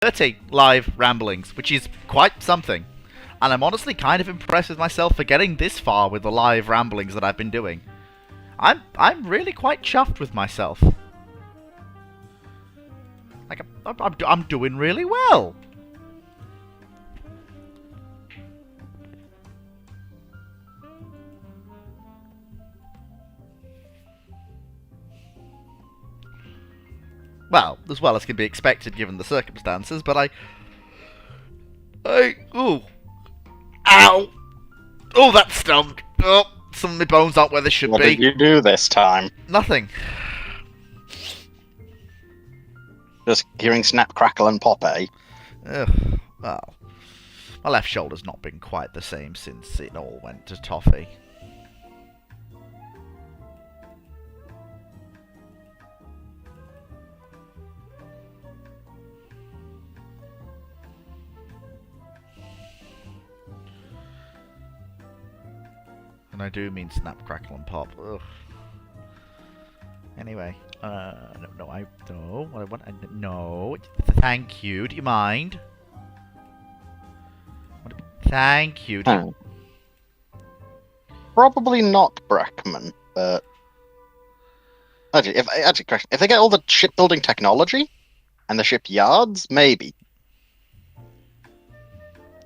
30 live ramblings, which is quite something. And I'm honestly kind of impressed with myself for getting this far with the live ramblings that I've been doing. I'm really quite chuffed with myself. Like, I'm doing really well. Well as can be expected given the circumstances, but ooh. Ow! Oh, that stunk! Oh, some of my bones aren't where they should be. What did you do this time? Nothing. Just hearing snap, crackle, and pop, eh? Ugh, well, my left shoulder's not been quite the same since it all went to toffee. And I do mean snap, crackle, and pop. Ugh. Anyway, no. Thank you. Do you mind? Thank you. Probably not Brackman, but correction. If they get all the shipbuilding technology and the shipyards, maybe.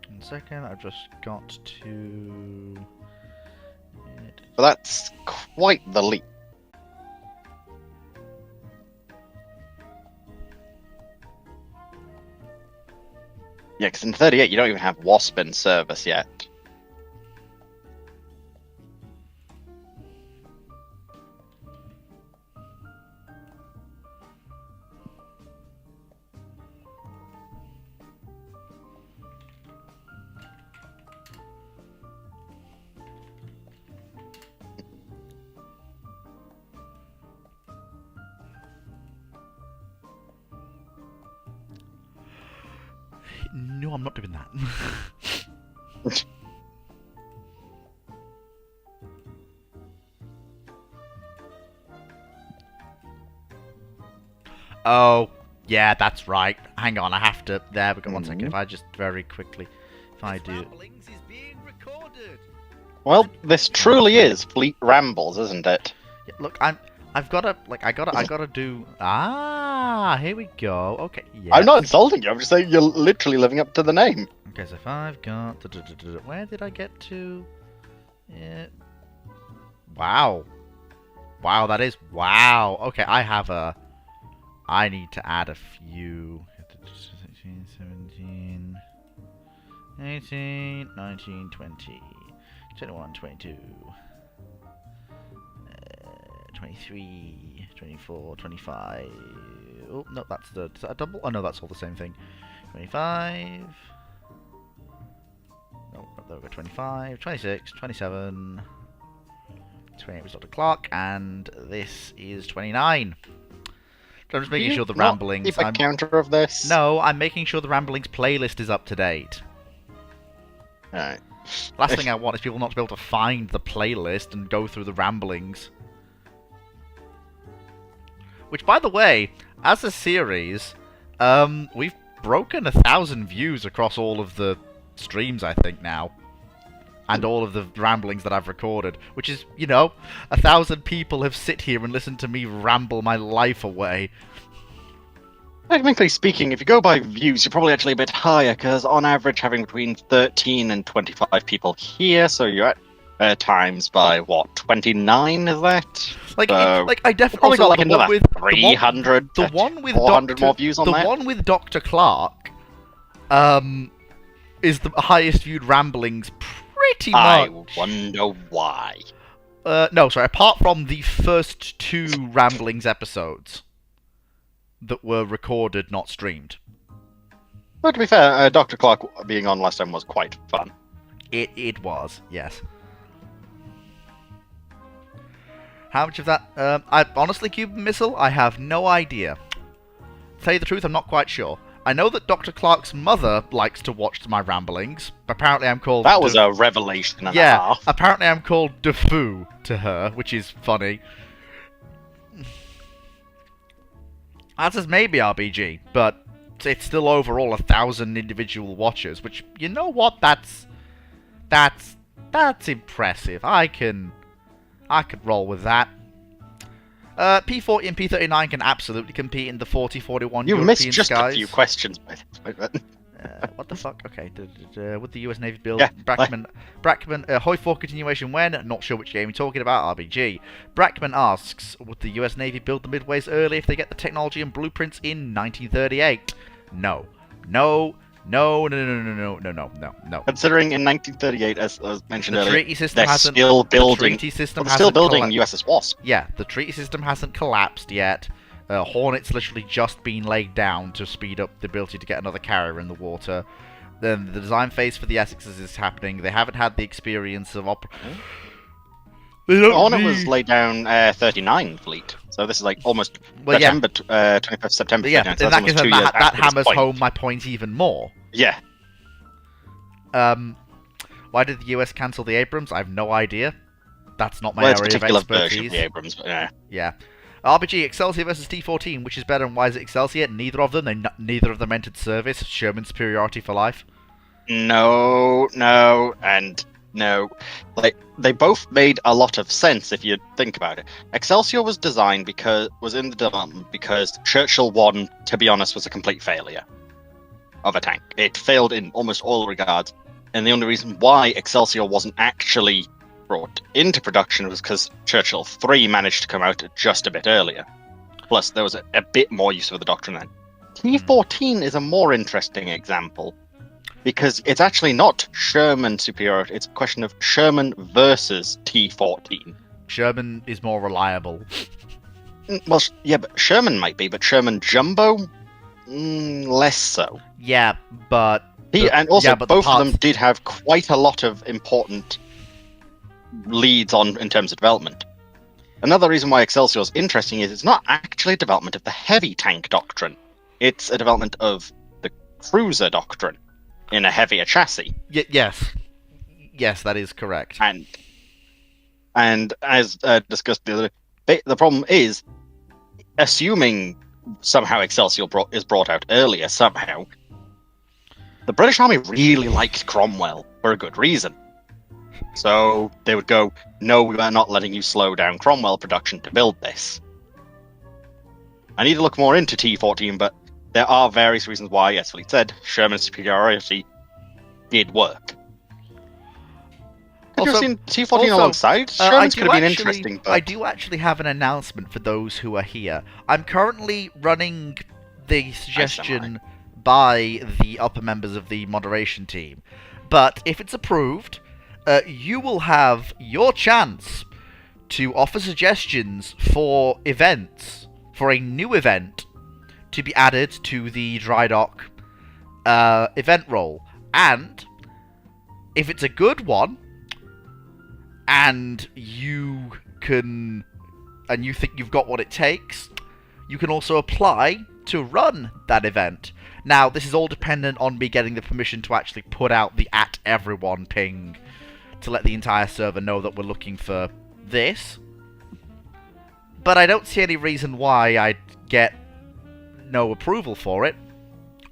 1 second, I've just got to. But that's quite the leap. Yeah, because in 38 you don't even have WASP in service yet. No, I'm not doing that. Oh, yeah, that's right. Hang on, I have to. There we go. 1 second. If I just very quickly, if I do. Well, this truly is Fleet Rambles, isn't it? Yeah, look, I've got to, I gotta do. Ah, here we go. Okay, yeah. I'm not insulting you. I'm just saying you're literally living up to the name. Okay, so if I've got, where did I get to? Yeah. Wow. Wow, that is wow. Okay, I need to add a few. 16, 17, 18, 19, 20, 21, 22. 23, 24, 25. Oh, no, that's is that a double? Oh, no, that's all the same thing. 25. No, there we go. 25, 26, 27. 28 was Dr. Clark, and this is 29. So I'm just making sure the ramblings. Keep a counter of this. No, I'm making sure the ramblings playlist is up to date. Alright. Last thing I want is people not to be able to find the playlist and go through the ramblings. Which, by the way, as a series, we've broken 1,000 views across all of the streams, I think, now. And all of the ramblings that I've recorded. Which is, 1,000 people have sit here and listened to me ramble my life away. Technically speaking, if you go by views, you're probably actually a bit higher, because on average having between 13 and 25 people here, so you're at times by, what, 29, is that? I definitely probably got like another with 300, the one with 400 more views on that. The one with Dr. Clark, is the highest viewed ramblings pretty much. I wonder why. No, sorry, apart from the first 2 ramblings episodes that were recorded, not streamed. But to be fair, Dr. Clark being on last time was quite fun. It was, yes. How much of that? I honestly, Cuban Missile, I have no idea. To tell you the truth, I'm not quite sure. I know that Dr. Clark's mother likes to watch my ramblings. Apparently I'm called... That was a revelation and a half. Apparently I'm called Defoo to her, which is funny. That says maybe RBG, but it's still overall 1,000 individual watchers, which, you know what, that's impressive. I could roll with that. P40 and P39 can absolutely compete in the 40-41 You European missed just skies. a few questions by this point, but... What the fuck? Okay, would the US Navy build Yeah, Brackman, Hoi 4 continuation when? Not sure which game you're talking about, RBG. Brackman asks, would the US Navy build the midways early if they get the technology and blueprints in 1938? No. No. No, no, no, no, no, no, no, no, no. Considering in 1938, as I mentioned The earlier, treaty system they're hasn't... still building... The treaty system They're still hasn't building colla- USS Wasp. Yeah, the treaty system hasn't collapsed yet. Hornet's literally just been laid down to speed up the ability to get another carrier in the water. Then the design phase for the Essexes is happening. They haven't had the experience of Hornet was laid down 39 fleet, so this is like almost September, 25th September. But yeah, 39, in so that that's case, almost 2 that, years that after this hammers point. home my point even more. Yeah. Why did the US cancel the Abrams? I have no idea. That's not my Well, it's a area of particular expertise. version of the Abrams, but yeah. Yeah. RPG Excelsior versus T-14, which is better and why is it Excelsior? Neither of them. Neither of them entered service. Sherman superiority for life. No, and no. Like, they both made a lot of sense if you think about it. Excelsior was designed was in the development because Churchill 1, to be honest, was a complete failure of a tank. It failed in almost all regards, and the only reason why Excelsior wasn't actually brought into production was because Churchill 3 managed to come out just a bit earlier. Plus, there was a bit more use of the doctrine then. T-14 is a more interesting example, because it's actually not Sherman superiority, it's a question of Sherman versus T-14. Sherman is more reliable. Well, yeah, but Sherman might be, but Sherman Jumbo? Less so. Yeah, but... Both of them did have quite a lot of important leads on in terms of development. Another reason why Excelsior is interesting is it's not actually a development of the heavy tank doctrine. It's a development of the cruiser doctrine in a heavier chassis. Yes, that is correct. And as discussed the other day, the problem is, assuming somehow Excelsior is brought out earlier somehow, the British Army really liked Cromwell for a good reason. So they would go, no, we are not letting you slow down Cromwell production to build this. I need to look more into T-14, but there are various reasons why, as Fleet said, Sherman's superiority did work. Have you ever seen T-14 alongside? Sherman's could have been interesting, but... I do actually have an announcement for those who are here. I'm currently running the suggestion by the upper members of the moderation team. But if it's approved, you will have your chance to offer suggestions for events, for a new event to be added to the dry dock event roll. And if it's a good one, and you think you've got what it takes, you can also apply to run that event. Now, this is all dependent on me getting the permission to actually put out the @everyone ping to let the entire server know that we're looking for this. But I don't see any reason why I'd get no approval for it.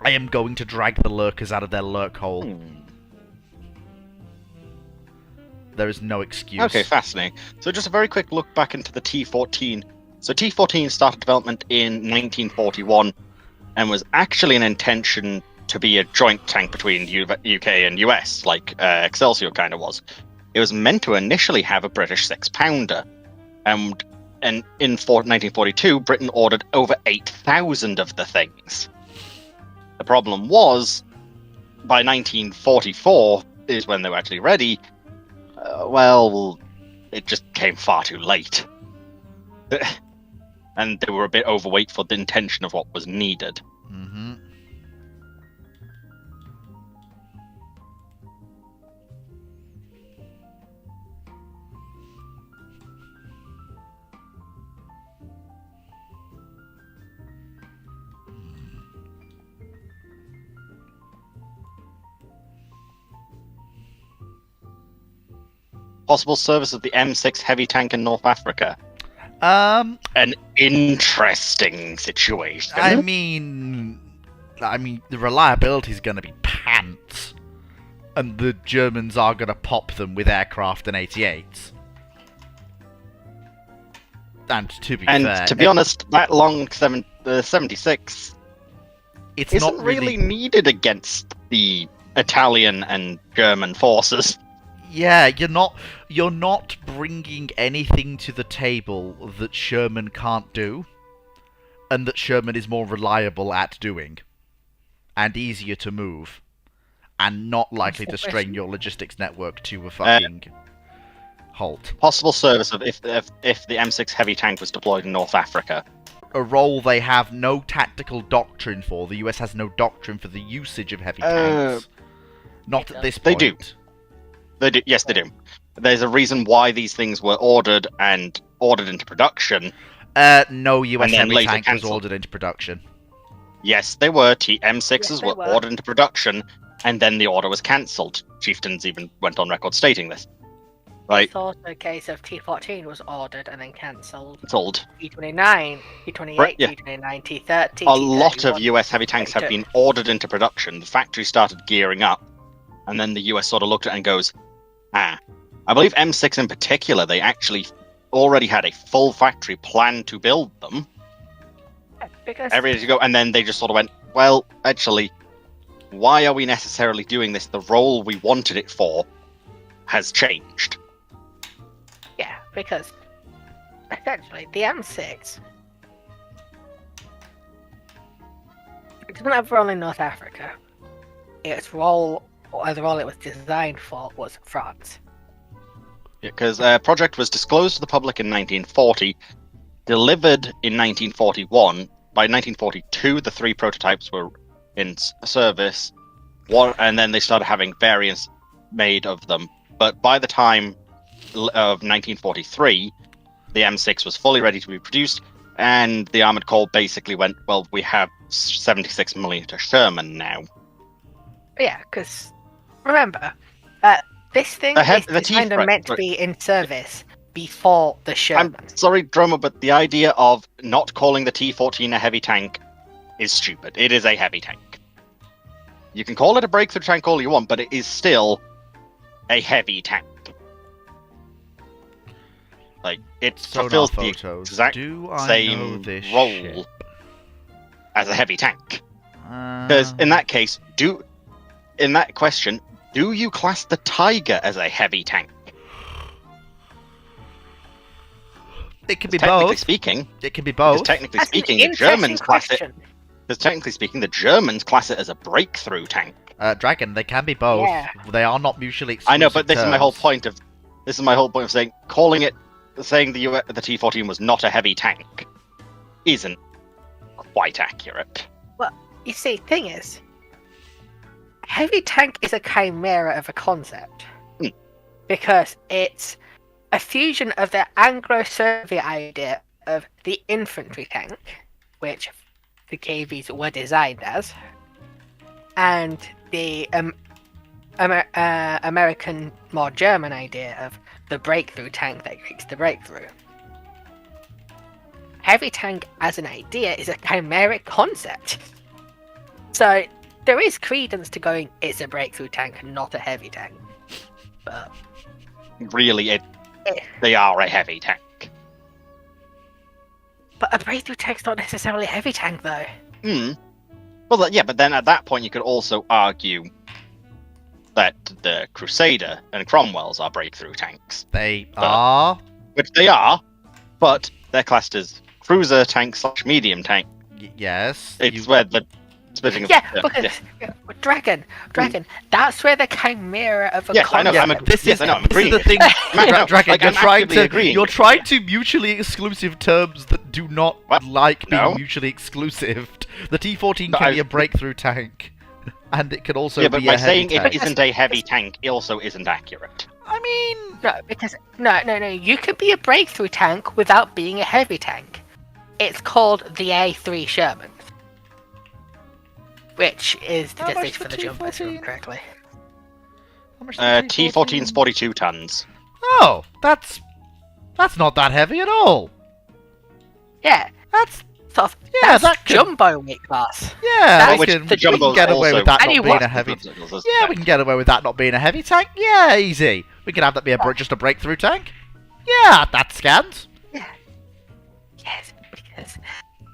I am going to drag the lurkers out of their lurk hole. There is no excuse. Okay, fascinating. So just a very quick look back into the T-14. So T-14 started development in 1941 and was actually an intention to be a joint tank between UK and US, like Excelsior kind of was. It was meant to initially have a British 6-pounder. And in 1942, Britain ordered over 8,000 of the things. The problem was, by 1944 is when they were actually ready, it just came far too late. And they were a bit overweight for the intention of what was needed. Mm-hmm. Possible service of the M6 heavy tank in North Africa. An interesting situation. I mean, I mean, the reliability is going to be pants, and the Germans are going to pop them with aircraft and 88s. And to be And fair, to be honest, that long 76 it's isn't not really needed against the Italian and German forces. Yeah, you're not bringing anything to the table that Sherman can't do, and that Sherman is more reliable at doing, and easier to move, and not likely to strain your logistics network to a fucking halt. Possible service of if the M6 heavy tank was deployed in North Africa. A role they have no tactical doctrine for. The US has no doctrine for the usage of heavy tanks. Not at this They point. do. They do. Yes, they do. There's a reason why these things were ordered into production. No US And then heavy later tank was cancelled. ordered into production. Yes, they were. M6s Yes, they were were. ordered into production, and then the order was cancelled. Chieftains even went on record stating this. Right? It's also a case of T14 was ordered and then cancelled. Sold. T29, T28, Right, yeah. T29, T30. A lot of T31. US heavy tanks have been ordered into production. The factory started gearing up, and then the US sort of looked at it and goes, I believe M6 in particular, they actually already had a full factory plan to build them, Because ready to go, and then they just sort of went, well, actually, why are we necessarily doing this? The role we wanted it for has changed. because essentially the M6 it doesn't have a role in North Africa. Its role, or the role it was designed for, was France. Because project was disclosed to the public in 1940, delivered in 1941. By 1942, the 3 prototypes were in service, and then they started having variants made of them. But by the time of 1943, the M6 was fully ready to be produced, and the Armored Corps basically went, well, we have 76mm Sherman now. Yeah, because remember, this thing The is the designed T-Threat- and meant to be in service before the Sherman. I'm sorry, Drummer, but the idea of not calling the T-14 a heavy tank is stupid. It is a heavy tank. You can call it a breakthrough tank all you want, but it is still a heavy tank. Like, it Sonar fulfills the photos. exact Do I know same this role ship? as a heavy tank. Because in that case, in that question, do you class the Tiger as a heavy tank? It can be Technically both. speaking, It can be because both. technically That's an speaking, the interesting Germans class it. question. Because technically speaking, the Germans class it as a breakthrough tank. Dragon, they can be both. Yeah. They are not mutually exclusive. I know, but this is my whole terms. point of saying saying the T-14 was not a heavy tank isn't quite accurate. You see, thing is, heavy tank is a chimera of a concept because it's a fusion of the Anglo-Soviet idea of the infantry tank, which the KVs were designed as, and the American, more German idea of the breakthrough tank that makes the breakthrough. Heavy tank as an idea is a chimeric concept. So there is credence to going, it's a breakthrough tank, not a heavy tank. But Really, they are a heavy tank. a breakthrough tank's not necessarily a heavy tank, though. Well, yeah, but then at that point you could also argue that the Crusader and Cromwell's are breakthrough tanks, They are. which they are, but they're classed as cruiser tank / medium tank. Yes. It's where the splitting of Because Dragon, that's where the chimera of a Yes, I know, concept. I'm This Yes, is, I know, I'm this is agreeing the with thing, No, Dragon. like, you're I'm trying actively to agreeing you're with trying to mutually exclusive terms that do not What? like being No. mutually exclusive. The T-14 No, can I- be a breakthrough tank, and it can also yeah, be but by a heavy saying tank. it isn't a heavy tank, it also isn't accurate. I mean, No, because no. You can be a breakthrough tank without being a heavy tank. It's called the A3 Sherman, which is How much statistics for for the jumpers, if I remember T14? correctly. how much is the T-14's 42 tons. Oh, that's not that heavy at all. Yeah, That's sort of Yeah, that's that could- jumbo weight class. Yeah, That's we which can, the we can Jumbo's get away also- with that And not he being was- a heavy. Yeah, we can get away with that not being a heavy tank. Yeah, easy. We can have that be just a breakthrough tank. Yeah, that scans. Yes, because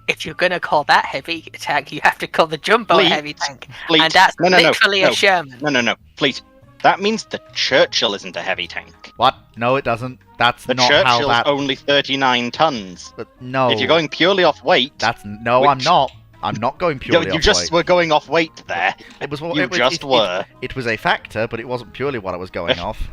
if you're gonna call that heavy tank, you have to call the jumbo Fleet. a heavy tank, Fleet. and that's no, literally no, a Sherman. no. Fleet. That means the Churchill isn't a heavy tank. What? No, it doesn't. That's The not how Churchill's that. only 39 tons. But no. If you're going purely off weight, That's no. Which- I'm not. I'm not going purely you off just weight. were going off weight there. It was. You it was, just were. It was a factor, but it wasn't purely what I was going off.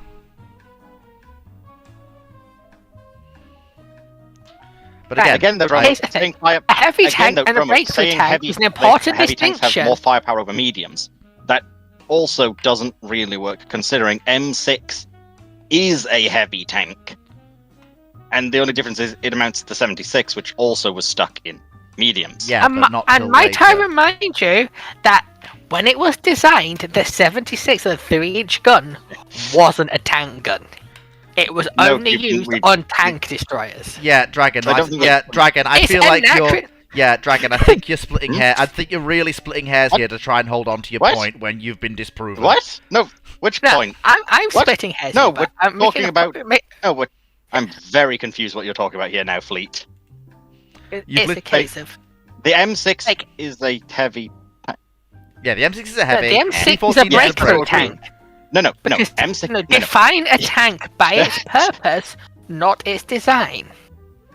But Right, again, Again, they're Here's the saying thing. fire. A heavy Again, tank though, and a Romo, breakthrough saying tank is an important heavy tanks have distinction. more firepower over mediums. That also doesn't really work, considering M6 is a heavy tank, and the only difference is it amounts to 76, which also was stuck in mediums. yeah, but not till might I later. remind you that when it was designed, the 76, a 3-inch gun, wasn't a tank gun. It was No, only used on tank destroyers. Yeah, Dragon. I don't think yeah, Dragon. I It's feel like you're. inaccurate. Yeah, Dragon. I think you're splitting hair. I think you're really splitting hairs What? here to try and hold on to your What? point when you've been disproven. What? No. Which No, point? I'm What? splitting hairs. No, here, but we're I'm making talking a about- point- No, I'm very confused what you're talking about here now, Fleet. You've It's a lit- case of The M6 Like- is a heavy. Yeah, the M6 is a heavy. the M6 is T14 a breakthrough tank. No. Because, M6. no, No. define a tank by its purpose, not its design.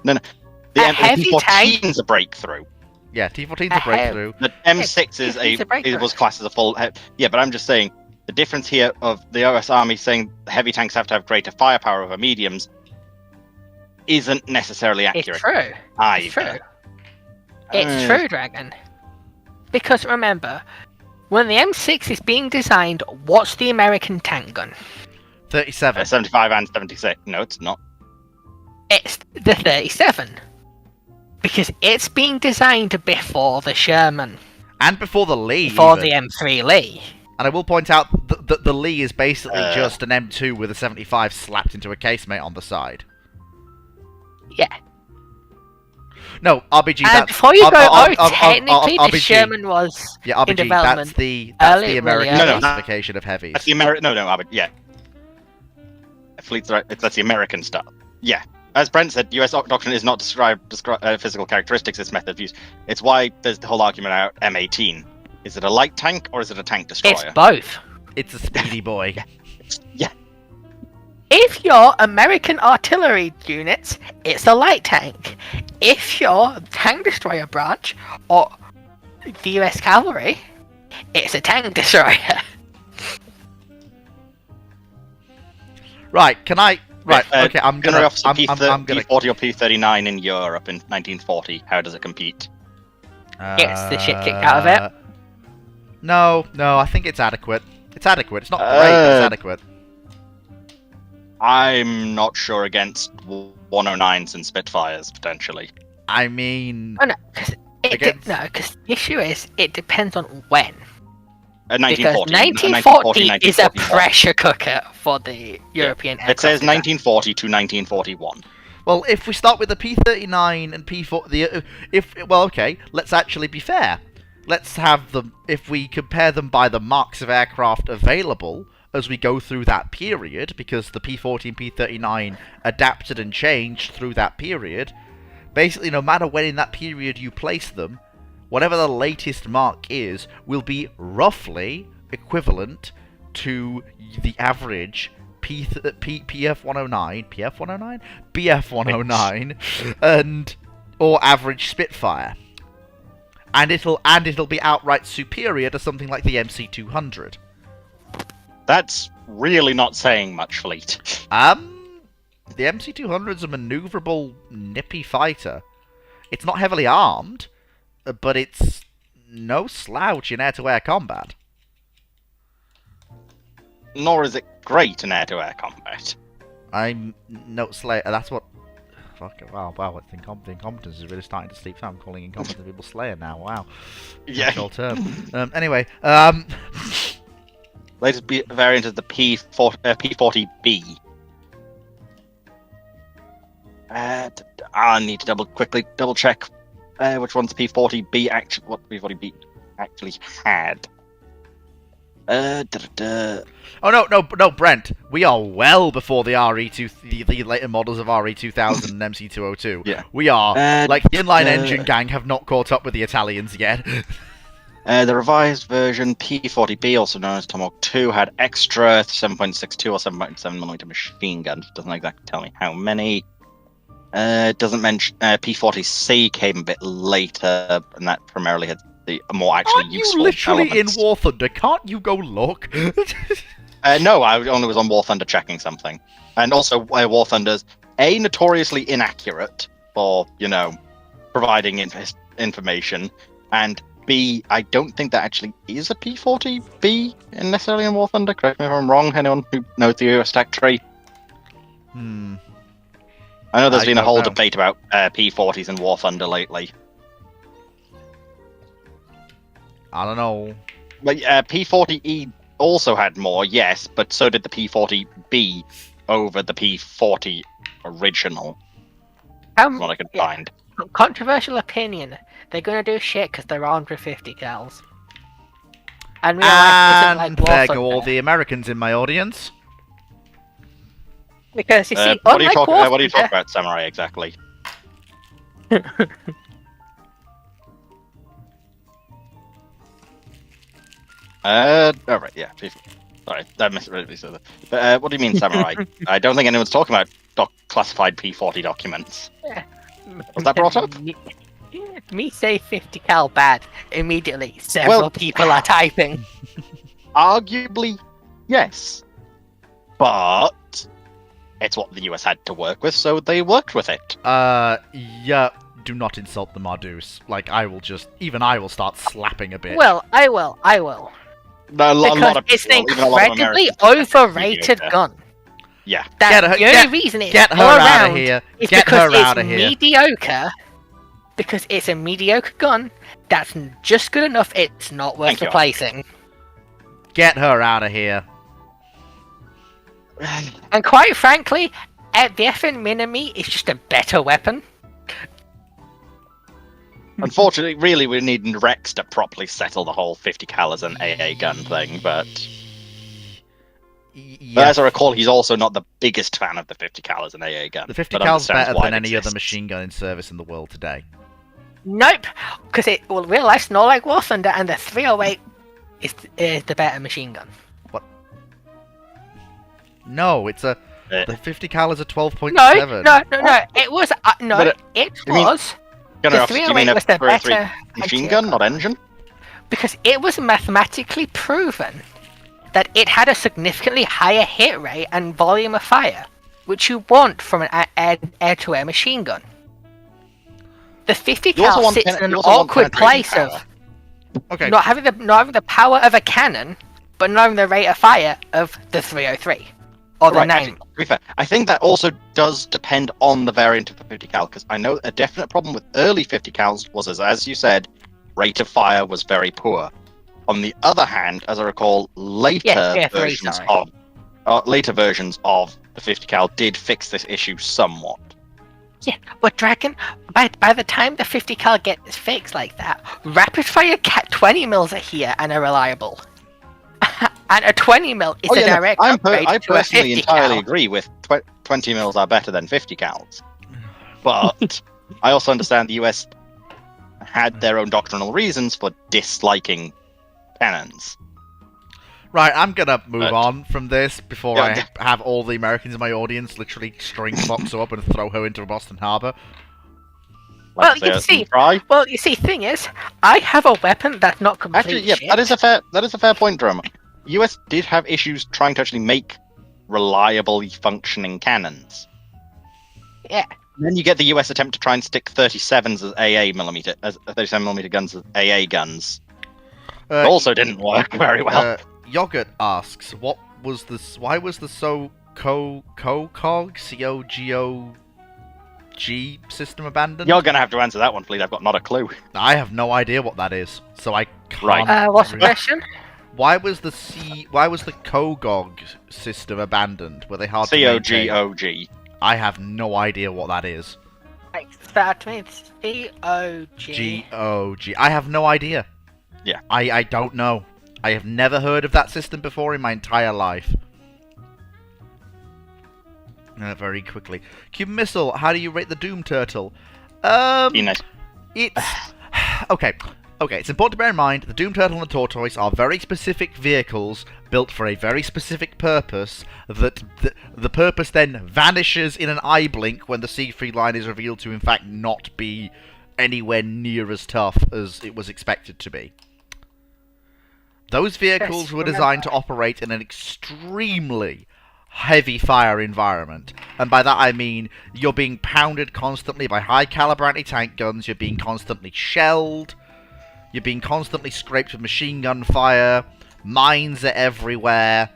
The a heavy tank- M14 is a breakthrough. Yeah, T14's A a breakthrough. The M6 is it's a breakthrough. it was classed as a full. Yeah, but I'm just saying the difference here of the US Army saying heavy tanks have to have greater firepower over mediums isn't necessarily It's accurate true. either. It's true. It's true, Dragon. Because remember, when the M6 is being designed, what's the American tank gun? 37. 75 and 76. No, it's not. It's the 37. Because it's being designed before the Sherman, And before the Lee. before even. the M3 Lee. And I will point out that the Lee is basically Uh. just an M2 with a 75 slapped into a casemate on the side. Yeah. No, RBG. And That's, before you go, technically the RBG. Sherman was Yeah, RBG. development That's the early- American really early. No, no. classification of heavies. That's the American. No, but yeah. Fleet's right. That's the American stuff. Yeah. As Brent said, US doctrine is not describe physical characteristics. It's method of use. It's why there's the whole argument about M18. Is it a light tank or is it a tank destroyer? It's both. It's a speedy boy. Yeah. If you're American artillery units, it's a light tank. If you're tank destroyer branch or the US cavalry, it's a tank destroyer. Right, can I... Right, okay, I'm Gunnery gonna... officer I'm gonna... P40 or P39 in Europe in 1940. How does it compete? Gets the shit kicked out of it. No, I think it's adequate. It's adequate. It's not great, but it's adequate. I'm not sure against 109s and Spitfires potentially. I mean... Oh no, because Against- the issue is it depends on when. Because 1940 is a 1941. pressure cooker for the European aircraft. It says design. 1940 to 1941. Well, if we start with the P39 and P4... okay, let's actually be fair. Let's have them... If we compare them by the marks of aircraft available as we go through that period, because the P40 and P39 adapted and changed through that period, basically no matter when in that period you place them, whatever the latest mark is will be roughly equivalent to the average PF-109, PF-109? BF-109, and or average Spitfire. And it'll be outright superior to something like the MC-200. That's really not saying much, Fleet. The MC-200's a maneuverable, nippy fighter. It's not heavily armed, but it's no slouch in air-to-air combat. Nor is it great in air-to-air combat. I'm no slayer. That's what. Fuck. Wow. It's incompetence is really starting to sleep. I'm calling incompetent people slayer now. Wow. Yeah. Catch-all term. Anyway. Latest variant is the P40B. I need to double check which one's P40B actually? What P40B actually had? Oh no, Brent. We are well before the the later models of RE2000 and MC202. Yeah. We are like the inline uh, engine gang have not caught up with the Italians yet. The revised version P40B, also known as Tomahawk 2, had extra 7.62 or 7.7mm machine guns. Doesn't exactly tell me how many. Doesn't mention P40C came a bit later, and that primarily had the more actually Aren't you useful literally elements. in War Thunder? Can't you go look? No, I only was on War Thunder checking something, and also War Thunder's notoriously inaccurate for providing information, and B, I don't think that actually is a P40B necessarily in War Thunder. Correct me if I'm wrong. Anyone who knows the US tech tree? I know there's I been a don't whole know. debate about P40s in War Thunder lately. I don't know. But P40E also had more, yes, but so did the P40B over the P40 original. That's what I could find. Controversial opinion. They're gonna do shit because they're armed with 50 cals. And real life isn't like War there Thunder. go all the Americans in my audience. Because you see, What are you unlike talking? War What are you talking Thunder- about, Samurai? Exactly. All right, yeah. Sorry, I misread what you said. But what do you mean, Samurai? I don't think anyone's talking about classified P40 documents. Was that brought up? Me say 50 cal bad. Immediately, several people are typing. Arguably, yes. But it's what the US had to work with, so they worked with it. Yeah, do not insult the Mardus. Like, even I will start slapping a bit. Well, I will. A lot Because of it's people, an even a lot of incredibly Americans, overrated Yeah. gun. Yeah. That the only reason it's Get her still out around of here. is Get because her out it's of here. mediocre. Because it's a mediocre gun that's just good enough. It's not worth Thank you. replacing. Get her out of here. And quite frankly, the FN Minimi is just a better weapon. Unfortunately, really, we need Rex to properly settle the whole 50 cal as an AA gun thing, but Yeah, as I recall, he's also not the biggest fan of the 50 cal as an AA gun. the 50 but cal's understands better why than it any other exists. machine gun in service in the world today. Nope, because real life's not like War Thunder, and the 308 is the better machine gun. No, it's a. Eh. The 50 cal is a 12.7. No. It was But it you mean- was Gonna the ask, you 308 mean a was the 303 better machine anti-aircraft. gun, not engine? because it was mathematically proven that it had a significantly higher hit rate and volume of fire, which you want from an air-to-air machine gun. The 50 You also cal want sits pen- in an you also want awkward penetrating place power. of Okay. not having the power of a cannon, but not having the rate of fire of the 303 or the Right, 9. actually, to be fair, I think that also does depend on the variant of the 50 cal, because I know a definite problem with early 50 cals was, as you said, rate of fire was very poor. On the other hand, as I recall, later versions of the 50 cal did fix this issue somewhat. Yeah, but Dragon, by the time the 50 cal gets fixed like that, rapid fire Cat 20 mils are here and are reliable. And a 20 mil is a direct upgrade I to a personally 50 entirely cal. agree with 20 mils are better than 50 cals. But I also understand the US had their own doctrinal reasons for disliking cannons. Right, I'm gonna move But- on from this before Yeah. I have all the Americans in my audience literally string Fox up and throw her into Boston Harbor. Well, Like I you say, see- try. Well, you see, thing is, I have a weapon that's not complete Actually, yeah, shit. that is a fair point, Drum. US did have issues trying to actually make reliably functioning cannons. Yeah. Then you get the US attempt to try and stick 37s as AA millimeter, as 37mm guns as AA guns. It also didn't work very well. Yogurt asks, why was the COGOG system abandoned? You're gonna have to answer that one, please. I've got not a clue. I have no idea what that is, so I can't. Right. What's the really- question? Why was the COGOG system abandoned? Were they hard to maintain? COGOG. I have no idea what that is. Like, spell to me, it's C-O-G. GOG. I have no idea. Yeah. I don't know. I have never heard of that system before in my entire life. Very quickly. Cuban Missile, how do you rate the Doom Turtle? Nice. It's... Okay. Okay, it's important to bear in mind, the Doom Turtle and the Tortoise are very specific vehicles built for a very specific purpose, that the purpose then vanishes in an eye blink when the Siegfried line is revealed to in fact not be anywhere near as tough as it was expected to be. Those vehicles Yes, were designed to operate in an extremely heavy fire environment, and by that I mean you're being pounded constantly by high caliber anti-tank guns, you're being constantly shelled, you're being constantly scraped with machine gun fire, mines are everywhere.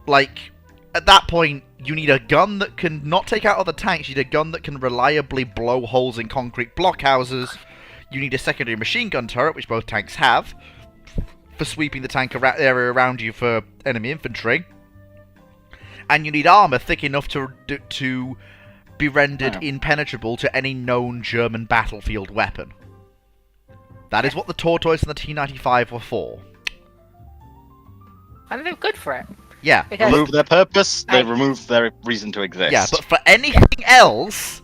Like, at that point, you need a gun that can not take out other tanks, you need a gun that can reliably blow holes in concrete blockhouses, you need a secondary machine gun turret, which both tanks have, for sweeping the tank area around you for enemy infantry, and you need armor thick enough to be rendered impenetrable to any known German battlefield weapon. That is what the Tortoise and the T-95 were for. And they're good for it. Yeah. Because Remove their purpose, they remove their reason to exist. Yeah, but for anything else,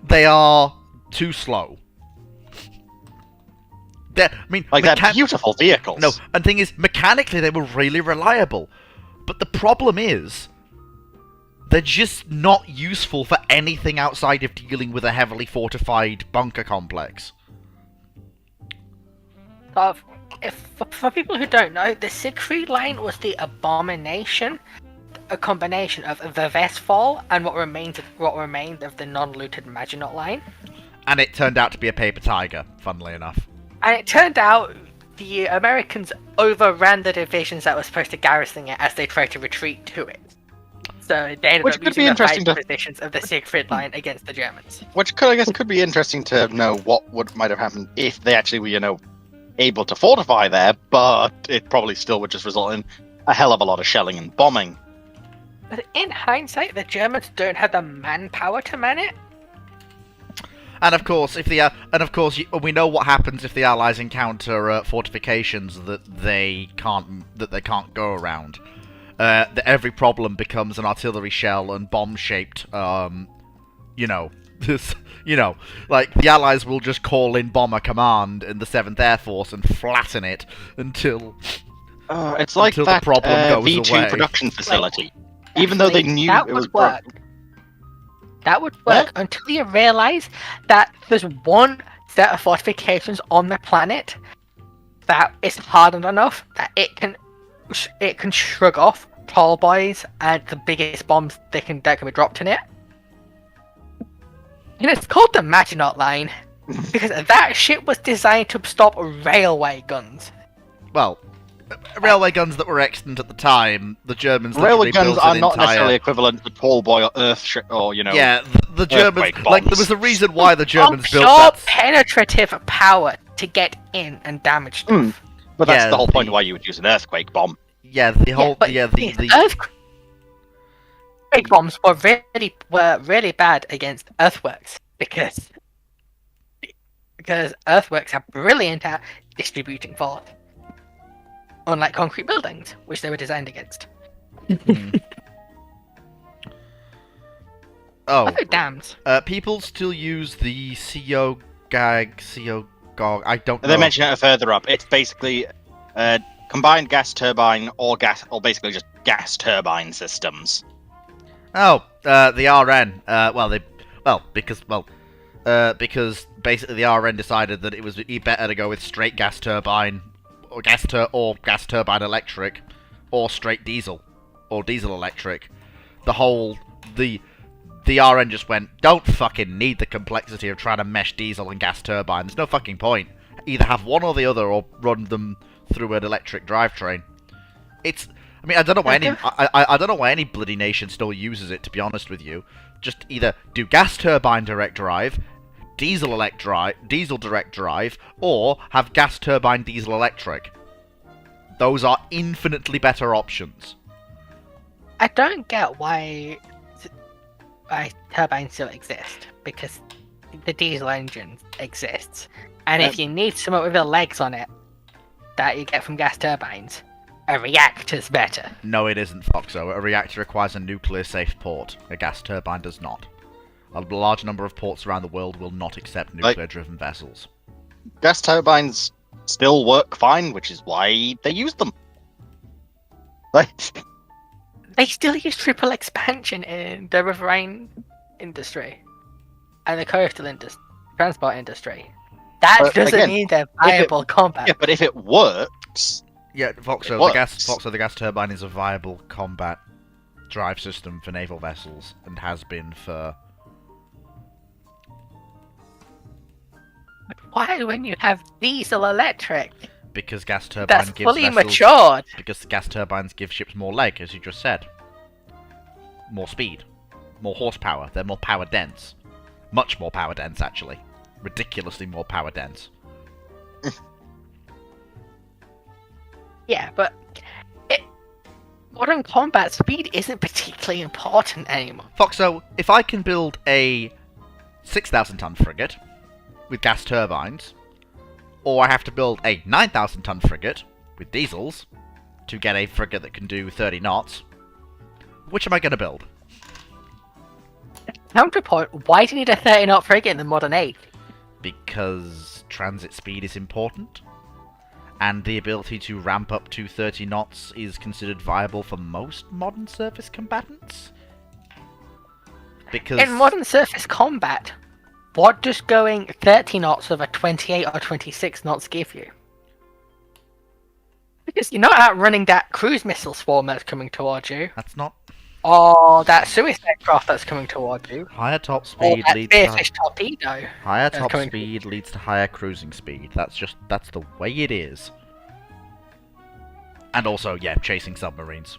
they are too slow. I mean, like they're beautiful vehicles. No, and the thing is, mechanically they were really reliable. But the problem is, they're just not useful for anything outside of dealing with a heavily fortified bunker complex. For people who don't know, the Siegfried line was the abomination, a combination of the Vestfall and what remained of the non-looted Maginot line. And it turned out to be a paper tiger, funnily enough. And it turned out the Americans overran the divisions that were supposed to garrison it as they tried to retreat to it. So they ended up using the fighting positions of the Siegfried line against the Germans. Which I guess could be interesting to know what might have happened if they actually were, able to fortify there, but it probably still would just result in a hell of a lot of shelling and bombing. But in hindsight, the Germans don't have the manpower to man it. And of course, we know what happens if the Allies encounter fortifications that they can't go around. That every problem becomes an artillery shell and bomb-shaped. Like the Allies will just call in Bomber Command in the 7th Air Force and flatten it until. It's like until that the problem goes V2 away. Production facility. Even though they knew it was work. That would work until you realise that there's one set of fortifications on the planet that is hardened enough that it can shrug off tall boys and the biggest bombs that can be dropped in it. And it's called the Maginot Line because that shit was designed to stop railway guns. Well, railway guns that were extant at the time, the Germans. Railway guns built are an not entire... necessarily equivalent to tall boy or earth or Yeah, the Germans. bombs. Like there was a reason why the Germans built pure that. penetrative power to get in and damage them. But that's Yeah, the whole point of why you would use an earthquake bomb. Yeah, the whole. The earthquake bombs were really bad against earthworks because earthworks are brilliant at distributing force, unlike concrete buildings, which they were designed against. Oh, dams. People still use the CO GAG. I don't know. They mention it further up. It's basically combined gas turbine or basically just gas turbine systems. Oh, the RN. Because basically the RN decided that it was better to go with straight gas turbine, or gas turbine electric, or straight diesel, or diesel electric. The RN just went, don't fucking need the complexity of trying to mesh diesel and gas turbine. There's no fucking point. Either have one or the other, or run them through an electric drivetrain. I don't know why I don't know why any bloody nation still uses it, to be honest with you. Just either do gas turbine direct drive, diesel direct drive, or have gas turbine diesel electric. Those are infinitely better options. I don't get why turbines still exist because the diesel engine exists. And if you need something with the legs on it that you get from gas turbines, a reactor's better. No, it isn't, Foxo. A reactor requires a nuclear-safe port. A gas turbine does not. A large number of ports around the world will not accept nuclear-driven vessels. Gas turbines still work fine, which is why they use them. Like, They still use triple expansion in the riverine industry and the coastal transport industry. That But doesn't again, mean they're viable combat. yeah, but if it works, Yeah, Foxo, It the gas turbine is a viable combat drive system for naval vessels, and has been for... Why, when you have diesel electric, Because gas turbine that's gives fully vessels... matured? Because gas turbines give ships more leg, as you just said. More speed. More horsepower. They're more power dense. Much more power dense, actually. Ridiculously more power dense. Yeah, but modern combat speed isn't particularly important anymore. Foxo, if I can build a 6,000 ton frigate with gas turbines, or I have to build a 9,000 ton frigate with diesels to get a frigate that can do 30 knots, which am I going to build? Counterpoint, why do you need a 30-knot frigate in the modern age? Because transit speed is important, and the ability to ramp up to 30 knots is considered viable for most modern surface combatants. Because In modern surface combat, what does going 30 knots over 28 or 26 knots give you? Because you're not outrunning that cruise missile swarm that's coming towards you, that's not or that suicide craft that's coming towards you, higher top or speed that leads to spearfish torpedo. higher that's top coming- speed leads to higher cruising speed. That's the way it is. And also, yeah, chasing submarines.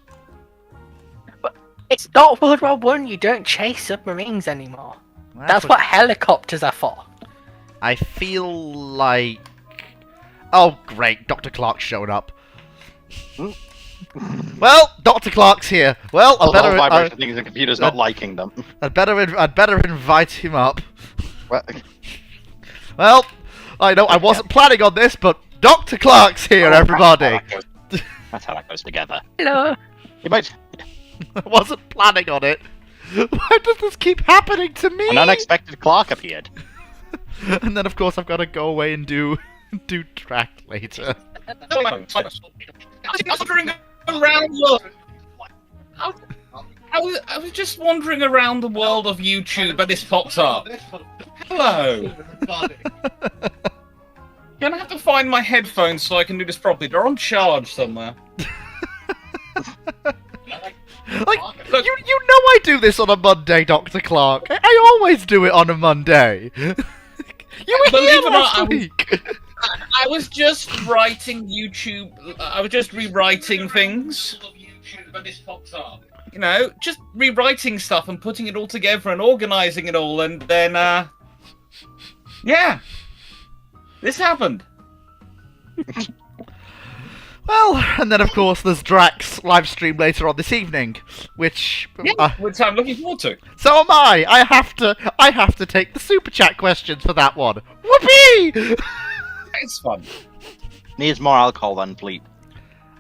It's not World War One. You don't chase submarines anymore. That's what helicopters are for. I feel like... Oh, great, Dr. Clark's shown up. Well, Dr. Clark's here. Well, all vibration things and computers not liking them. I'd better invite him up. Well, Well, I know I wasn't planning on this, but Dr. Clark's here, everybody. That's how that goes together. Hello. You might. I wasn't planning on it. Why does this keep happening to me? An unexpected Clark appeared. And then, of course, I've got to go away and do track later. I was wandering around. I was just wandering around the world of YouTube, and this pops up. Hello. Gonna have to find my headphones so I can do this properly. They're on charge somewhere. Like, Look- you know I do this on a Monday, Dr. Clark. I always do it on a Monday. You were Believe here it or not, last week. I was just writing YouTube. I was just rewriting things. You know, just rewriting stuff and putting it all together and organizing it all, and then, yeah, this happened. Well, and then of course there's Drax live stream later on this evening, which Yeah, which I'm looking forward to. so am I. I have to take the super chat questions for that one. Whoopee! It's fun. Needs more alcohol than bleep.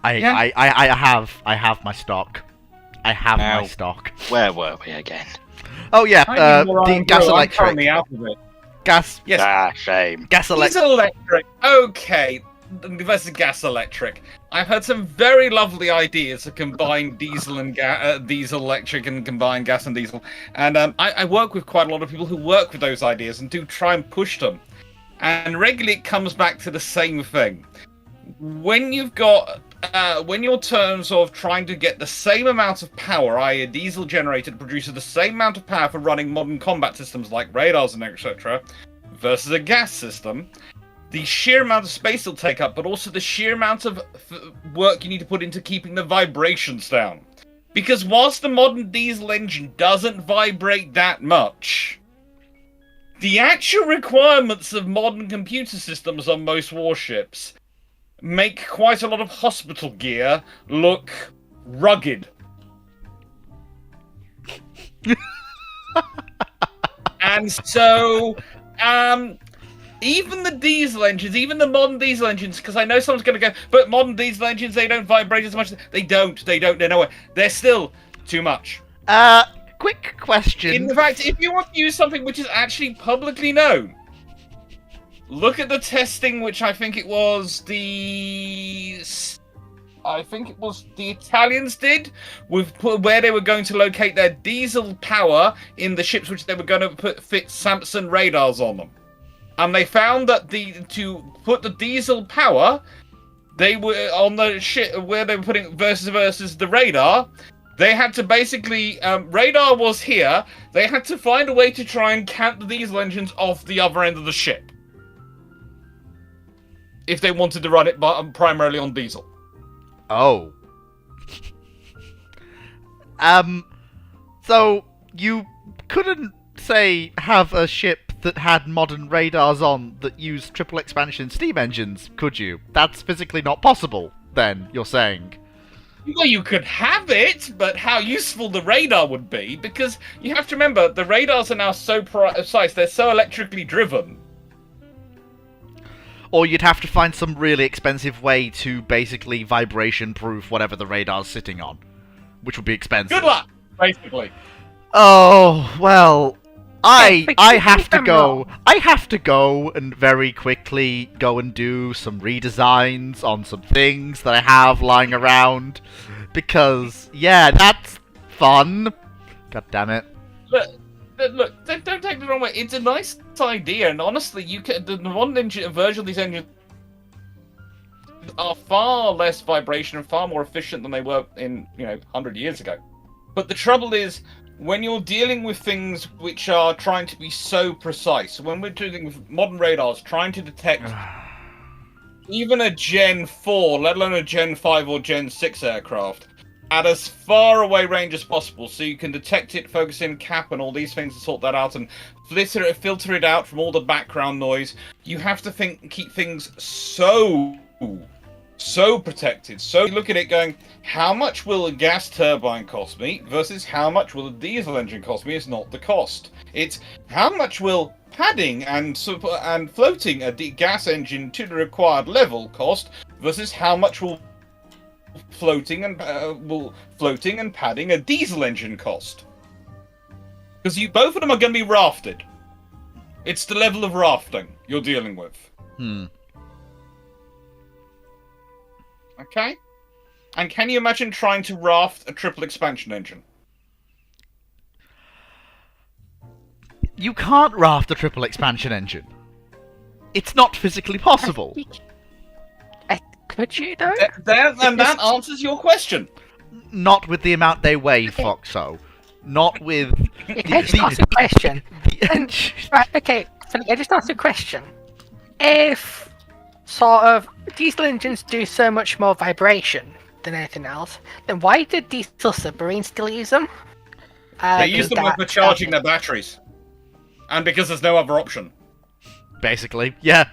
I have my stock. I have my Ow. stock. Where were we again? Oh yeah, I mean, the gas I'm electric. currently out of it. Gas Yes, Ah, shame. electric. diesel electric. Okay, versus gas electric. I've had some very lovely ideas to combine diesel and diesel electric and combine gas and diesel. And I work with quite a lot of people who work with those ideas and do try and push them. And regularly it comes back to the same thing. When you've got, when your terms of trying to get the same amount of power, i.e. a diesel generator produces the same amount of power for running modern combat systems like radars and etc., versus a gas system, the sheer amount of space it'll take up, but also the sheer amount of work you need to put into keeping the vibrations down. Because whilst the modern diesel engine doesn't vibrate that much, the actual requirements of modern computer systems on most warships make quite a lot of hospital gear look rugged. And so, even the diesel engines, even the modern diesel engines, because I know someone's going to go, but modern diesel engines, they don't vibrate as much. They don't. They're nowhere. They're still too much. Quick question. In fact, if you want to use something which is actually publicly known, look at the testing, which I think it was the Italians did with where they were going to locate their diesel power in the ships, which they were going to fit Samson radars on them, and they found that to put the diesel power, they were on the ship where they were putting versus the radar. They had to basically, radar was here, they had to find a way to try and count the diesel engines off the other end of the ship. If they wanted to run it primarily on diesel. Oh. So, you couldn't, say, have a ship that had modern radars on that used triple expansion steam engines, could you? That's physically not possible, then, you're saying. Well, you could have it, but how useful the radar would be, because you have to remember, the radars are now so precise, they're so electrically driven. Or you'd have to find some really expensive way to basically vibration-proof whatever the radar's sitting on, which would be expensive. Good luck, basically. Oh, well, I have to I'm go. wrong. I have to go and very quickly go and do some redesigns on some things that I have lying around. Because, yeah, that's fun. God damn it. Look, don't take the wrong way. It's a nice idea, and honestly, the modern version of these engines are far less vibration and far more efficient than they were in 100 years ago. But the trouble is, when you're dealing with things which are trying to be so precise, when we're dealing with modern radars trying to detect even a Gen 4, let alone a Gen 5 or Gen 6 aircraft, at as far away range as possible, so you can detect it, focus in, cap, and all these things to sort that out, and filter it out from all the background noise. You have to keep things so protected. So you look at it going, how much will a gas turbine cost me versus how much will a diesel engine cost me is not the cost. It's how much will padding and floating a gas engine to the required level cost versus how much will floating and padding a diesel engine cost. Because both of them are going to be rafted. It's the level of rafting you're dealing with. Okay? And can you imagine trying to raft a triple expansion engine? You can't raft a triple expansion engine. It's not physically possible. Could you though? That answers your question. Not with the amount they weigh, Foxo. Not with... Can I just ask a question? Right, okay, I just asked a question. If sort of diesel engines do so much more vibration than anything else, then why did diesel submarines still use them? They use them for charging their batteries. And because there's no other option. Basically, yeah.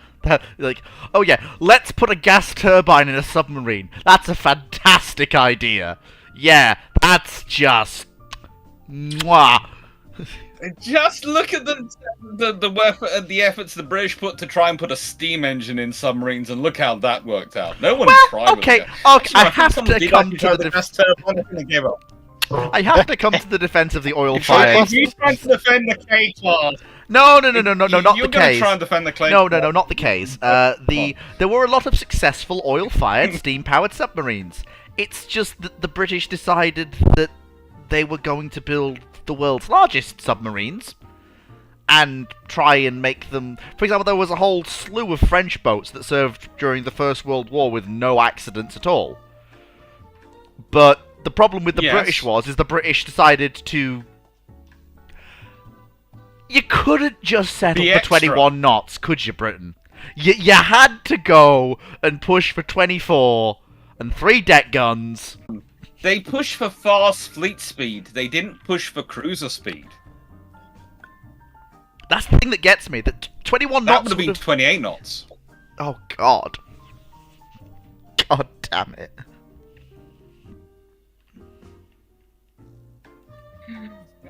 Like, oh yeah, let's put a gas turbine in a submarine. That's a fantastic idea. Yeah, that's just... Mwah. Just look at the efforts the British put to try and put a steam engine in submarines, and look how that worked out. No one tried. Okay, with it. okay, I have someone to did come actually to try the gas turbine and give up. I have to come to the defense of the oil-fired. If you try to defend the K class, No, not the you're going to case. try and defend the K No, class. not the case. There were a lot of successful oil-fired, steam-powered submarines. It's just that the British decided that they were going to build the world's largest submarines and try and make them... For example, there was a whole slew of French boats that served during the First World War with no accidents at all. But the problem with the British is the British decided to... You couldn't just settle for 21 knots, could you, Britain? You had to go and push for 24 and 3 deck guns. They pushed for fast fleet speed. They didn't push for cruiser speed. That's the thing that gets me. That 21 That knots would have been 28 knots. Oh, God. God damn it.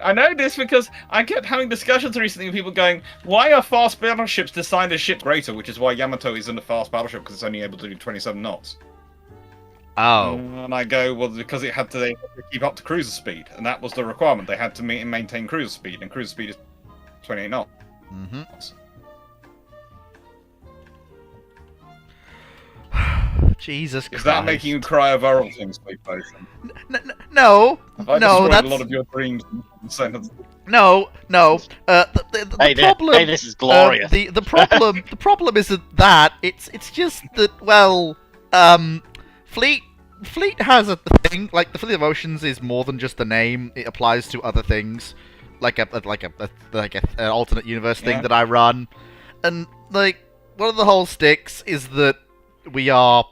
I know this because I kept having discussions recently with people going, why are fast battleships designed as ship greater? Which is why Yamato isn't a fast battleship because it's only able to do 27 knots. Oh. And I go, well, because they had to keep up to cruiser speed, and that was the requirement. They had to maintain cruiser speed, and cruiser speed is 28 knots. Mm-hmm. Jesus Christ. Is that making you cry over oral things, Sleep Potion? No, Have I no, destroyed that's a lot of your dreams and sentences? no. The Hey, problem. hey, this is glorious. The problem. The problem isn't that. It's just that. Well, Fleet has a thing. Like the Fleet of Oceans is more than just a name. It applies to other things, like an alternate universe thing Yeah. that I run, and like one of the whole sticks is that we are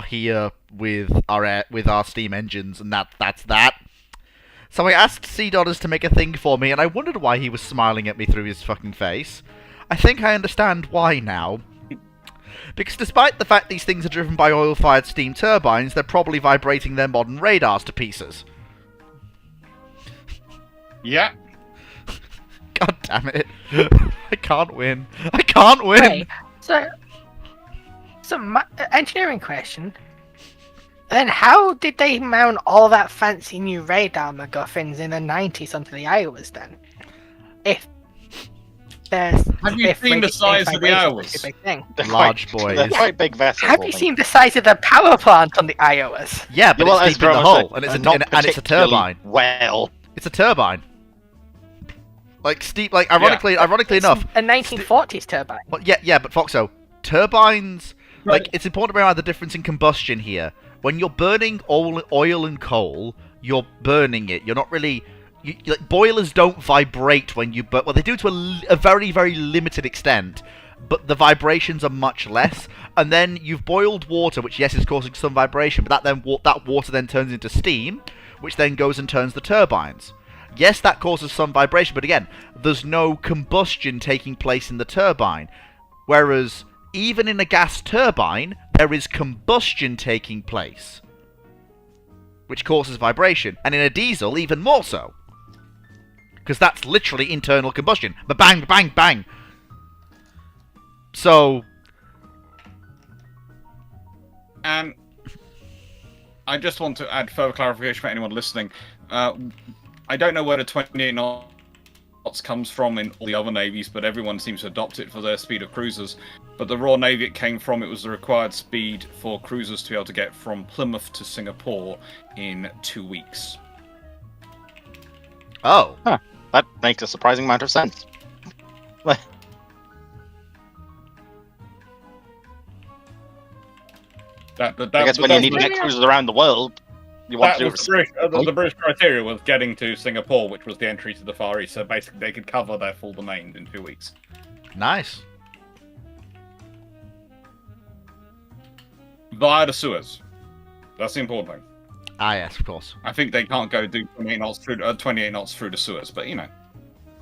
here with our steam engines, and that's that. So I asked Sea Dodders to make a thing for me, and I wondered why he was smiling at me through his fucking face. I think I understand why now. Because despite the fact these things are driven by oil-fired steam turbines, they're probably vibrating their modern radars to pieces. Yeah. God damn it. I can't win. I can't win! Wait, so engineering question. Then how did they mount all that fancy new radar MacGuffins in the 90s onto the Iowas then? If there's... Have you seen the size of the Iowas? They're Large quite, boys. They're quite big vessels. Have you seen the size of the power plant on the Iowas? Yeah, but Well, it's deep in the hull, and it's a turbine. Well, It's a turbine. Like steep, like ironically enough. A 1940s turbine. Well, yeah, but Foxo, turbines. Right. Like it's important to bear in mind the difference in combustion here. When you're burning oil and coal, you're burning it. You're not really. Like boilers don't vibrate when you burn. Well, they do to a very, very limited extent, but the vibrations are much less. And then you've boiled water, which yes is causing some vibration, but that water then turns into steam, which then goes and turns the turbines. Yes, that causes some vibration, but again, there's no combustion taking place in the turbine. Whereas, even in a gas turbine, there is combustion taking place, which causes vibration. And in a diesel, even more so. Because that's literally internal combustion. Ba-bang, bang, bang! So... And I just want to add further clarification for anyone listening. I don't know where the 28 knots comes from in all the other navies, but everyone seems to adopt it for their speed of cruisers. But the Royal Navy it came from, it was the required speed for cruisers to be able to get from Plymouth to Singapore in 2 weeks. Oh. that makes a surprising amount of sense. I guess when you need to get cruisers around the world, you want to do the British criteria was getting to Singapore, which was the entry to the Far East. So basically, they could cover their full domain in 2 weeks. Nice. Via the Suez. That's the important thing. Ah, yes, of course. I think they can't go do 28 knots through the Suez, but you know.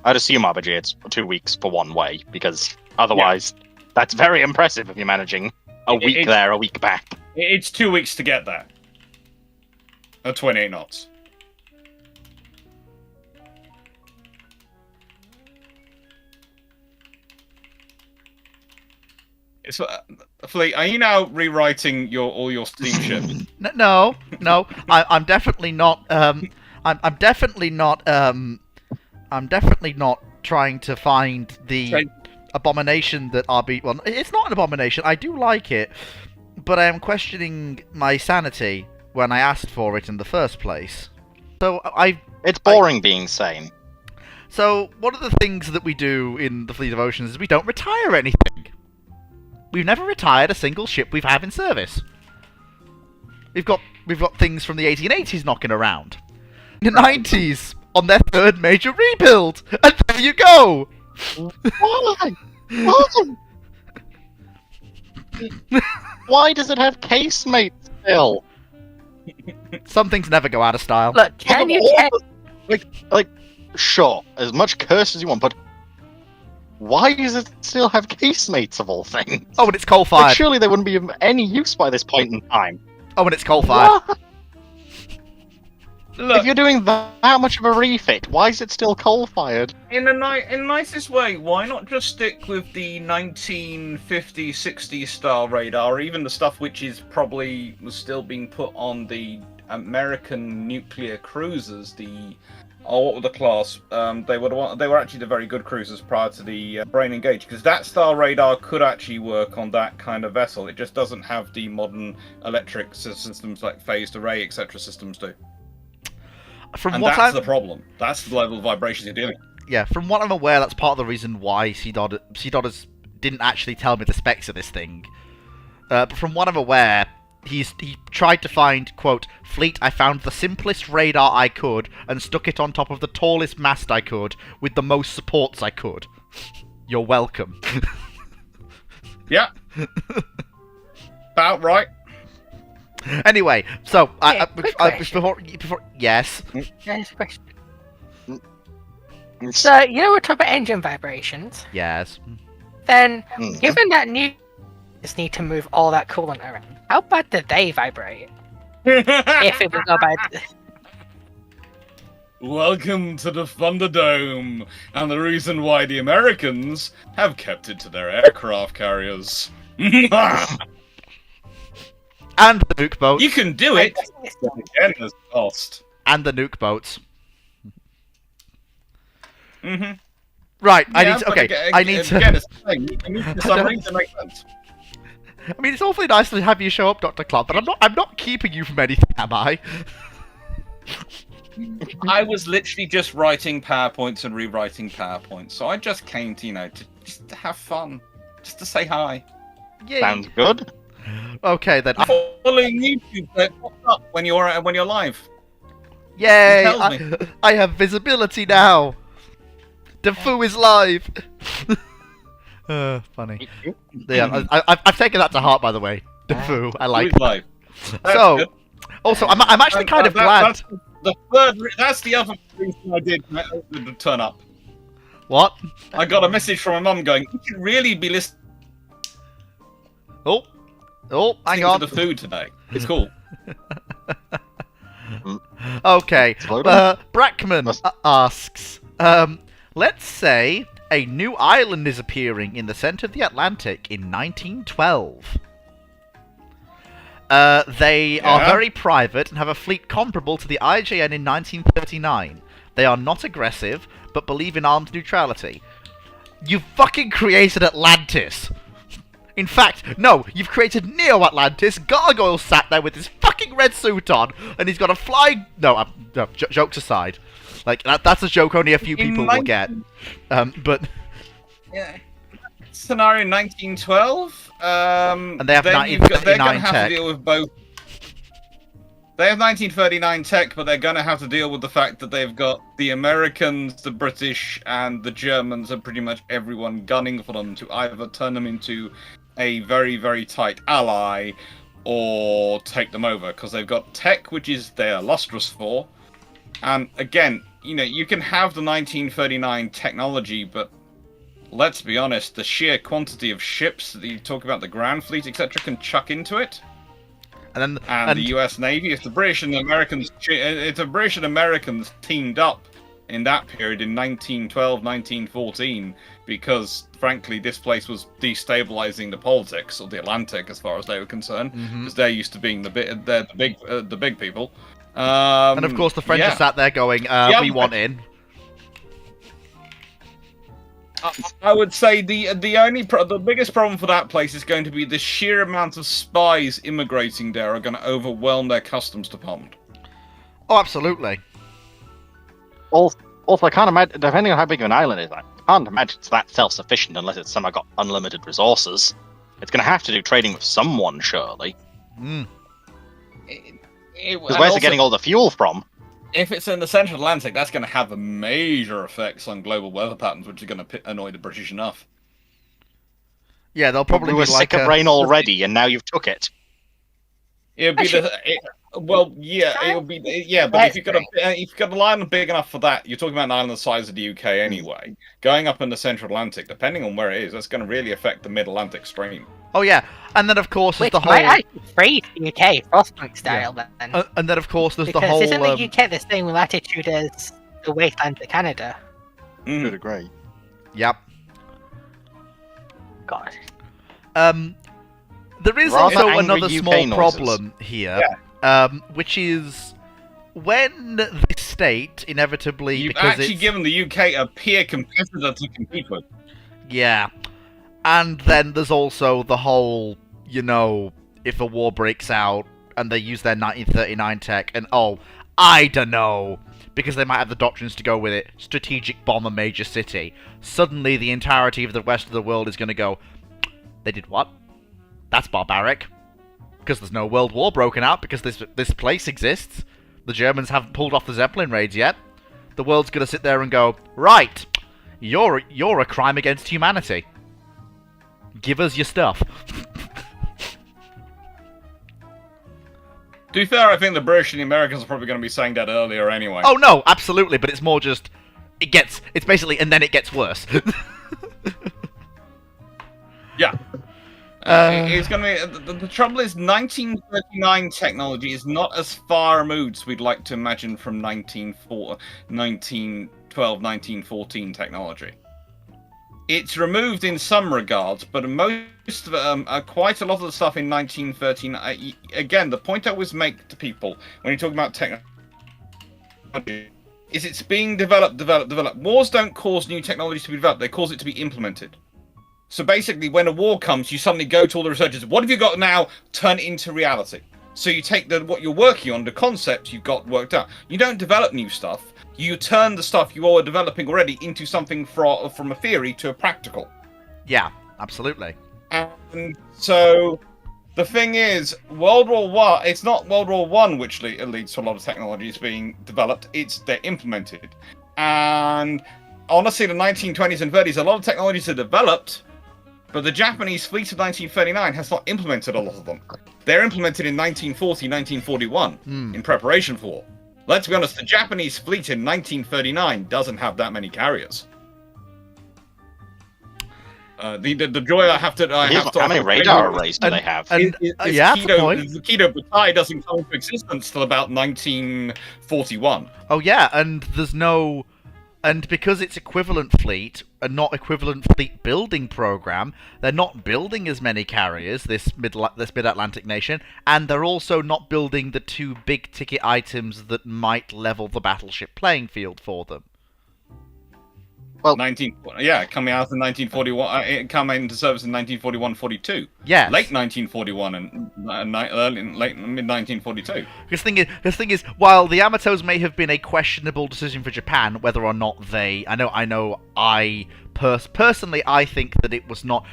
I'd assume RBG it's 2 weeks for one way, because otherwise, that's very impressive if you're managing a week there, a week back. It's 2 weeks to get there. At 28 knots. It's, Fleet, are you now rewriting all your steamships? No. I'm definitely not. I'm definitely not. I'm definitely not trying to find the abomination that RB. Well, it's not an abomination. I do like it, but I am questioning my sanity when I asked for it in the first place. So It's boring being sane. So one of the things that we do in the Fleet of Oceans is we don't retire anything. We've never retired a single ship we've had in service. We've got things from the 1880s knocking around. In the 90s, on their third major rebuild! And there you go! Why? Why? Why does it have casemates still? Some things never go out of style. Look, can you check? Like, sure, as much curse as you want, but why does it still have casemates of all things? Oh, and it's Like, coal-fired. surely they wouldn't be of any use by this point in time. Oh, and it's coal-fired. What? Look, If you're doing that much of a refit, why is it still coal-fired? in the nicest way, why not just stick with the 1950s, 60s style radar, or even the stuff which is probably was still being put on the American nuclear cruisers, what were the class? They were actually the very good cruisers prior to the Brain Engage, because that style radar could actually work on that kind of vessel. It just doesn't have the modern electric systems like phased array, etc. systems do. From That's the problem. That's the level of vibrations you're dealing with. Yeah, from what I'm aware, that's part of the reason why CDODers didn't actually tell me the specs of this thing. But from what I'm aware, he tried to find, quote, "Fleet, I found the simplest radar I could and stuck it on top of the tallest mast I could with the most supports I could. You're welcome." Yeah. About right. Anyway, so quick question. before yes, Next question. So, you know, we're talking about engine vibrations. yes. Then, Mhm. given that new just need to move all that coolant around, how bad do they vibrate? If it would go bad. Welcome to the Thunderdome, and the reason why the Americans have kept it to their aircraft carriers. You And the nuke boats. can do it, but again, there's cost. And the nuke boats. Mm-hmm. Right, I Yeah, need to, but okay, again, I need to... Again, it's the thing. You need the submarine to make sense. I mean, it's awfully nice to have you show up, Dr. Club, but I'm not keeping you from anything, am I? I was literally just writing PowerPoints and rewriting PowerPoints, so I just came to, just to have fun. Just to say hi. Yay. Sounds good. Okay, then. Following YouTube, it pops up when you're live. Yay! It tells me. I have visibility now! Defu is live! Funny. Yeah, I've taken that to heart, by the way. Defu, I like Who's live? That's So, good. also, I'm actually kind of glad... That's the other reason I did turn up. What? I got a message from my mum going, "You should really be listening Oh, hang on. to the food today. It's cool." Okay. Slow down. Brackman Must- asks, let's say a new island is appearing in the center of the Atlantic in 1912. They are Yeah. very private and have a fleet comparable to the IJN in 1939. They are not aggressive, but believe in armed neutrality. You fucking created Atlantis! In fact, no, you've created Neo-Atlantis. Gargoyle sat there with his fucking red suit on, and he's got a flying... No, jokes aside. Like, that's a joke only a few people will get. But... Yeah. Scenario 1912. And they have then they're 1939 going to have tech. to deal with both. They have 1939 tech, but they're going to have to deal with the fact that they've got the Americans, the British, and the Germans, and pretty much everyone gunning for them to either turn them into a very, very tight ally or take them over, because they've got tech, which is they're lustrous for. And again, you can have the 1939 technology, but let's be honest, the sheer quantity of ships that you talk about, the Grand Fleet, etc., can chuck into it. And The US Navy, if the British and the Americans teamed up in that period in 1912, 1914, because frankly this place was destabilizing the politics of the Atlantic as far as they were concerned, because they're used to being the big people. and of course the French yeah. are sat there going, we want in. I would say the biggest problem for that place is going to be the sheer amount of spies immigrating there are going to overwhelm their customs department. Oh, absolutely. Also, I can't imagine, depending on how big of an island it is, I can't imagine it's that self-sufficient unless it's somehow got unlimited resources. It's going to have to do trading with someone, surely. Mm. Because where's it getting all the fuel from? If it's in the Central Atlantic, that's going to have major effects on global weather patterns, which are going to annoy the British enough. Yeah, they'll probably We were be like sick of rain already, and now you've took it. It would be but if you've got an island big enough for that, you're talking about an island the size of the UK anyway. Going up in the Central Atlantic, depending on where it is, that's going to really affect the Mid-Atlantic stream. Oh yeah, And then, of course, there's Which the might whole... actually freeze the UK Frostpunk style then. And then, of course, there's Because the whole... isn't the UK the same latitude as the wastelands of Canada? Mm. Good agree. Yep. God. There is Rather also angry another UK small noises. problem here, which is when the state inevitably... You've because actually it's... given the UK a peer competitor to compete with. Yeah. And then there's also the whole, you know, if a war breaks out and they use their 1939 tech and, oh, I don't know, because they might have the doctrines to go with it, strategic bomb a major city. Suddenly the entirety of the rest of the world is going to go, they did what? That's barbaric. Because there's no world war broken out, because this place exists. The Germans haven't pulled off the Zeppelin raids yet. The world's going to sit there and go, right, you're a crime against humanity. Give us your stuff. To be fair, I think the British and the Americans are probably going to be saying that earlier anyway. Oh no, absolutely, but it's more just it's basically and then it gets worse. Yeah. It's going to be the trouble is 1939 technology is not as far removed as we'd like to imagine from 1912, 1914 technology. It's removed in some regards, but most of it, quite a lot of the stuff in 1913. Again, the point I always make to people when you talk about technology is it's being developed. Wars don't cause new technologies to be developed; they cause it to be implemented. So basically, when a war comes, you suddenly go to all the researchers. What have you got now? Turn it into reality. So you take what you're working on, the concept you've got worked out. You don't develop new stuff. You turn the stuff you are developing already into something from a theory to a practical. Yeah, absolutely. And so the thing is, World War One. It's not World War One which leads to a lot of technologies being developed. It's they're implemented. And honestly, the 1920s and 30s, a lot of technologies are developed, but the Japanese fleet of 1939 has not implemented a lot of them. They're implemented in 1940, 1941 in preparation for war. Let's be honest, the Japanese fleet in 1939 doesn't have that many carriers. The joy I have to How many radar arrays do they have? And yeah, that's the point. The Kido Butai doesn't come into existence till about 1941. Oh yeah, and there's no, and because it's equivalent fleet and not equivalent fleet building program, they're not building as many carriers. This mid-Atlantic nation, and they're also not building the two big ticket items that might level the battleship playing field for them. Well, coming out in 1941, it came into service in 1941-42. Yes. Late 1941 and late mid-1942. Because the thing is, while the Yamatos may have been a questionable decision for Japan, whether or not they, personally, I think that it's not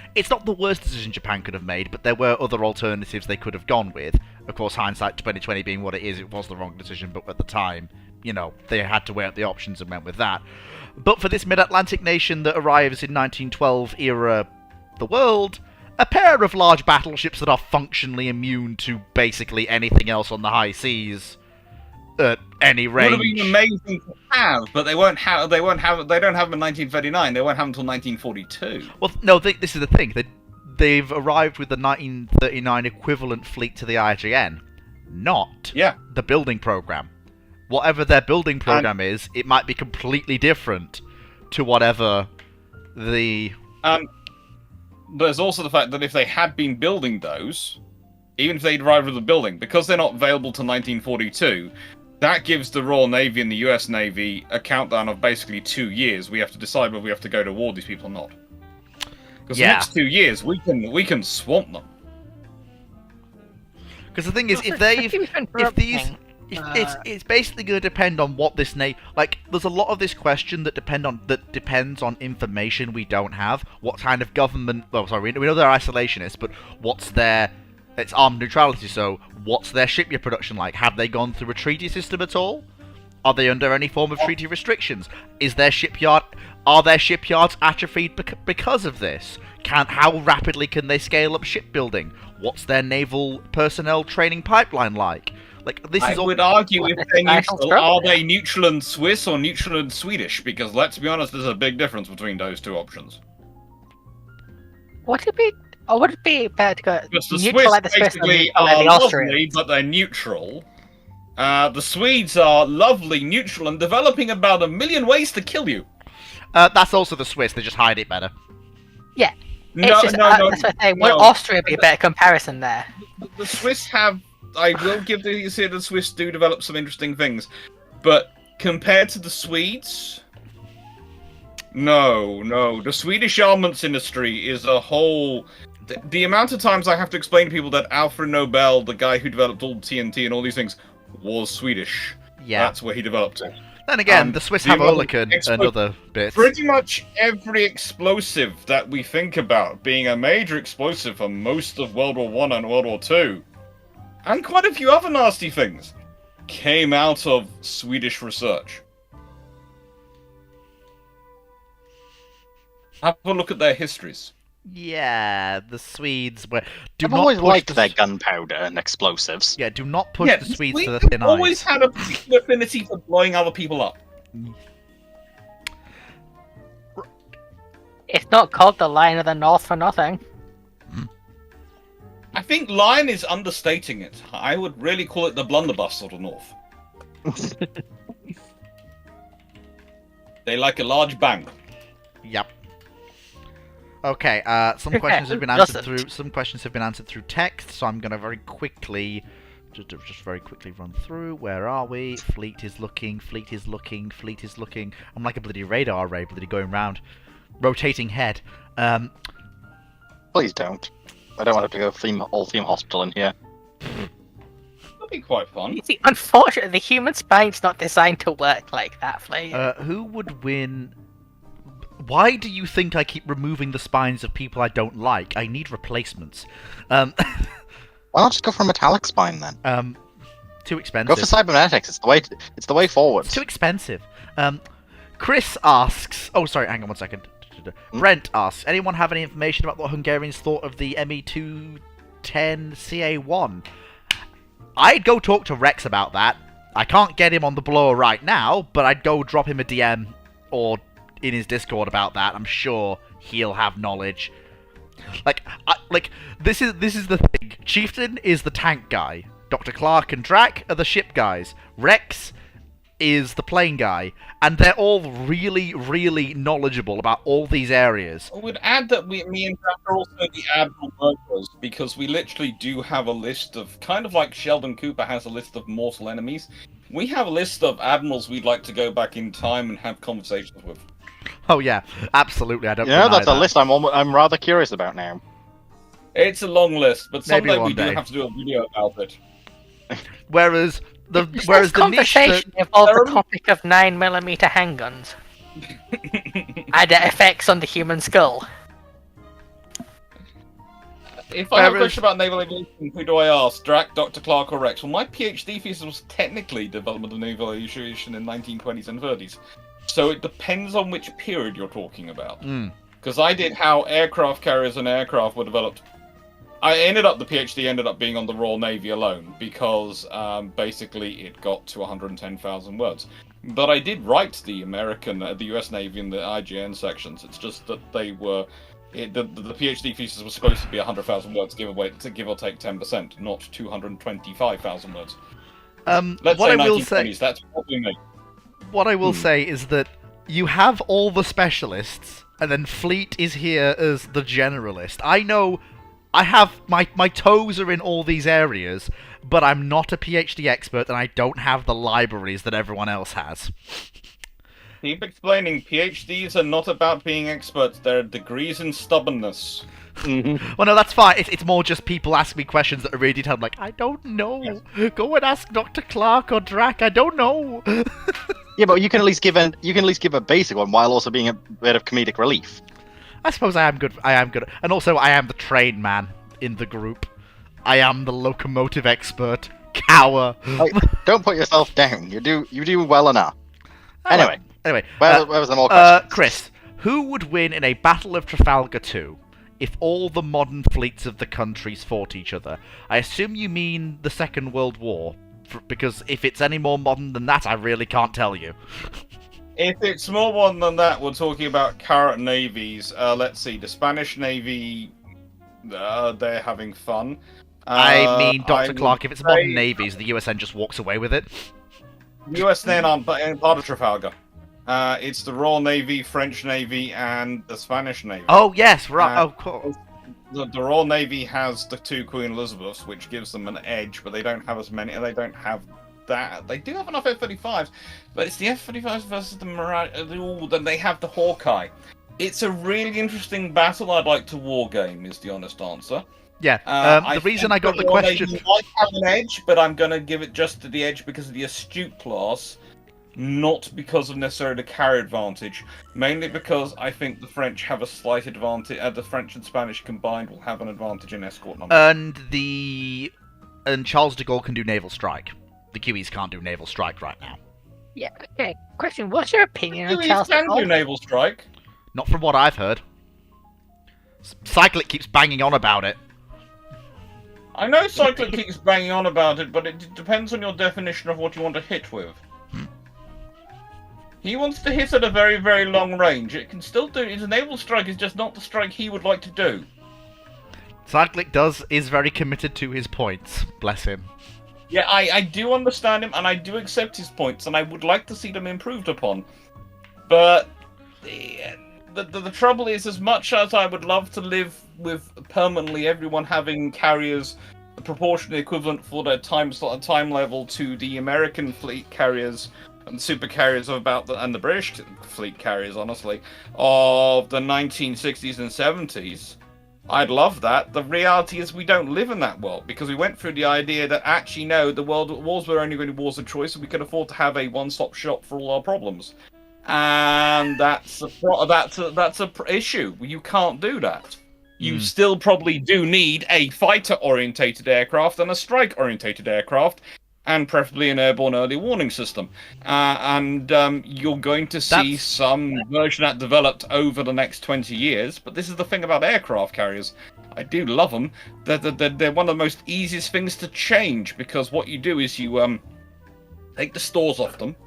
the worst decision Japan could have made, but there were other alternatives they could have gone with. Of course, hindsight 2020 being what it is, it was the wrong decision, but at the time, they had to weigh up the options and went with that. But for this mid-Atlantic nation that arrives in 1912 era the world, a pair of large battleships that are functionally immune to basically anything else on the high seas at any range. Would have been amazing to have, but they don't have them in 1939. They won't have them until 1942. Well, no, this is the thing. They've arrived with the 1939 equivalent fleet to the IJN, not the building program. Whatever their building program is, it might be completely different to whatever the... There's also the fact that if they had been building those, even if they'd arrived with the building, because they're not available till 1942, that gives the Royal Navy and the US Navy a countdown of basically 2 years. We have to decide whether we have to go to war with these people or not. Because the next 2 years, we can swamp them. Because the thing is, it's basically going to depend on what this there's a lot of this question that depends on information we don't have. What kind of government? Well, sorry, we know they're isolationists, but it's armed neutrality. So, what's their shipyard production like? Have they gone through a treaty system at all? Are they under any form of treaty restrictions? Are their shipyards atrophied because of this? How rapidly can they scale up shipbuilding? What's their naval personnel training pipeline like? I would argue if they're neutral, are they neutral and Swiss or neutral and Swedish? Because let's be honest, there's a big difference between those two options. Would it be Or would it be better to go Because the neutral Swiss like the Swiss and basically neutral like are the Austrians? lovely, but they're neutral. The Swedes are lovely, neutral, and developing about 1 million ways to kill you. That's also the Swiss. They just hide it better. No, It's just, no, no, that's what I say. Would no. Austria be a better comparison there? The Swiss have. I will give the Swiss do develop some interesting things, but compared to the Swedes, no. The Swedish armaments industry is a whole. The amount of times I have to explain to people that Alfred Nobel, the guy who developed all TNT and all these things, was Swedish. Yeah. That's where he developed it. Then again, And the Swiss the have amount of Oerlikon and other bits. Pretty much every explosive that we think about being a major explosive for most of World War One and World War Two, and quite a few other nasty things, came out of Swedish research. Have a look at their histories. Yeah, the Swedes were. I've always liked their gunpowder and explosives. Yeah, do not push the Swedes to the Swedes thin always ice. had a particular affinity for blowing other people up. It's not called the Lion of the North for nothing. I think Lion is understating it. I would really call it the blunderbuss of the North. They like a large bang. Yep. Okay, some Yeah, questions have been who answered doesn't? through. Some questions have been answered through text, so I'm gonna very quickly, just very quickly run through. Where are we? Fleet is looking. Fleet is looking. Fleet is looking. I'm like a bloody radar array, bloody going round, rotating head. Please don't. I don't want to have to go all-theme hospital in here. That'd be quite fun. You see, unfortunately, the human spine's not designed to work like that, Flay. Who would win? Why do you think I keep removing the spines of people I don't like? I need replacements. Why not just go for a metallic spine then? Too expensive. Go for cybernetics. It's the way forward. It's too expensive. Chris asks. Oh, sorry. Hang on 1 second. Brent asks. Anyone have any information about what Hungarians thought of the ME210 CA1? I'd go talk to Rex about that. I can't get him on the blower right now, but I'd go drop him a DM or in his Discord about that. I'm sure he'll have knowledge. Like this is the thing. Chieftain is the tank guy. Dr. Clark and Drac are the ship guys. Rex is the plane guy, and they're all really, really knowledgeable about all these areas. I would add that me and Jack are also the Admiral workers, because we literally do have a list of, kind of like Sheldon Cooper has a list of mortal enemies, we have a list of admirals we'd like to go back in time and have conversations with. Oh yeah, absolutely. I don't. Yeah, deny that's a that. list I'm rather curious about now. It's a long list, but Maybe someday one we do day. have to do a video about it. Whereas the This the niche conversation that, involved There the are- topic of 9mm handguns and their effects on the human skull. If I have a Whereas- question about naval aviation, who do I ask? Drac, Dr. Clark, or Rex? Well, my PhD thesis was technically development of naval aviation in 1920s and 30s. So it depends on which period you're talking about. Mm. Because I did how aircraft carriers and aircraft were developed. The PhD ended up being on the Royal Navy alone, because basically it got to 110,000 words. But I did write the US Navy and the IGN sections. It's just that they were... The PhD thesis was supposed to be 100,000 words, give or take 10%, not 225,000 words. Let's what say I will 1920s, say, that's what we make. what I will say is that you have all the specialists, and then Fleet is here as the generalist. I know I have my toes are in all these areas, but I'm not a PhD expert, and I don't have the libraries that everyone else has. Keep explaining, PhDs are not about being experts, they're degrees in stubbornness. Well, no, that's fine. It's more just people ask me questions that are really detailed. I'm like, I don't know. Go and ask Dr. Clark or Drac. I don't know. Yeah, but you can at least give a basic one while also being a bit of comedic relief. I suppose I am good. And also, I am the train man in the group. I am the locomotive expert. Cower. Like, don't put yourself down. You do well enough. Anyway, Where where was the more questions? Chris, who would win in a Battle of Trafalgar 2 if all the modern fleets of the countries fought each other? I assume you mean the Second World War, because if it's any more modern than that, I really can't tell you. If it's more modern than that, we're talking about current navies. Let's see, the Spanish Navy they're having fun. I mean, I Dr. would Clark, if it's say modern navies, the USN just walks away with it. USN aren't part of Trafalgar. It's the Royal Navy, French Navy, and the Spanish Navy. Oh, yes, right. Uh, Of course. The Royal Navy has the 2 Queen Elizabeths, which gives them an edge, but they don't have as many. They don't have that. They do have enough F-35s, but it's the F-35s versus the Mirage. Then they have the Hawkeye. It's a really interesting battle. I'd like to wargame. Is the honest answer. Yeah, the reason I got the question... Navy might have an edge, but I'm going to give it just to the edge because of the astute class, not because of necessarily the carrier advantage. Mainly because I think the French have a slight advantage. The French and Spanish combined will have an advantage in escort numbers. And Charles de Gaulle can do naval strike. The Kiwis can't do naval strike right now. Yeah. Okay. Question: what's your opinion on Kiwis Charles de can do Gaulle? naval strike. Not from what I've heard. Cyclic keeps banging on about it. I know Cyclic keeps banging on about it, but it depends on your definition of what you want to hit with. He wants to hit at a very, very long range. It can still do. His naval strike is just not the strike he would like to do. Cyclic is very committed to his points. Bless him. Yeah, I do understand him, and I do accept his points, and I would like to see them improved upon. But the trouble is, as much as I would love to live with permanently everyone having carriers proportionally equivalent for their time level to the American fleet carriers and super carriers and the British fleet carriers, honestly, of the 1960s and 70s, I'd love that. The reality is we don't live in that world because we went through the idea that actually no, the wars were only going to be wars of choice, and we could afford to have a one-stop shop for all our problems. And that's a issue. You can't do that. You still probably do need a fighter-orientated aircraft and a strike-orientated aircraft, and preferably an airborne early warning system. You're going to see some version that developed over the next 20 years. But this is the thing about aircraft carriers. I do love them. They're one of the most easiest things to change, because what you do is you take the stores off them,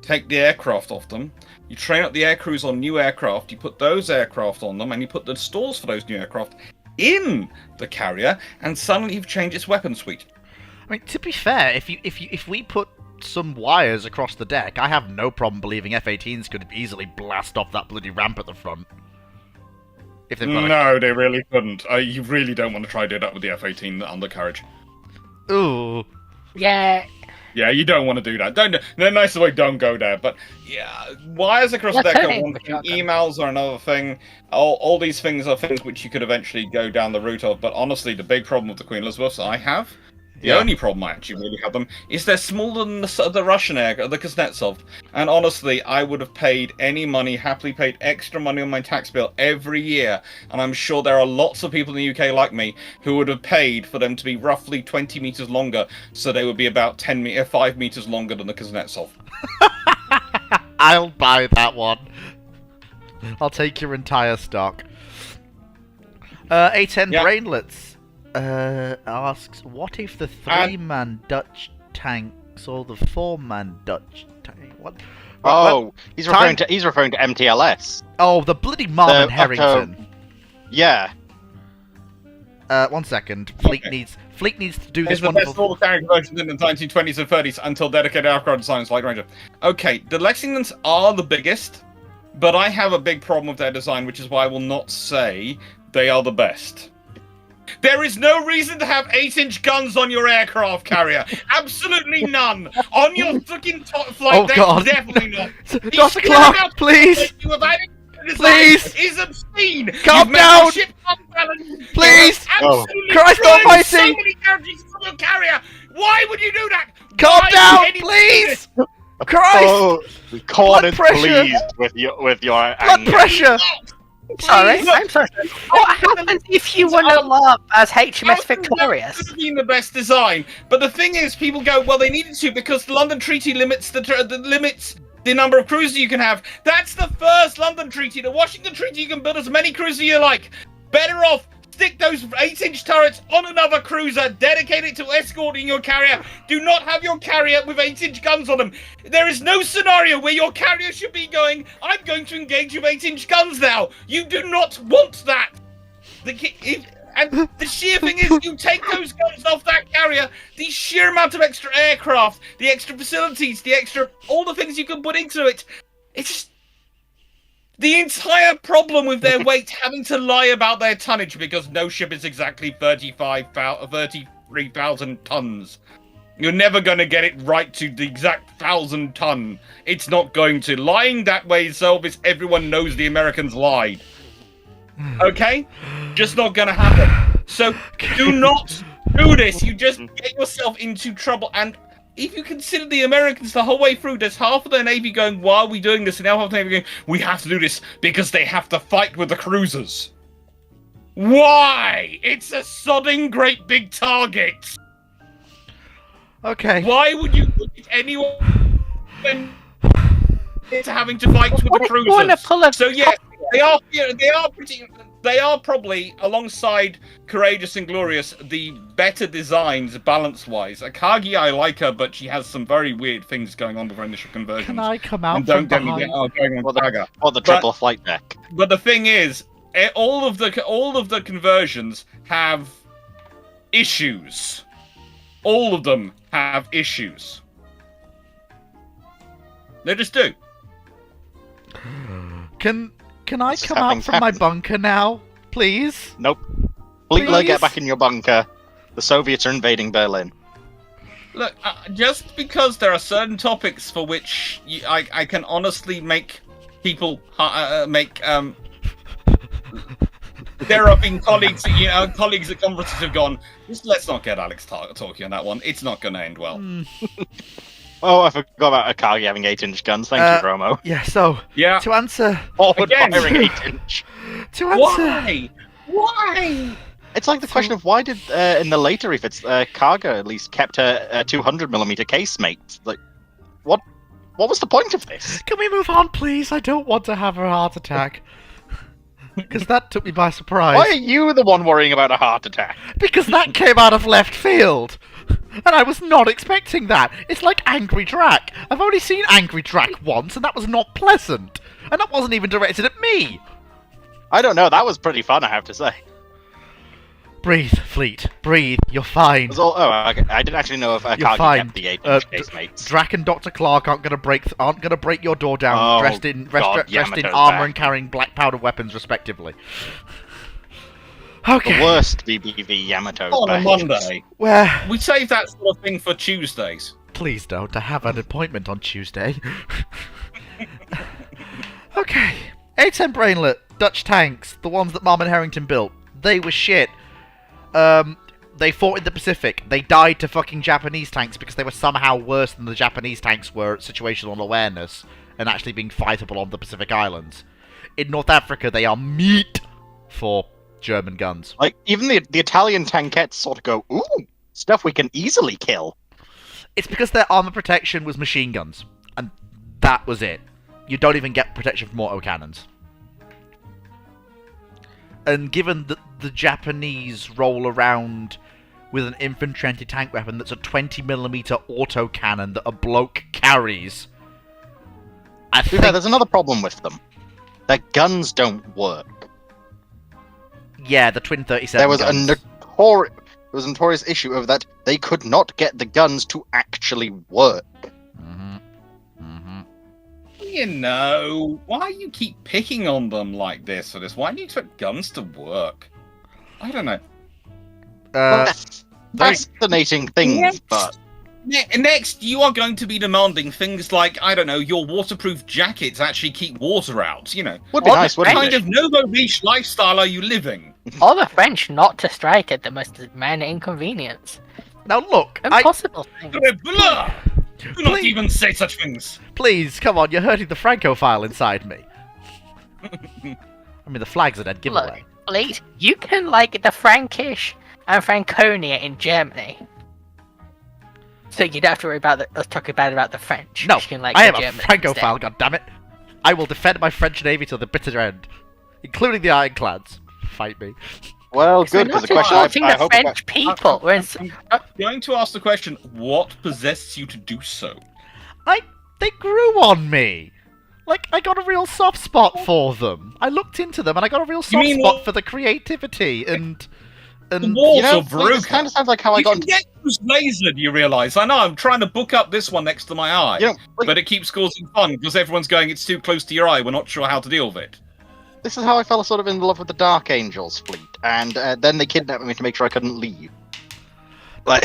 take the aircraft off them, you train up the aircrews on new aircraft, you put those aircraft on them, and you put the stores for those new aircraft in the carrier, and suddenly you've changed its weapon suite. I mean, to be fair, if we put some wires across the deck, I have no problem believing F-18s could easily blast off that bloody ramp at the front. If they've got No, they really couldn't. You really don't want to try to do that with the F-18 undercarriage. Ooh. Yeah. Yeah, you don't want to do that. Don't. The nicest way, don't go there. But yeah, wires across the deck are one thing. Emails are another thing. All these things are things which you could eventually go down the route of. But honestly, the big problem with the Queen Elizabeths I have, the only problem I actually really have them, is they're smaller than the Russian the Kuznetsov. And honestly, I would have paid any money, happily paid extra money on my tax bill every year. And I'm sure there are lots of people in the UK like me who would have paid for them to be roughly 20 meters longer, so they would be about 5 meters longer than the Kuznetsov. I'll buy that one. I'll take your entire stock. A10 Brainlets asks, what if the 3-man Dutch tanks or the 4-man Dutch tank? What? He's referring to MTLS. Oh, the bloody Marmon Harrington. Yeah. 1 second. Fleet needs to do this It's the wonderful. best all carrier conversions in the 1920s and 30s until dedicated aircraft designs like Ranger. Okay, the Lexingtons are the biggest, but I have a big problem with their design, which is why I will not say they are the best. There is no reason to have 8-inch guns on your aircraft carrier. Absolutely none. On your fucking top flight, Oh, God. definitely not. Dr. Clark, please! Please! Is obscene. Calm You've made down. your ship unbalanced. Please! Absolutely Christ destroying almighty. so many characters from your carrier. Why would you do that? Calm Why down, would anyone do please! this? Christ! Oh, Corn Blood is pressure. pleased with your Blood anger. pressure! Sorry, Please. I'm sorry. What happens if you want to LARP as HMS That Victorious? could have been the best design, but the thing is, people go, well, they needed to because the London Treaty limits the number of cruisers you can have. That's the first London Treaty. The Washington Treaty, you can build as many cruisers you like. Better off stick those 8-inch turrets on another cruiser, dedicate it to escorting your carrier. Do not have your carrier with 8-inch guns on them. There is no scenario where your carrier should be going, I'm going to engage with 8-inch guns now. You do not want that. And the sheer thing is, you take those guns off that carrier, the sheer amount of extra aircraft, the extra facilities, all the things you can put into it, it's just the entire problem with their weight, having to lie about their tonnage because no ship is exactly 33,000 tons. You're never going to get it right to the exact 1,000 ton. It's not going to. Lying that way itself is everyone knows the Americans lied. Okay? Just not going to happen. So do not do this. You just get yourself into trouble. And if you consider the Americans the whole way through, there's half of their Navy going, why are we doing this? And now half of the Navy going, we have to do this because they have to fight with the cruisers. Why? It's a sodding great big target. Okay. Why would you put anyone into having to fight with the cruisers? So yeah, they are probably, alongside Courageous and Glorious, the better designs balance-wise. Akagi, I like her, but she has some very weird things going on with her initial conversions. Can I come out And from don't get me behind? going on Saga. Or the triple flight deck. But the thing is, all of the conversions have issues. All of them have issues. They just do. Can I This is come out happening from my fast. bunker now, please? Nope. Fleetler, Please? get back in your bunker. The Soviets are invading Berlin. Look, just because there are certain topics for which I can honestly make people there have been colleagues, colleagues at conferences have gone, just let's not get Alex talking on that one. It's not going to end well. Oh, I forgot about Akagi having 8-inch guns. Thank you, Romo. Yeah, so, Yeah. to answer... Forward Again. firing 8-inch. To answer... Why? Why? It's like the question of why did, in the later efforts, Kaga at least kept a 200mm casemate? Like, what was the point of this? Can we move on, please? I don't want to have a heart attack. Because that took me by surprise. Why are you the one worrying about a heart attack? Because that came out of left field. And I was not expecting that. It's like Angry Drac. I've only seen Angry Drac once, and that was not pleasant. And that wasn't even directed at me. I don't know, that was pretty fun, I have to say. Breathe, Fleet. Breathe. You're fine. I didn't actually know if You're Akagi fine. kept the 8-inch casemates. Drac and Dr. Clark aren't gonna break your door down, Oh, dressed in God, dressed in Yamato's armor back. and carrying black powder weapons, respectively. The Okay. worst BBV Yamato. On a Monday. Where? We save that sort of thing for Tuesdays. Please don't. I have an appointment on Tuesday. Okay. A-10 Brainlet, Dutch tanks, the ones that Marmon Harrington built. They were shit. They fought in the Pacific. They died to fucking Japanese tanks because they were somehow worse than the Japanese tanks were at situational awareness and actually being fightable on the Pacific Islands. In North Africa, they are meat for German guns. Like, even the Italian tankettes sort of go, ooh, stuff we can easily kill. It's because their armor protection was machine guns. And that was it. You don't even get protection from autocannons. And given that the Japanese roll around with an infantry anti-tank weapon that's a 20mm autocannon that a bloke carries, I To be think... fair, there's another problem with them. Their guns don't work. Yeah, the Twin 37 There was guns. a notorious issue of that they could not get the guns to actually work. You know, why you keep picking on them like this for this? Why do you expect guns to work? I don't know. Fascinating things, Yes. but Next, you are going to be demanding things like, I don't know, your waterproof jackets actually keep water out, you know. would be What nice, the wouldn't What kind it? of Novo Beach lifestyle are you living? Or the French not to strike at the most minor inconvenience. Now look, Impossible thing. Blah! Do not Please. even say such things. please, come on, you're hurting the Francophile inside me. I mean, the flag's a dead giveaway. Look, please, you can like the Frankish and Franconia in Germany. So you'd have to worry about us talking bad about the French. No, You can like I the am a Germans Francophile, instead. goddammit. I will defend my French navy till the bitter end, including the Ironclads. Fight me. Well, So good, we're because the not question insulting I the hope... French people. We're I'm going to ask the question, what possessed you to do so? They grew on me. Like, I got a real soft spot for them. I looked into them and I got a real soft mean spot what- for the creativity and The And walls You know, of Fleet, this Veruca. kind of sounds like how I You got can into... get those lasered, you realise. I know, I'm trying to book up this one next to my eye. You know, Fleet, But it keeps causing fun because everyone's going, it's too close to your eye, we're not sure how to deal with it. this is how I fell sort of in love with the Dark Angels fleet, and then they kidnapped me to make sure I couldn't leave. Yeah,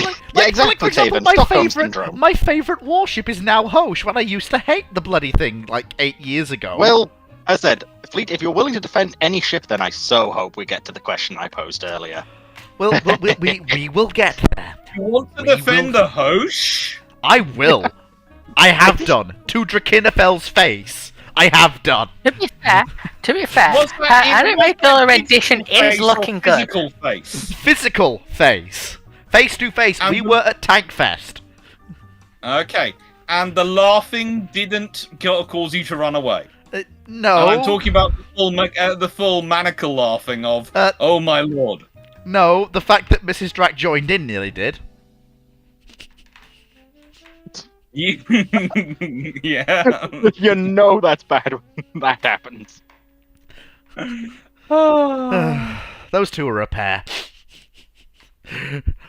exactly, for example, Taven. Stockholm favorite, syndrome. my favorite warship is now Hosh, when I used to hate the bloody thing like 8 years ago. Well, as I said, Fleet, if you're willing to defend any ship, then I so hope we get to the question I posed earlier. Well, we will get there. You want to We defend will- the Hosh? I will. I have done. To Drakinifel's face. I have done. To be fair, Was that Harry even Regular a Edition physical face is or looking good. Physical face. Physical face. Face to face. And We the- were at Tankfest. Okay. And the laughing didn't cause you to run away. No. And I'm talking about the full manacle laughing of, oh my lord. No, the fact that Mrs. Drac joined in nearly did. You... yeah. You know that's bad when that happens. Those two are a pair.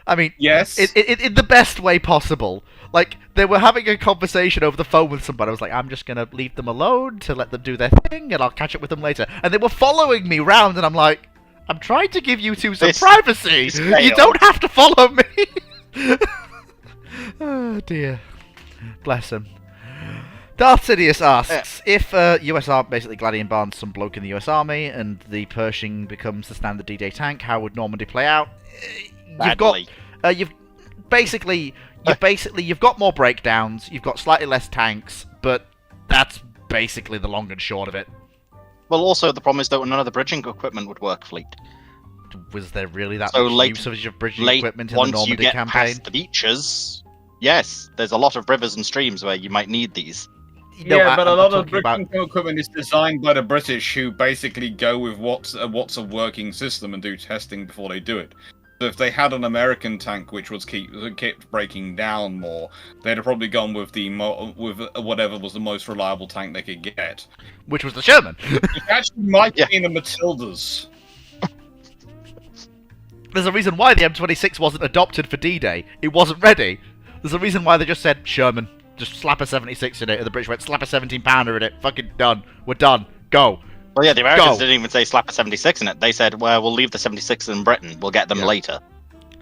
I mean, Yes. in the best way possible. Like, they were having a conversation over the phone with somebody. I was like, I'm just gonna leave them alone to let them do their thing, and I'll catch up with them later. And they were following me round, and I'm like, I'm trying to give you two some This privacy. is You failed. don't have to follow me. Oh dear. Bless him. Darth Sidious asks, if US Army, basically Gladian Barnes, some bloke in the US Army, and the Pershing becomes the standard D-Day tank, how would Normandy play out? Badly. You've got more breakdowns, you've got slightly less tanks, but that's basically the long and short of it. Well, also, the problem is that none of the bridging equipment would work, Fleet. Was there really that So much late- use of bridging Late, equipment in the once you Normandy get campaign? past the beaches, yes, there's a lot of rivers and streams where you might need these. No, yeah, but a I'm lot not of talking about- British equipment is designed by the British, who basically go with what's a working system and do testing before they do it. So if they had an American tank which was kept breaking down more, they'd have probably gone with with whatever was the most reliable tank they could get. Which was the Sherman. It actually might Yeah. be in the Matildas. There's a reason why the M26 wasn't adopted for D-Day. It wasn't ready. There's a reason why they just said, Sherman, just slap a 76 in it, and the British went, slap a 17-pounder in it, fucking done, we're done, go. Well, yeah, the Americans Go. didn't even say slap a 76 in it. They said, well, we'll leave the 76 in Britain. We'll get them Yeah. later.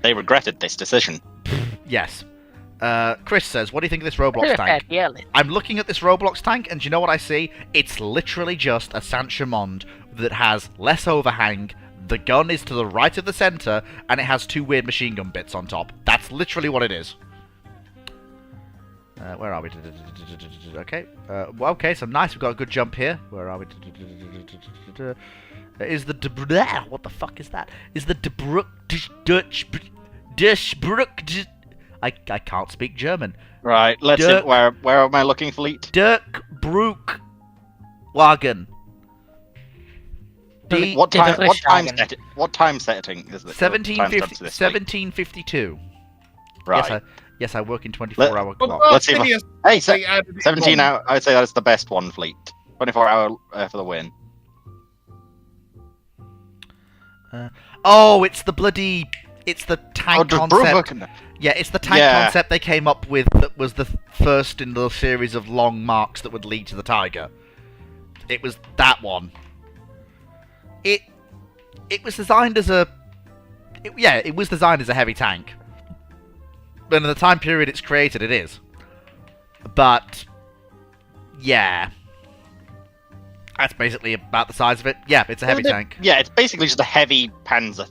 They regretted this decision. Yes. Chris says, what do you think of this To Roblox be fair, tank? yeah, I'm looking at this Roblox tank, and do you know what I see? It's literally just a Saint-Chamond that has less overhang, the gun is to the right of the centre, and it has two weird machine gun bits on top. That's literally what it is. Where are we? Okay. Well, okay, so nice. We've got a good jump here. Where are we? Is the what the fuck is that? Is the Dutch I can't speak German. Right, let's see. Dirk. Where am I looking, Fleet? Dirk Brook Wagen. D What time? Wagen. What time setting is it? 1752. Right. Yes, I work in 24-hour But clock. Let's see if I- Phineas, Hey, they added it 17 on. hour. I'd say that's the best one, Fleet. 24 hour for the win. Oh, it's the bloody... It's the tank does concept. Brubaker- Yeah, it's the tank Yeah. concept they came up with that was the first in the series of long marks that would lead to the Tiger. It was that one. It was designed as a... it was designed as a heavy tank. But in the time period it's created, it is. But... yeah. That's basically about the size of it. Yeah, it's a heavy tank. Yeah, it's basically just a heavy Panzer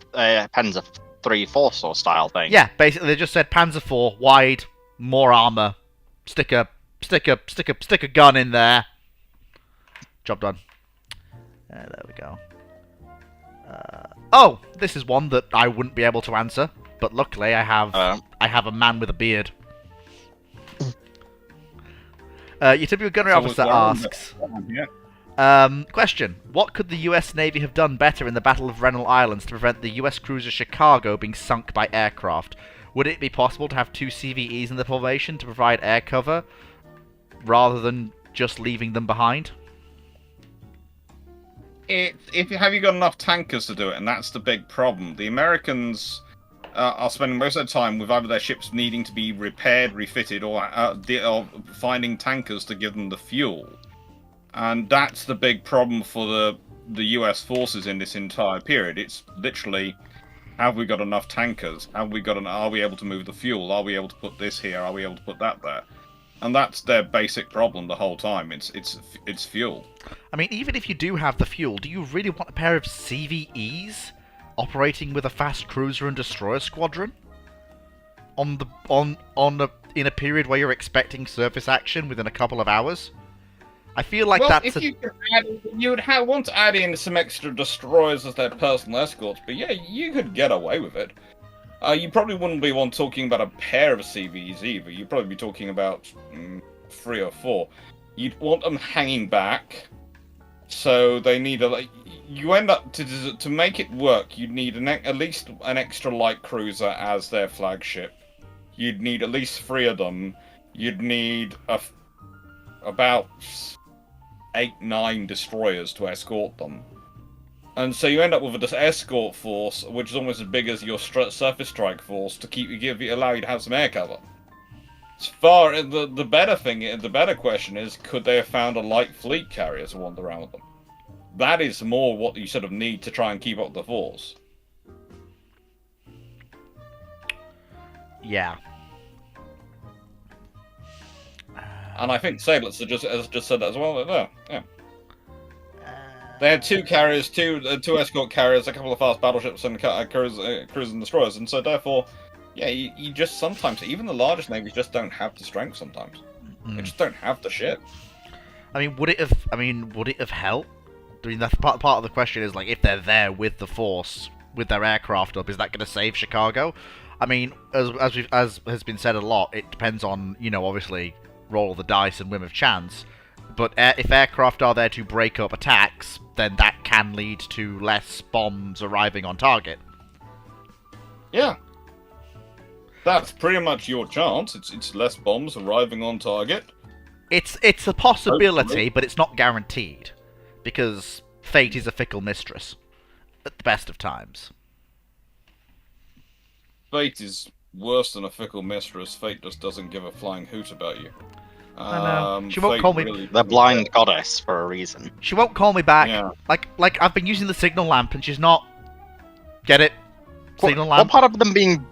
3 4-saw style thing. Yeah, basically they just said Panzer IV, wide, more armor, stick a gun in there. Job done. There we go. Oh, this is one that I wouldn't be able to answer, but luckily I have a man with a beard. Your typical gunnery So officer it's Warren, asks. Yeah. Question. What could the US Navy have done better in the Battle of Rennell Islands to prevent the US cruiser Chicago being sunk by aircraft? Would it be possible to have two CVEs in the formation to provide air cover, rather than just leaving them behind? have you got enough tankers to do it, and that's the big problem. The Americans are spending most of their time with either their ships needing to be repaired, refitted, or finding tankers to give them the fuel, and that's the big problem for the U.S. forces in this entire period. It's literally, have we got enough tankers? Are we able to move the fuel? Are we able to put this here? Are we able to put that there? And that's their basic problem the whole time. It's fuel. I mean, even if you do have the fuel, do you really want a pair of CVEs operating with a fast cruiser and destroyer squadron in a period where you're expecting surface action within a couple of hours? I feel like that's if you would want to add in some extra destroyers as their personal escorts, but yeah, you could get away with it. You probably wouldn't be one talking about a pair of CVs either. You'd probably be talking about 3 or 4. You'd want them hanging back, so they need you end up to make it work. You'd need at least an extra light cruiser as their flagship. You'd need at least 3 of them. You'd need about 8-9 destroyers to escort them. And so you end up with an escort force, which is almost as big as your surface strike force, to allow you to have some air cover. The better question is, could they have found a light fleet carrier to wander around with them? That is more what you sort of need to try and keep up the force. Yeah. And I think Sablets has just said that as well. Yeah. They had 2 carriers, 2 escort carriers, a couple of fast battleships, and cruisers and destroyers, and so therefore, yeah, you just sometimes, even the largest navies just don't have the strength sometimes. They just don't have the ship. I mean, would it have helped? I mean, that's part of the question is, like, if they're there with the force, with their aircraft up, is that going to save Chicago? I mean, as has been said a lot, it depends on, obviously, roll of the dice and whim of chance. But if aircraft are there to break up attacks, then that can lead to less bombs arriving on target. Yeah. That's pretty much your chance. It's less bombs arriving on target. It's a possibility, Hopefully. but it's not guaranteed. Because fate is a fickle mistress. At the best of times. Fate is worse than a fickle mistress. Fate just doesn't give a flying hoot about you. I know. She won't call me the blind goddess for a reason. She won't call me back. Yeah. Like I've been using the signal lamp and she's not. Get it? Signal lamp. What part of them being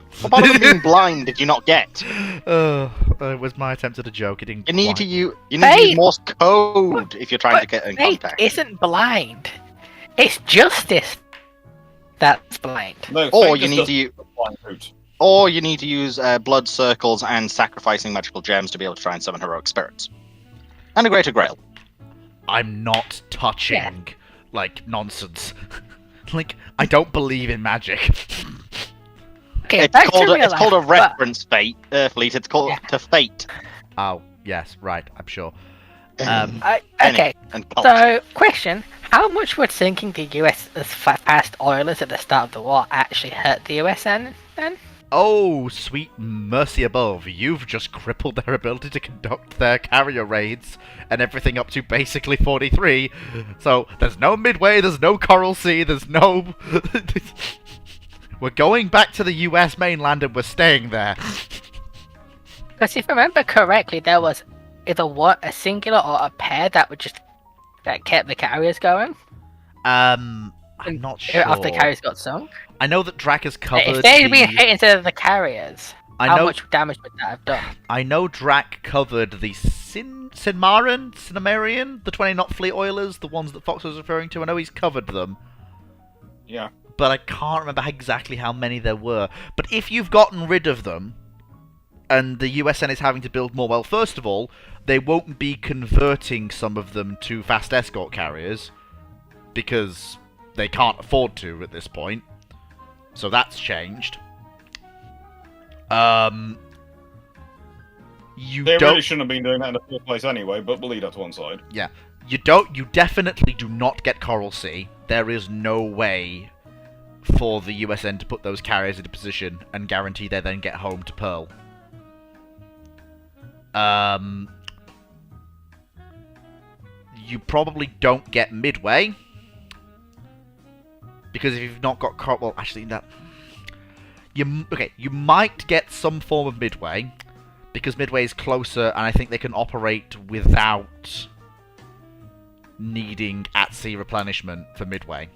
blind did you not get? It was my attempt at a joke. It didn't. You need quite. to use Morse code if you're trying to get in Fate contact. isn't blind. It's justice that's blind. No, Or Fate you just need doesn't to use, give a flying hoot. or you need to use blood circles and sacrificing magical gems to be able to try and summon heroic spirits, and a greater grail. I'm not touching like nonsense. Like I don't believe in magic. Okay, It's back to called real it's called a life, reference fleet. It's called to fate. Oh yes, right. I'm sure. Okay, And cult. so question: how much would sinking the US as fast oilers at the start of the war actually hurt the USN then? Oh, sweet mercy above, you've just crippled their ability to conduct their carrier raids and everything up to basically 43. So, there's no Midway, there's no Coral Sea, there's no... We're going back to the US mainland and we're staying there. Because if I remember correctly, there was either a singular or a pair that kept the carriers going I'm not sure. after the carriers got sunk. I know that Drac has covered If they'd been hit instead of the carriers, how much damage would that have done? I know Drac covered the Sinmarian, the 20-knot fleet oilers, the ones that Fox was referring to. I know he's covered them. Yeah. But I can't remember exactly how many there were. But if you've gotten rid of them, and the USN is having to build more, well, first of all, they won't be converting some of them to fast escort carriers, because they can't afford to at this point. So that's changed. They really shouldn't have been doing that in the first place anyway, but we'll leave that to one side. Yeah. You definitely do not get Coral Sea. There is no way for the USN to put those carriers into position and guarantee they then get home to Pearl. You probably don't get Midway. because if you've not got well, actually that you might get some form of Midway, because Midway is closer, and I think they can operate without needing at-sea replenishment for Midway.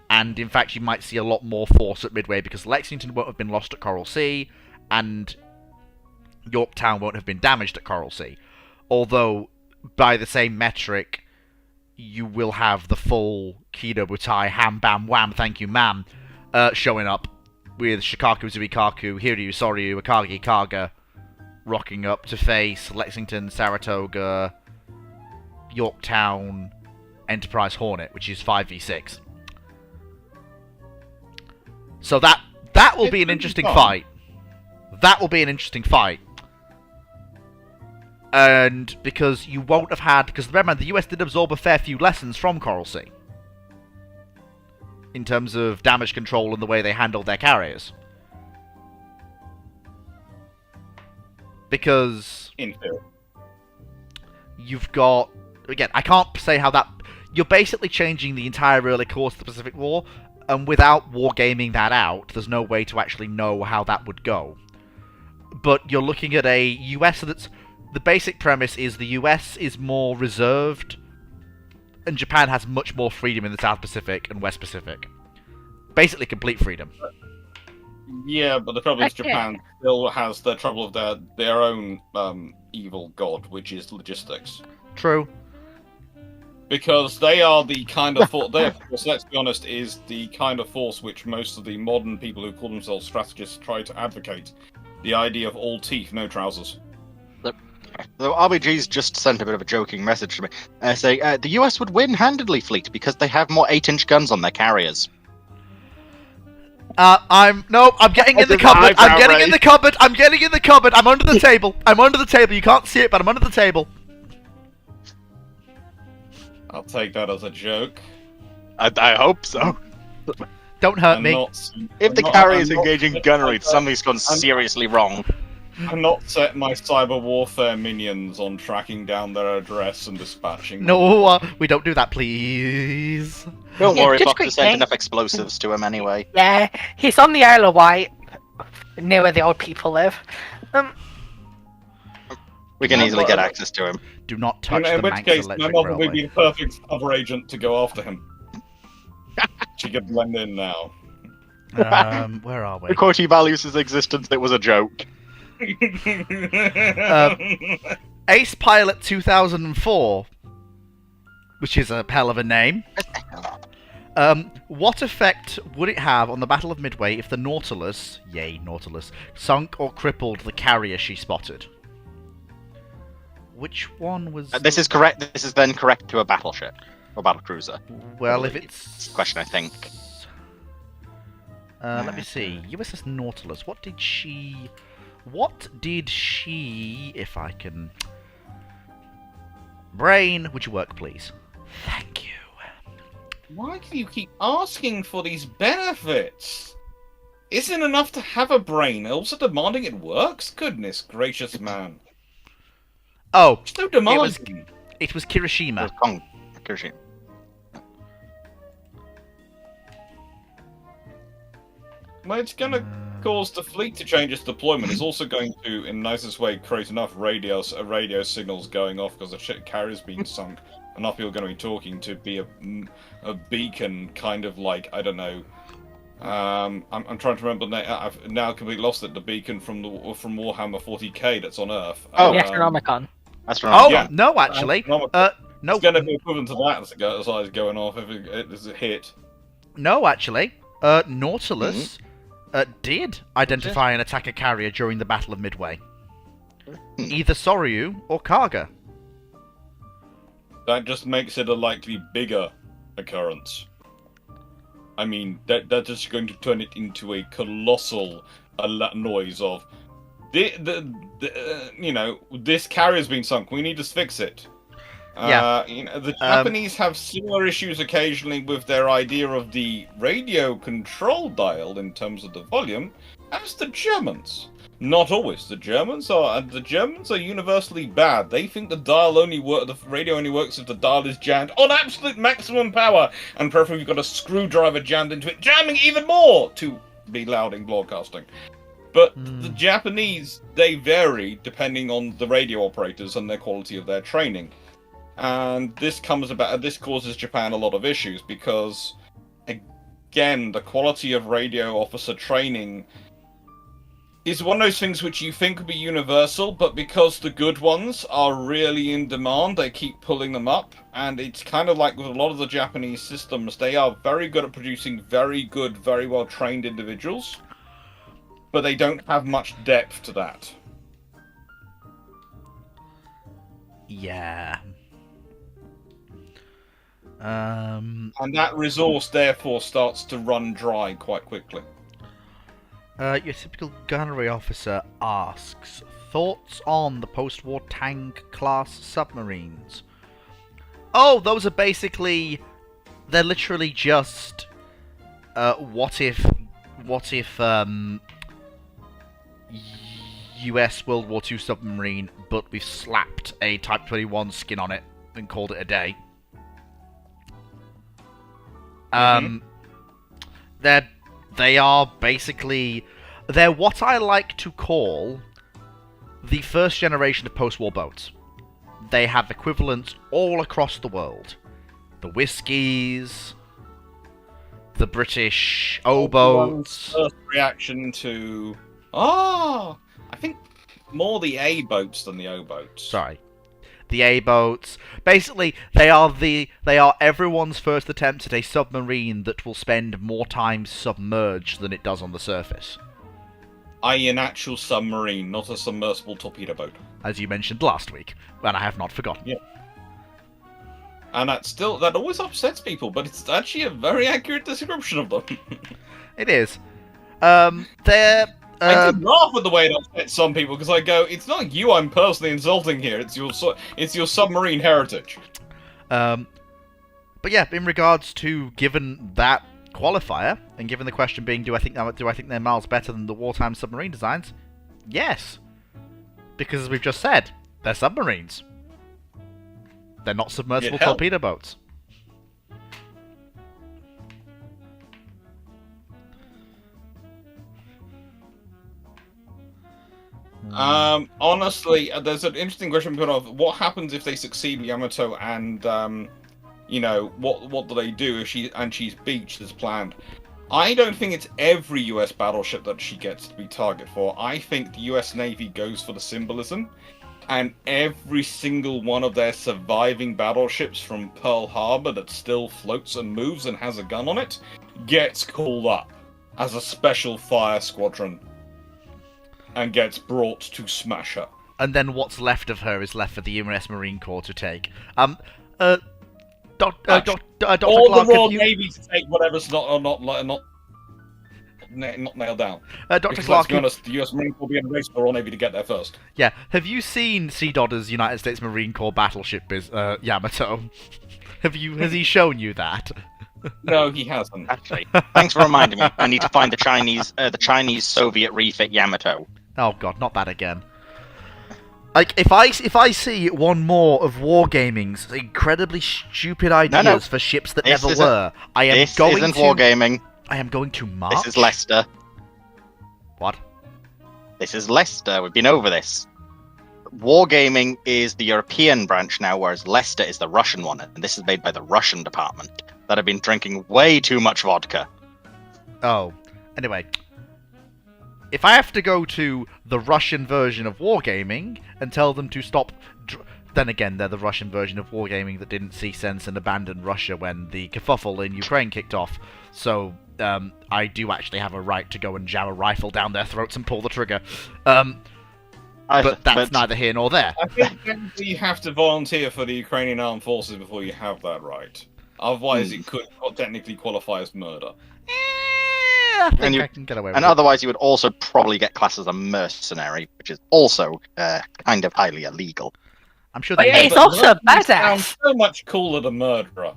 And in fact, you might see a lot more force at Midway, because Lexington won't have been lost at Coral Sea, and Yorktown won't have been damaged at Coral Sea. Although, by the same metric, you will have the full Kido Butai, Ham Bam Wham, thank you ma'am, showing up, with Shikaku Zuikaku, Hiryu Soryu, Akagi Kaga rocking up to face Lexington, Saratoga, Yorktown, Enterprise Hornet, which is 5v6. So that will be an interesting fight. That will be an interesting fight. And because you won't have had... Because remember, the US did absorb a fair few lessons from Coral Sea. In terms of damage control and the way they handled their carriers. Because... In theory. You've got... Again, I can't say how that... You're basically changing the entire early course of the Pacific War, and without wargaming that out, there's no way to actually know how that would go. But you're looking at a US that's... The basic premise is the US is more reserved, and Japan has much more freedom in the South Pacific and West Pacific. Basically complete freedom. Yeah, but the trouble is Japan still has the trouble of their own evil god, which is logistics. True. Because they are the kind of force, they, of course, let's be honest, is the kind of force which most of the modern people who call themselves strategists try to advocate. The idea of all teeth, no trousers. So RBG's just sent a bit of a joking message to me, saying the US would win handedly, Fleet, because they have more 8-inch guns on their carriers. I'm getting in the cupboard. I'm getting in the cupboard. I'm getting in the cupboard. I'm under the table. I'm under the table. You can't see it, but I'm under the table. I'll take that as a joke. I hope so. Don't hurt me. If the carrier is engaging gunnery, something's gone seriously wrong. I'm not set my cyber warfare minions on tracking down their address and dispatching them. No, we don't do that, please. Don't Yeah, worry, just Fox has sent quickly. enough explosives to him anyway. Yeah, he's on the Isle of Wight, near where the old people live. We can easily get access to him. Do not touch In the which Manx case, my Electric mother would Railway. be the perfect cover agent to go after him. She could blend in now. Where are we? The quote he values his existence, it was a joke. Ace Pilot 2004, which is a hell of a name. What effect would it have on the Battle of Midway if the Nautilus, yay Nautilus, sunk or crippled the carrier she spotted? Which one was... This is correct. This is then correct to a battleship or battlecruiser. Well, if it's... Question, I think. Let me see. USS Nautilus. What did she... If I can... Brain, would you work, please? Thank you. Why do you keep asking for these benefits? Isn't enough to have a brain, also demanding it works? Goodness gracious, man. Oh, So demanding. it was Kirishima. Kirishima. Well, it's going to cause the fleet to change its deployment. It's also going to, in the nicest way, create enough radio signals going off because the ship carrier's being sunk. Enough people are going to be talking to be a beacon, kind of like, I don't know. I'm trying to remember the name. I've now completely lost it. The beacon from Warhammer 40k that's on Earth. Oh, The Astronomicon. Oh, Yeah. no, actually. No. No, It's going to be equivalent to that as I was going off if it's a hit. no, actually. Nautilus did identify and attack a carrier during the Battle of Midway. Either Soryu or Kaga. That just makes it a likely bigger occurrence. I mean, that's just going to turn it into a colossal noise of, this carrier's been sunk. We need to fix it. Yeah. The Japanese have similar issues occasionally with their idea of the radio control dial in terms of the volume as the Germans. Not always. The Germans are universally bad. They think the radio only works if the dial is jammed on absolute maximum power, and preferably you've got a screwdriver jammed into it, jamming even more to be loud in broadcasting. But the Japanese, they vary depending on the radio operators and their quality of their training, and this causes Japan a lot of issues because, again, the quality of radio officer training is one of those things which you think would be universal, but because the good ones are really in demand, they keep pulling them up. And it's kind of like with a lot of the Japanese systems, they are very good at producing very good, very well-trained individuals, but they don't have much depth to that. Yeah. And that resource, therefore, starts to run dry quite quickly. Your typical gunnery officer asks, thoughts on the post-war tank-class submarines? Oh, those are basically... They're literally just... What if US World War II submarine, but we've slapped a Type 21 skin on it and called it a day. They are basically... They're what I like to call the first generation of post-war boats. They have equivalents all across the world. The Whiskies, the British O-boats. First reaction to... I think more the A-boats than the O-boats. Sorry. The A-boats. Basically, they are everyone's first attempt at a submarine that will spend more time submerged than it does on the surface. I.e. an actual submarine, not a submersible torpedo boat. As you mentioned last week, and I have not forgotten. Yeah. And that always upsets people, but it's actually a very accurate description of them. It is. They're... I do laugh at the way it upsets some people, because I go, it's not you I'm personally insulting here, it's your submarine heritage. But yeah, in regards to, given that qualifier, and given the question being, do I think they're miles better than the wartime submarine designs? Yes. Because as we've just said, they're submarines. They're not submersible torpedo boats. Honestly, there's an interesting question put off. What happens if they succeed Yamato and, what do they do if she's beached as planned? I don't think it's every US battleship that she gets to be target for. I think the US Navy goes for the symbolism, and every single one of their surviving battleships from Pearl Harbor that still floats and moves and has a gun on it gets called up as a special fire squadron and gets brought to smash her. And then what's left of her is left for the US Marine Corps to take. Dr. Or Clark, the Royal Navy to take whatever's not nailed down. Dr. Because Clark, let's be honest, the US Marine Corps will be in a race for the Royal Navy to get there first. yeah, have you seen C. Dodder's United States Marine Corps battleship Yamato? Has he shown you that? No, he hasn't. Actually, thanks for reminding me. I need to find the Chinese Soviet refit Yamato. Oh god, not that again. Like, if I see one more of Wargaming's incredibly stupid ideas for ships that never were, I am going to... This isn't Wargaming. I am going to march... This is Leicester. What? This is Leicester. We've been over this. Wargaming is the European branch now, whereas Leicester is the Russian one, and this is made by the Russian department that have been drinking way too much vodka. Oh. Anyway. If I have to go to the Russian version of Wargaming and tell them to stop... Then again, they're the Russian version of Wargaming that didn't see sense and abandoned Russia when the kerfuffle in Ukraine kicked off. So, I do actually have a right to go and jam a rifle down their throats and pull the trigger. But that's neither here nor there. I think you have to volunteer for the Ukrainian armed forces before you have that right. Otherwise, it could technically qualify as murder. I think I can get away with it. And otherwise, you would also probably get classed as a mercenary, which is also kind of highly illegal. I'm sure But they it's also Sounds badass. so much cooler than murderer.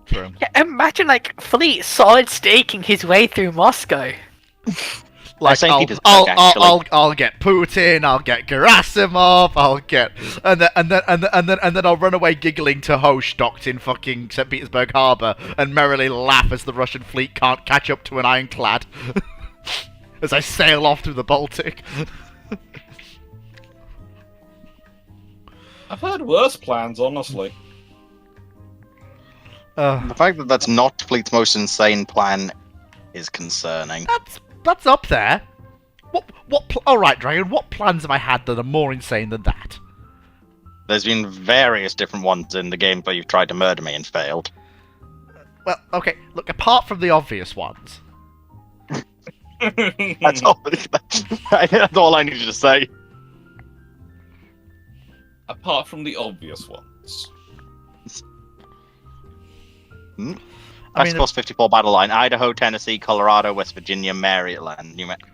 True. Yeah, imagine, like, Fleet solid staking his way through Moscow. Like St. I'll, Petersburg, I'll, actually. I'll get Putin, I'll get Gerasimov, I'll get and then I'll run away giggling to Hosh docked in fucking St. Petersburg Harbor and merrily laugh as the Russian fleet can't catch up to an ironclad as I sail off through the Baltic. I've heard worse plans, honestly. The fact that that's not Fleet's most insane plan is concerning. That's up there. All right, Dragon. What plans have I had that are more insane than that? There's been various different ones in the game where you've tried to murder me and failed. Well, okay. Look, apart from the obvious ones. That's all. That's all I needed to say. Apart from the obvious ones. I Task mean, Force 54 battle line: Idaho, Tennessee, Colorado, West Virginia, Maryland, New Mexico.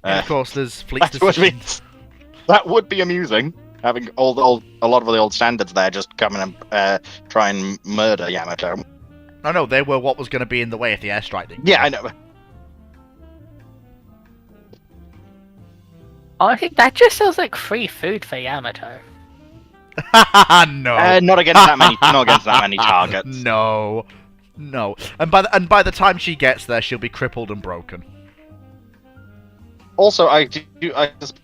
and of course, there's Fleet's That would be decisions. that would be amusing. Having a lot of the old standards there just coming and try and murder Yamato. Oh no, they were what was going to be in the way if the airstrike didn't. Yeah, I know. Honestly, that just sounds like free food for Yamato. No. Not against that many. Not against that many targets. No. And by the time she gets there, she'll be crippled and broken. Also, I suspect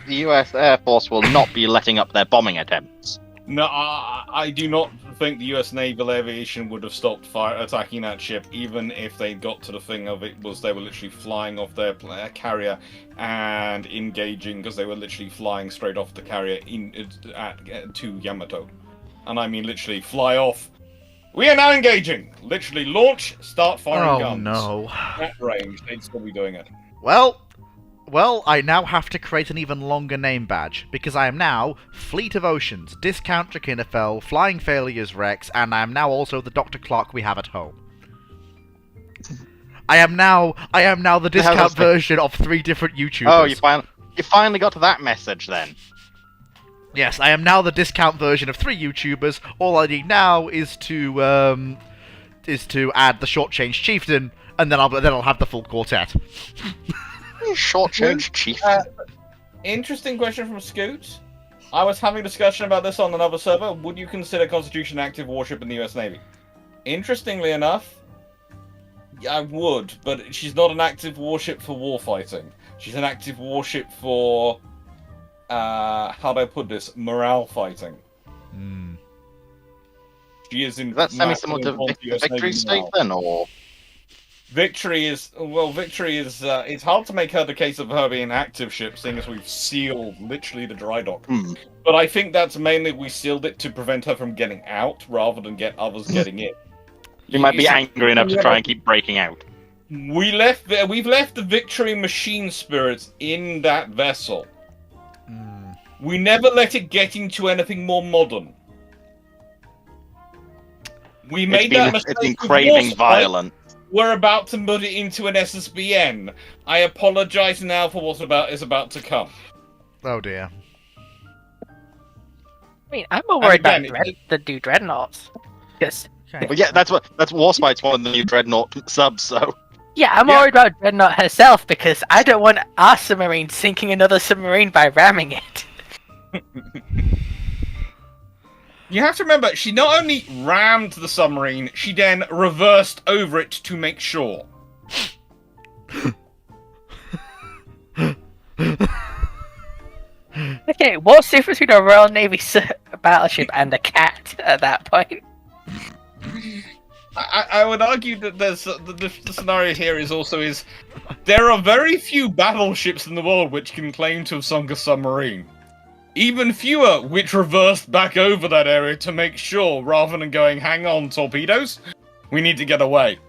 the U.S. Air Force will not be letting up their bombing attempts. No, I do not think the U.S. Naval Aviation would have stopped attacking that ship, even if they got to the thing of it was they were literally flying off their carrier and engaging, because they were literally flying straight off the carrier to Yamato. And I mean literally fly off. We are now engaging! Literally launch, start firing guns. No. At range, they'd still be doing it. Well, I now have to create an even longer name badge, because I am now Fleet of Oceans, Discount Drakenfell, Flying Failures Rex, and I am now also the Dr. Clark we have at home. I am now the discount version of 3 different YouTubers. Oh, you finally got to that message then. Yes, I am now the discount version of 3 YouTubers. All I need now is to add the shortchanged chieftain, and then I'll have the full quartet. Short-changed chief. Interesting question from Scoot. I was having a discussion about this on another server. Would you consider Constitution an active warship in the US Navy? Interestingly enough, I would, but she's not an active warship for warfighting. She's an active warship for, how do I put this, morale fighting. She is in. Is that semi-similar to Victory State then, or? Victory is it's hard to make her the case of her being an active ship, seeing as we've sealed literally the dry dock. But I think that's mainly we sealed it to prevent her from getting out rather than get others getting in. You might be angry enough to try and keep breaking out. We've left the Victory machine spirits in that vessel. We never let it get into anything more modern. We made that mistake. It's been craving violence. We're about to put it into an SSBN. I apologize now for what is about to come. Oh dear. I mean, I'm more worried about again, the new dreadnoughts. Because But yeah, that's Warspite's one of the new Dreadnought subs, so. yeah, I'm worried about Dreadnought herself because I don't want our submarine sinking another submarine by ramming it. You have to remember, she not only rammed the submarine, she then reversed over it to make sure. Okay, what's the difference between a Royal Navy battleship and a cat at that point? I would argue that the scenario here is there are very few battleships in the world which can claim to have sunk a submarine. Even fewer which reversed back over that area to make sure, rather than going, hang on, torpedoes, we need to get away.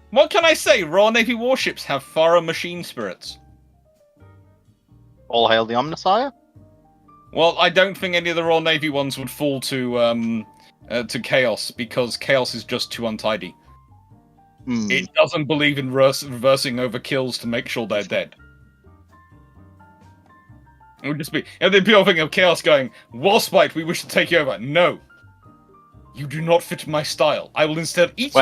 What can I say? Royal Navy warships have thorough machine spirits. All hail the Omnissiah? Well, I don't think any of the Royal Navy ones would fall to Chaos, because Chaos is just too untidy. It doesn't believe in reversing over kills to make sure they're dead. It would just be... And then people think of Chaos going, Warspite, we wish to take you over. No. You do not fit my style. I will instead eat you.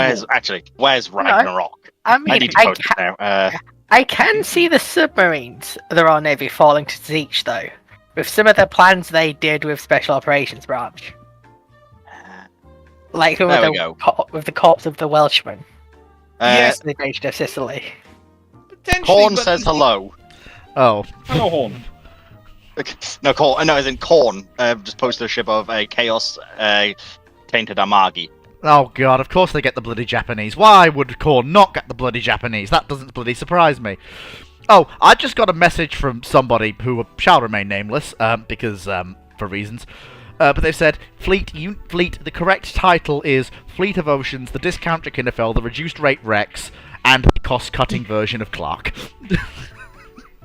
Where's Ragnarok? I I mean, need to post it now. I can see the submarines of the Royal Navy falling to Zeech, though, with some of the plans they did with Special Operations Branch. Like with There we go. With the corpse of the Welshman. Yes. The invasion of Sicily. Potentially, Corn but- says hello. Oh. Hello, Horn. No, Corn. No, as in Corn. Just posted a ship of a Chaos tainted Amagi. Oh god, of course they get the bloody Japanese. Why would Korn not get the bloody Japanese? That doesn't bloody surprise me. Oh, I just got a message from somebody who shall remain nameless, because, for reasons. But they've said, Fleet, the correct title is Fleet of Oceans, the Discount Drakkenfell, the Reduced Rate Rex, and the cost-cutting version of Clark.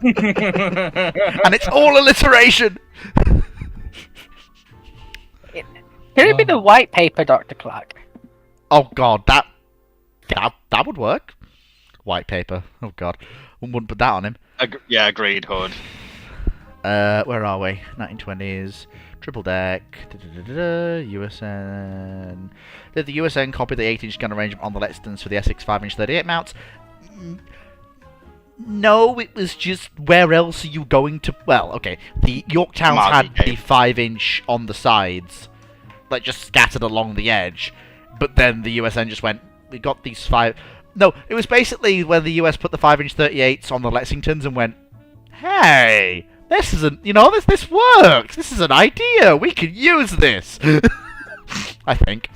And it's all alliteration! Can it be the white paper, Dr. Clark? Oh god, that would work. White paper. Oh god. Wouldn't put that on him. Yeah, agreed, Hood. Where are we? 1920s. Triple deck. USN. Did the USN copy the 8-inch gun arrangement on the Lexingtons for the Essex 5-inch 38 mounts? No, it was just where else are you going to... Well, okay. The Yorktowns had the 5-inch on the sides, like just scattered along the edge. But then the USN just went, we got these 5... No, it was basically when the US put the 5-inch 38s on the Lexingtons and went, hey, this isn't, this works. This is an idea. We can use this. I think.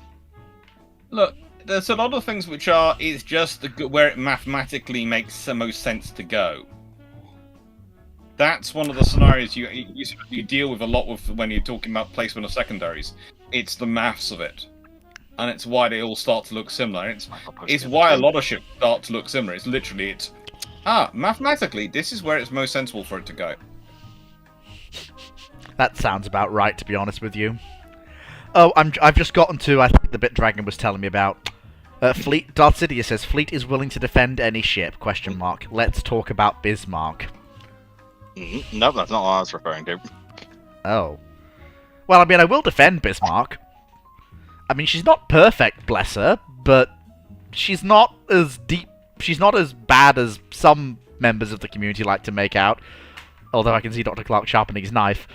Look, there's a lot of things which it's just where it mathematically makes the most sense to go. That's one of the scenarios you deal with a lot with when you're talking about placement of secondaries. It's the maths of it. And it's why they all start to look similar. It's why a lot of ships start to look similar. It's literally, mathematically, this is where it's most sensible for it to go. That sounds about right, to be honest with you. Oh, I've just gotten to, I think, the bit Dragon was telling me about. Fleet, Darth Sidious says, Fleet is willing to defend any ship, ? Let's talk about Bismarck. No, that's not what I was referring to. Oh. Well, I mean, I will defend Bismarck. I mean, she's not perfect, bless her, but she's not as bad as some members of the community like to make out. Although I can see Dr. Clark sharpening his knife.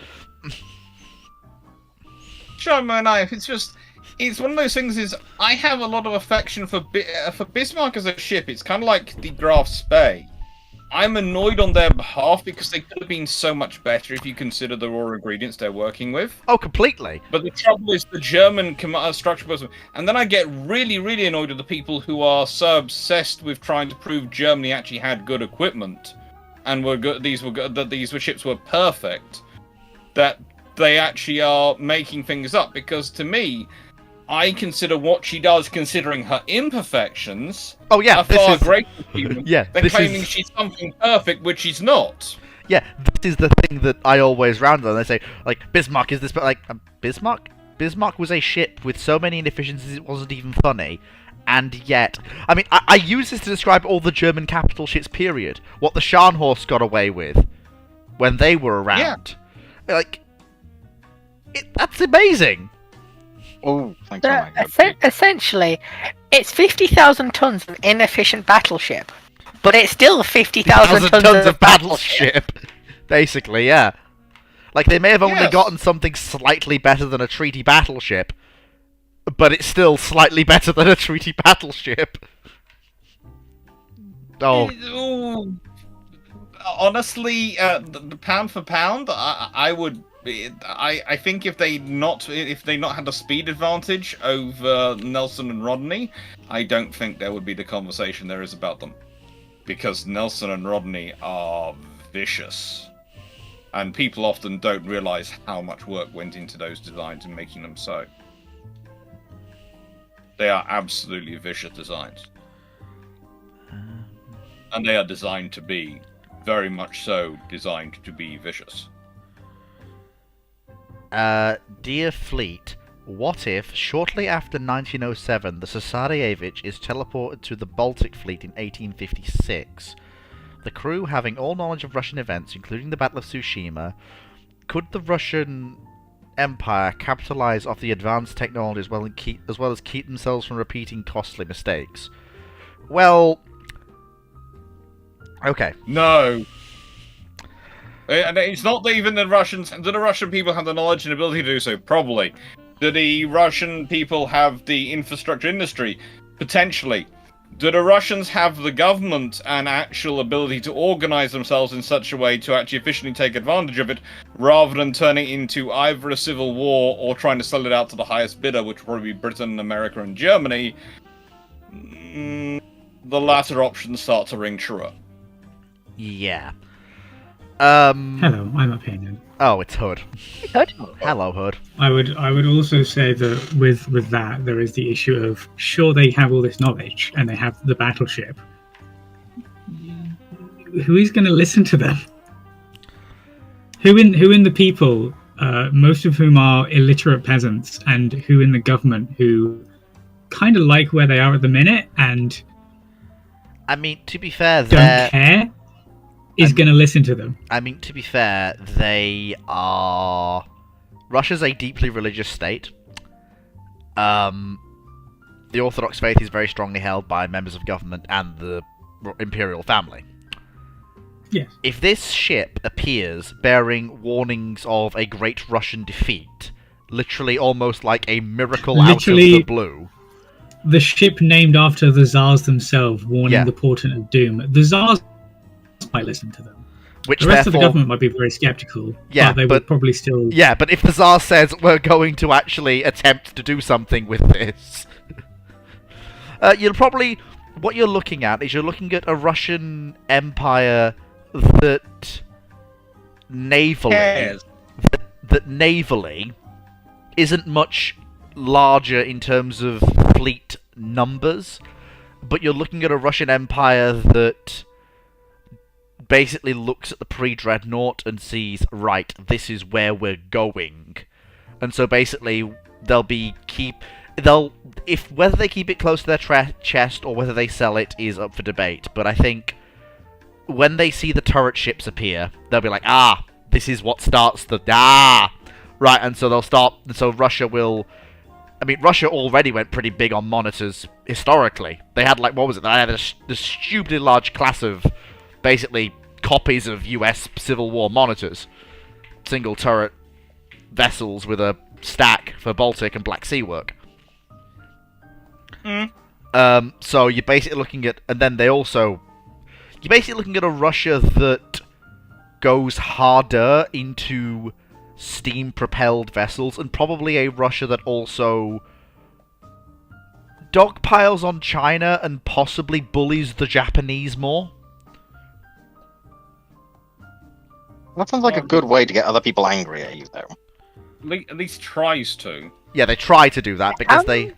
Sharpen my knife. It's one of those things. I have a lot of affection for Bismarck as a ship. It's kind of like the Graf Spee. I'm annoyed on their behalf because they could have been so much better if you consider the raw ingredients they're working with. Oh, completely. But the trouble is the German structure person, and then I get really, really annoyed with the people who are so obsessed with trying to prove Germany actually had good equipment, and that these ships were perfect, that they actually are making things up. Because to me, I consider what she does, considering her imperfections, Oh yeah, a far greater achievement yeah, than claiming she's something perfect, which she's not. Yeah, this is the thing that I always round on. They say, like, Bismarck is this, but like, Bismarck? Bismarck was a ship with so many inefficiencies it wasn't even funny. And yet, I mean, I use this to describe all the German capital ships, period. What the Scharnhorst got away with when they were around. Yeah. Like, that's amazing. Oh, thanks. Essentially, it's 50,000 tons of inefficient battleship, but it's still 50,000 tons of battleship. Basically, yeah. Like, they may have only gotten something slightly better than a treaty battleship, but it's still slightly better than a treaty battleship. Oh. Honestly, the pound for pound, I would. I think if they not had a speed advantage over Nelson and Rodney, I don't think there would be the conversation there is about them, because Nelson and Rodney are vicious, and people often don't realize how much work went into those designs and making them so. They are absolutely vicious designs, and they are designed to be very much so designed to be vicious. Dear Fleet, what if, shortly after 1907, the Cesarevich is teleported to the Baltic Fleet in 1856? The crew, having all knowledge of Russian events, including the Battle of Tsushima, could the Russian Empire capitalize off the advanced technology as well as keep themselves from repeating costly mistakes? Well, okay. No. And it's not even the Russians. Do the Russian people have the knowledge and ability to do so? Probably. Do the Russian people have the infrastructure industry? Potentially. Do the Russians have the government and actual ability to organize themselves in such a way to actually efficiently take advantage of it, rather than turning it into either a civil war or trying to sell it out to the highest bidder, which would probably be Britain, America, and Germany? The latter options start to ring truer. Yeah. Hello, I'm up here now. Oh, it's Hood. Good. Hello, Hood. I would also say that with that there is the issue of, sure, they have all this knowledge and they have the battleship. Who is going to listen to them? Who in the people, most of whom are illiterate peasants, and who in the government who kind of like where they are at the minute and I mean, to be fair, don't care, is going to listen to them. I mean, to be fair, they are... Russia's a deeply religious state. The Orthodox faith is very strongly held by members of government and the imperial family. Yes. If this ship appears bearing warnings of a great Russian defeat, literally almost like a miracle out of the blue... The ship named after the Tsars themselves, warning the portent of doom. The Tsars might listen to them. Which the rest therefore, of the government might be very skeptical. Yeah, but they would probably still... Yeah, but if the Tsar says we're going to actually attempt to do something with this... you'll probably... What you're looking at is you're looking at a Russian empire that... Navally... That navally... isn't much larger in terms of fleet numbers, but you're looking at a Russian empire that basically looks at the pre-dreadnought and sees, right, this is where we're going. And so basically whether they keep it close to their chest or whether they sell it is up for debate. But I think when they see the turret ships appear, they'll be like, this is what starts the right, and so they'll start. So Russia will. I mean, Russia already went pretty big on monitors historically. They had, like, what was it? They had this stupidly large class of, basically, copies of US Civil War monitors. Single turret vessels with a stack for Baltic and Black Sea work. So you're basically looking at... And then they also... You're basically looking at a Russia that goes harder into... steam-propelled vessels, and probably a Russia that also dogpiles on China and possibly bullies the Japanese more. That sounds like a good way to get other people angry at you, though. At least tries to. Yeah, they try to do that because they...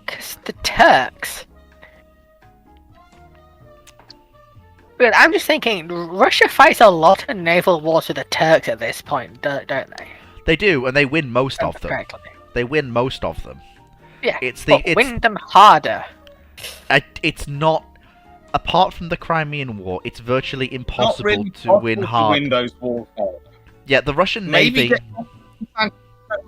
Because the Turks... But I'm just thinking, Russia fights a lot of naval wars with the Turks at this point, don't they? They do, and they win most of them. Correctly. They win most of them. Yeah, it's win them harder. It's not... Apart from the Crimean War, it's virtually impossible really to win hard. To win those wars hard. Yeah, the Russian Navy...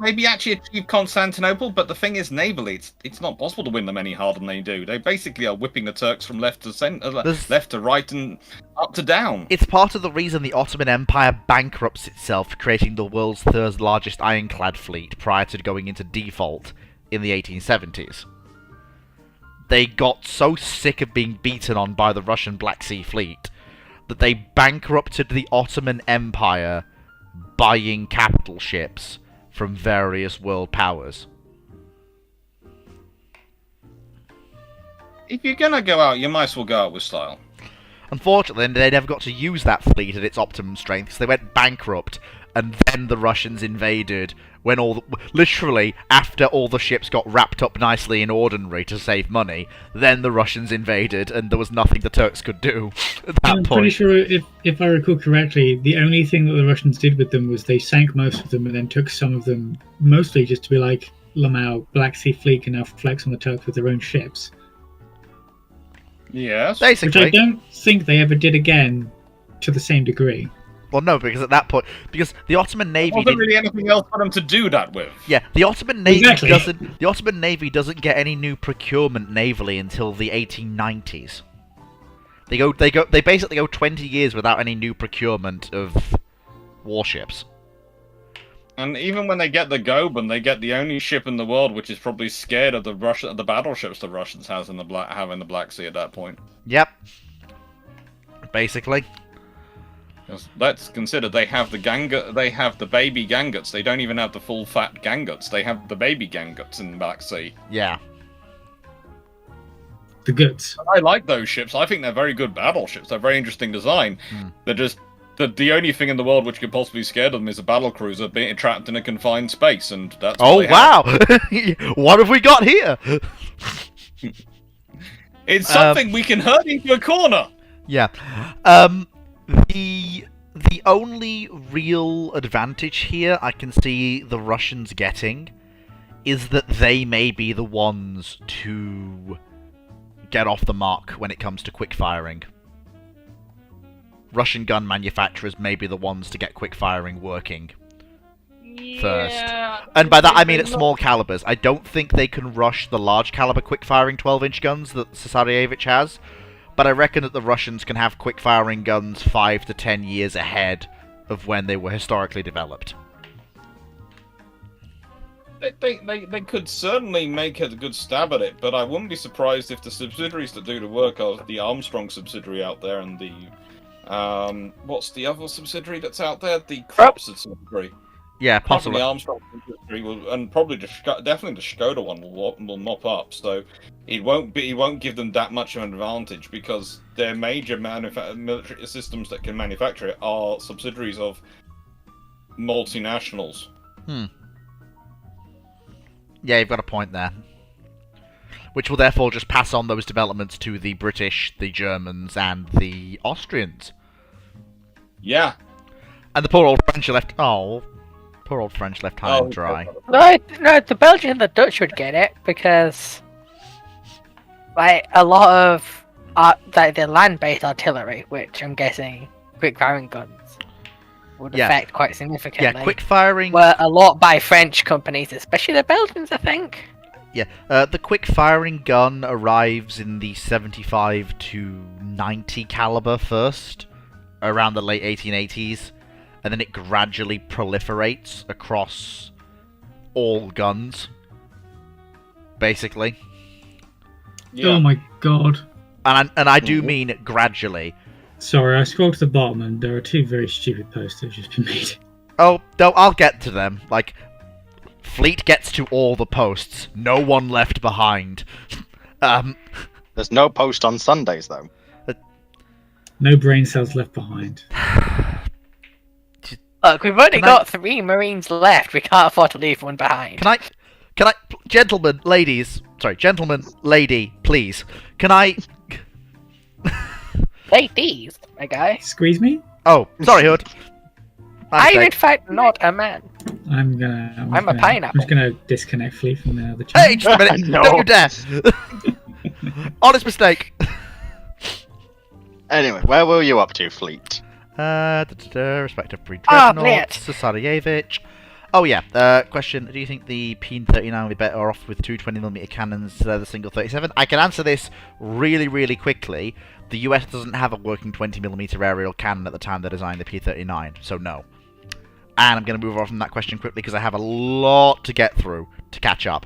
Maybe actually achieve Constantinople, but the thing is, navally, it's not possible to win them any harder than they do. They basically are whipping the Turks from left to center, left to right, and up to down. It's part of the reason the Ottoman Empire bankrupts itself, creating the world's third largest ironclad fleet prior to going into default in the 1870s. They got so sick of being beaten on by the Russian Black Sea Fleet that they bankrupted the Ottoman Empire buying capital ships from various world powers. If you're gonna go out, you might as well go out with style. Unfortunately, they never got to use that fleet at its optimum strength, so they went bankrupt, and then the Russians invaded when literally, after all the ships got wrapped up nicely in ordinary to save money, then the Russians invaded, and there was nothing the Turks could do at that I'm point. pretty sure, if I recall correctly, the only thing that the Russians did with them was they sank most of them and then took some of them, mostly just to be like, Lamau, Black Sea Fleet can now flex on the Turks with their own ships. Yes. Basically. Which I don't think they ever did again to the same degree. Well, no, because at that point, because the Ottoman There Navy wasn't didn't. really anything else for them to do that with. Yeah, the Ottoman Navy Exactly. doesn't. The Ottoman Navy doesn't get any new procurement navally until the 1890s. They basically go 20 years without any new procurement of warships. And even when they get the Goeben, they get the only ship in the world which is probably scared of the battleships the Russians have in the Black Sea at that point. Yep. Basically. 'Cause let's consider they have the baby Ganguts. They don't even have the full fat Ganguts. They have the baby Ganguts in the Black Sea. Yeah. The goods. I like those ships. I think they're very good battleships. They're very interesting design. Hmm. They're just the only thing in the world which could possibly be scared of them is a battle cruiser being trapped in a confined space, and that's all Oh they have. wow! What have we got here? It's something we can herd into a corner. Yeah. The only real advantage here I can see the Russians getting is that they may be the ones to get off the mark when it comes to quick firing. Russian gun manufacturers may be the ones to get quick firing working first. And by that I mean at small calibers. I don't think they can rush the large caliber quick firing 12-inch guns that Cesarevich has, but I reckon that the Russians can have quick firing guns 5 to 10 years ahead of when they were historically developed. They could certainly make a good stab at it, but I wouldn't be surprised if the subsidiaries that do the work are the Armstrong subsidiary out there and the what's the other subsidiary that's out there? The Krupp subsidiary. Yeah, Probably possibly. the Armstrong subsidiary will, and probably definitely the Skoda one will mop up. So it won't give them that much of an advantage because their major military systems that can manufacture it are subsidiaries of multinationals. Yeah, you've got a point there. Which will therefore just pass on those developments to the British, the Germans, and the Austrians. Yeah. And the poor old French are left... Oh, poor old French left high and dry. No, the Belgians and the Dutch would get it because, like, a lot of the land-based artillery, which I'm guessing quick firing guns would Yeah. affect quite significantly. Yeah, quick firing... were a lot by French companies, especially the Belgians, I think. Yeah, the quick firing gun arrives in the 75 to 90 caliber first, around the late 1880s, and then it gradually proliferates across all guns, basically. Yeah. Oh my god. And I do mean gradually. Sorry, I scrolled to the bottom and there are two very stupid posts that have just been made. Oh, no, I'll get to them. Like, Fleet gets to all the posts. No one left behind. There's no post on Sundays, though. No brain cells left behind. Look, we've only Can I- got 3 Marines left. We can't afford to leave one behind. Can I, gentlemen, ladies, sorry, gentlemen, lady, please, can I, Ladies, my guy. Squeeze me? oh, sorry, Hood. My I'm in mistake. fact not a man. I'm I'm a gonna, pineapple. I'm just gonna disconnect Flea from the channel. Hey, just a minute, No. don't you dare. Honest mistake. Anyway, where were you up to, Fleet? Respective Ah, pre-dreadnought, Blitz. Cesarevich. Oh yeah, question, do you think the P-39 will be better off with two 20mm cannons instead of the single 37? I can answer this really, really quickly. The US doesn't have a working 20mm aerial cannon at the time they designed the P-39, so no. And I'm going to move on from that question quickly because I have a lot to get through to catch up.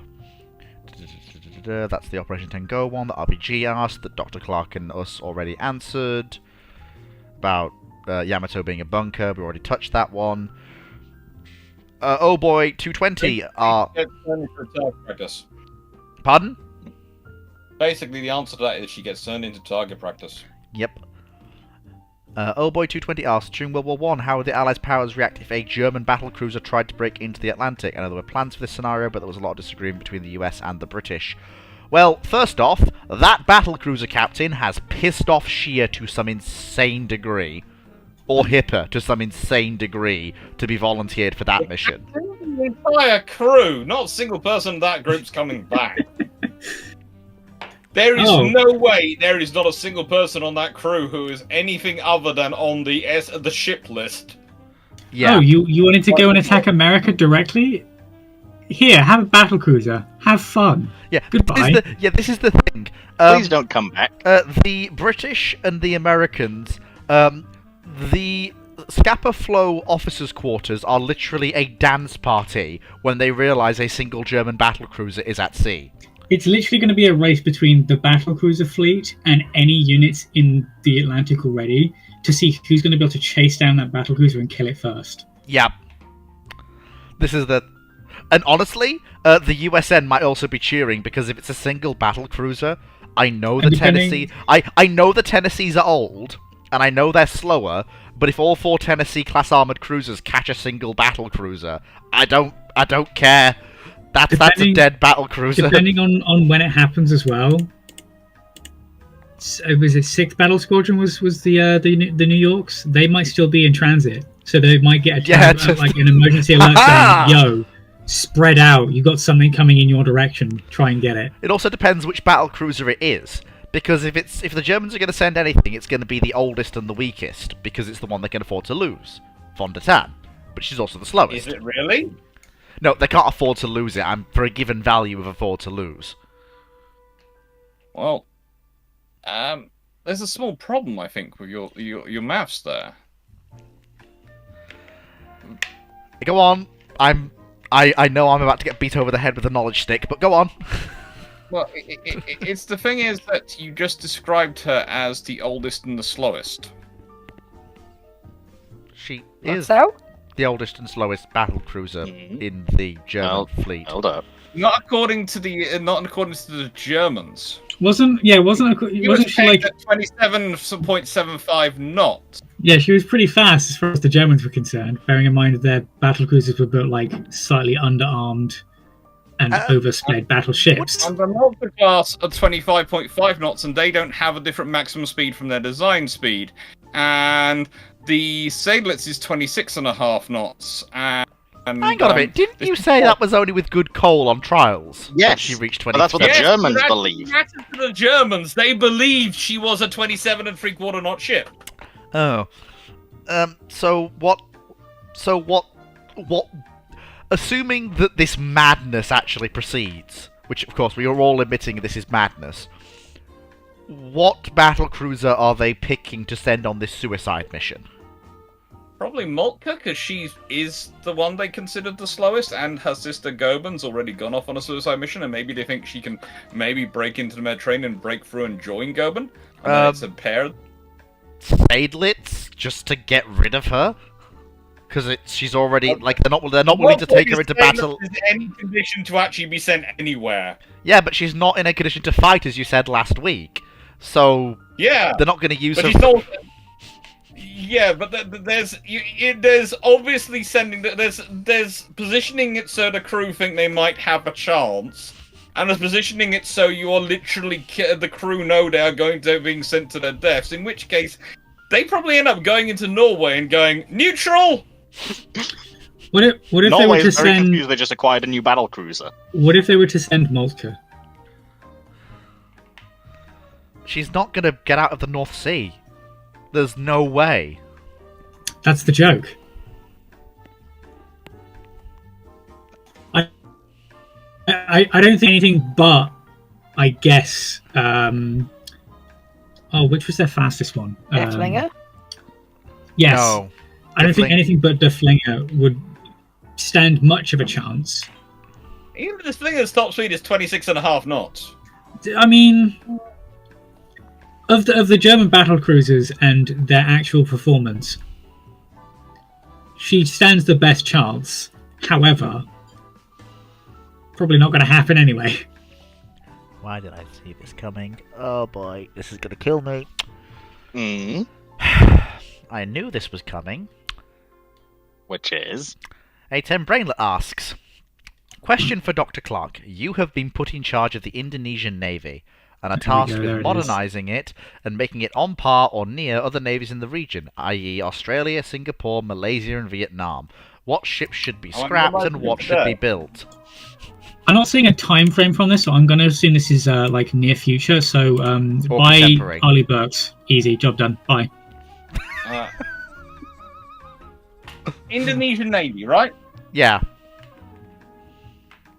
That's the Operation Tango one that RPG asked, that Dr. Clark and us already answered. About Yamato being a bunker, we already touched that one. Oh boy, 220 are... Get turned into target practice. Pardon? Basically, the answer to that is she gets turned into target practice. Yep. Oh boy, 220 asks, during World War One, how would the Allies' powers react if a German battlecruiser tried to break into the Atlantic? I know there were plans for this scenario, but there was a lot of disagreement between the US and the British. Well, first off, that battlecruiser captain has pissed off Shia to some insane degree. Or Hipper to some insane degree to be volunteered for that mission. The entire crew, not a single person in that group's coming back. There is no way there is not a single person on that crew who is anything other than on the ship list. Yeah. Oh, you wanted to go and attack America directly? Here, have a battle cruiser. Have fun. Yeah. Goodbye. This is the thing. Please don't come back. The British and the Americans, the Scapa Flow officers' quarters are literally a dance party when they realise a single German battlecruiser is at sea. It's literally going to be a race between the battlecruiser fleet and any units in the Atlantic already to see who's going to be able to chase down that battlecruiser and kill it first. Yeah. This is the... And honestly, the USN might also be cheering, because if it's a single battlecruiser, I know the Tennessee... I know the Tennessees are old, and I know they're slower, but if all 4 Tennessee-class armoured cruisers catch a single battlecruiser, I don't care. That's a dead battlecruiser. Depending on when it happens as well. Was it 6th Battle Squadron was the New Yorks? They might still be in transit, so they might get like an emergency alert saying, "Yo, spread out. You got something coming in your direction. Try and get it." It also depends which battlecruiser it is, because if the Germans are going to send anything, it's going to be the oldest and the weakest, because it's the one they can afford to lose, Von der Tann. But she's also the slowest. Is it really? No, they can't afford to lose it. I'm for a given value of afford to lose. Well, there's a small problem, I think, with your maths there. Go on. I know I'm about to get beat over the head with a knowledge stick, but go on. Well, it's the thing is that you just described her as the oldest and the slowest. She is So? the oldest and slowest battlecruiser in the German fleet. Hold up. Not according to the Germans. Wasn't She was she like? at 27.75 knots. Yeah, she was pretty fast as far as the Germans were concerned. Bearing in mind that their battlecruisers were built like slightly underarmed and oversped battleships. And the Malta class are 25.5 knots, and they don't have a different maximum speed from their design speed. And the Seydlitz is 26.5 knots. And hang on a minute, didn't you say that was only with good coal on trials? Yes, that she reached 20. but that's what the Yes, Germans that believe. mattered to the Germans. They believed she was a 27.75 knot ship. Oh. So what... Assuming that this madness actually proceeds, which of course we are all admitting this is madness, what battlecruiser are they picking to send on this suicide mission? Probably Moltke, because she is the one they considered the slowest, and her sister Goben's already gone off on a suicide mission, and maybe they think she can maybe break into the Mediterranean and break through and join Goben. And then it's a pair. Seydlitz, just to get rid of her? Because she's already like they're not willing to take her into battle. Is any condition to actually be sent anywhere? Yeah, but she's not in a condition to fight, as you said last week. So Yeah, they're not going to use but her. she's not. Yeah, but there's obviously sending there's positioning it so the crew think they might have a chance, and there's positioning it so you are literally the crew know they are going to being sent to their deaths. In which case, they probably end up going into Norway and going neutral. What if they were Norway to is very send? confused. They just acquired a new battle cruiser. What if they were to send Moltke? She's not going to get out of the North Sea. There's no way. That's the joke. I don't think anything but, I guess. Which was their fastest one? Deathlinger? Yes. No. I don't think Deathling- anything but Deflinger would stand much of a chance. Even this Flinger's top speed is 26.5 knots. I mean, of the German battle cruisers and their actual performance, she stands the best chance. However, probably not going to happen anyway. Why did I see this coming? Oh boy, this is going to kill me. Mm, I knew this was coming. which is... A10 Brainlet asks, question for Dr. Clark. You have been put in charge of the Indonesian Navy and are tasked there it with is. modernising it and making it on par or near other navies in the region, i.e. Australia, Singapore, Malaysia and Vietnam. What ships should be I wonder scrapped about and what that. should be built? I'm not seeing a time frame from this, so I'm going to assume this is like near future. So buy contemporary. Arleigh Burks. Easy, job done. Bye. Indonesian Navy, right? Yeah.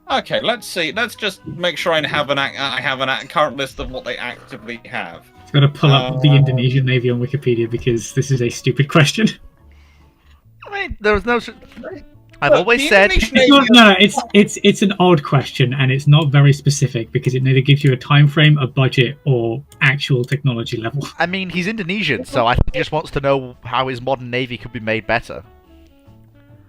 Okay, let's see. Let's just make sure I have an current list of what they actively have. I've got to pull up the Indonesian Navy on Wikipedia because this is a stupid question. I mean, there was no. I've Look, always the said. Indonesian It's Navy not, no, it's an odd question and it's not very specific because it neither gives you a time frame, a budget, or actual technology level. I mean, he's Indonesian, so I think he just wants to know how his modern navy could be made better.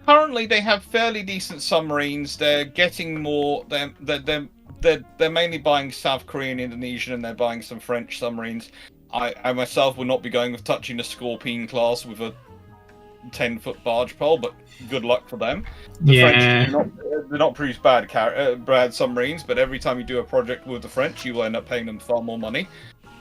Currently, they have fairly decent submarines. They're getting more. They're mainly buying South Korean, Indonesian, and they're buying some French submarines. I myself will not be going with touching a Scorpion class with a 10-foot barge pole, but good luck for them. The Yeah. French do not produce bad submarines, but every time you do a project with the French, you will end up paying them far more money.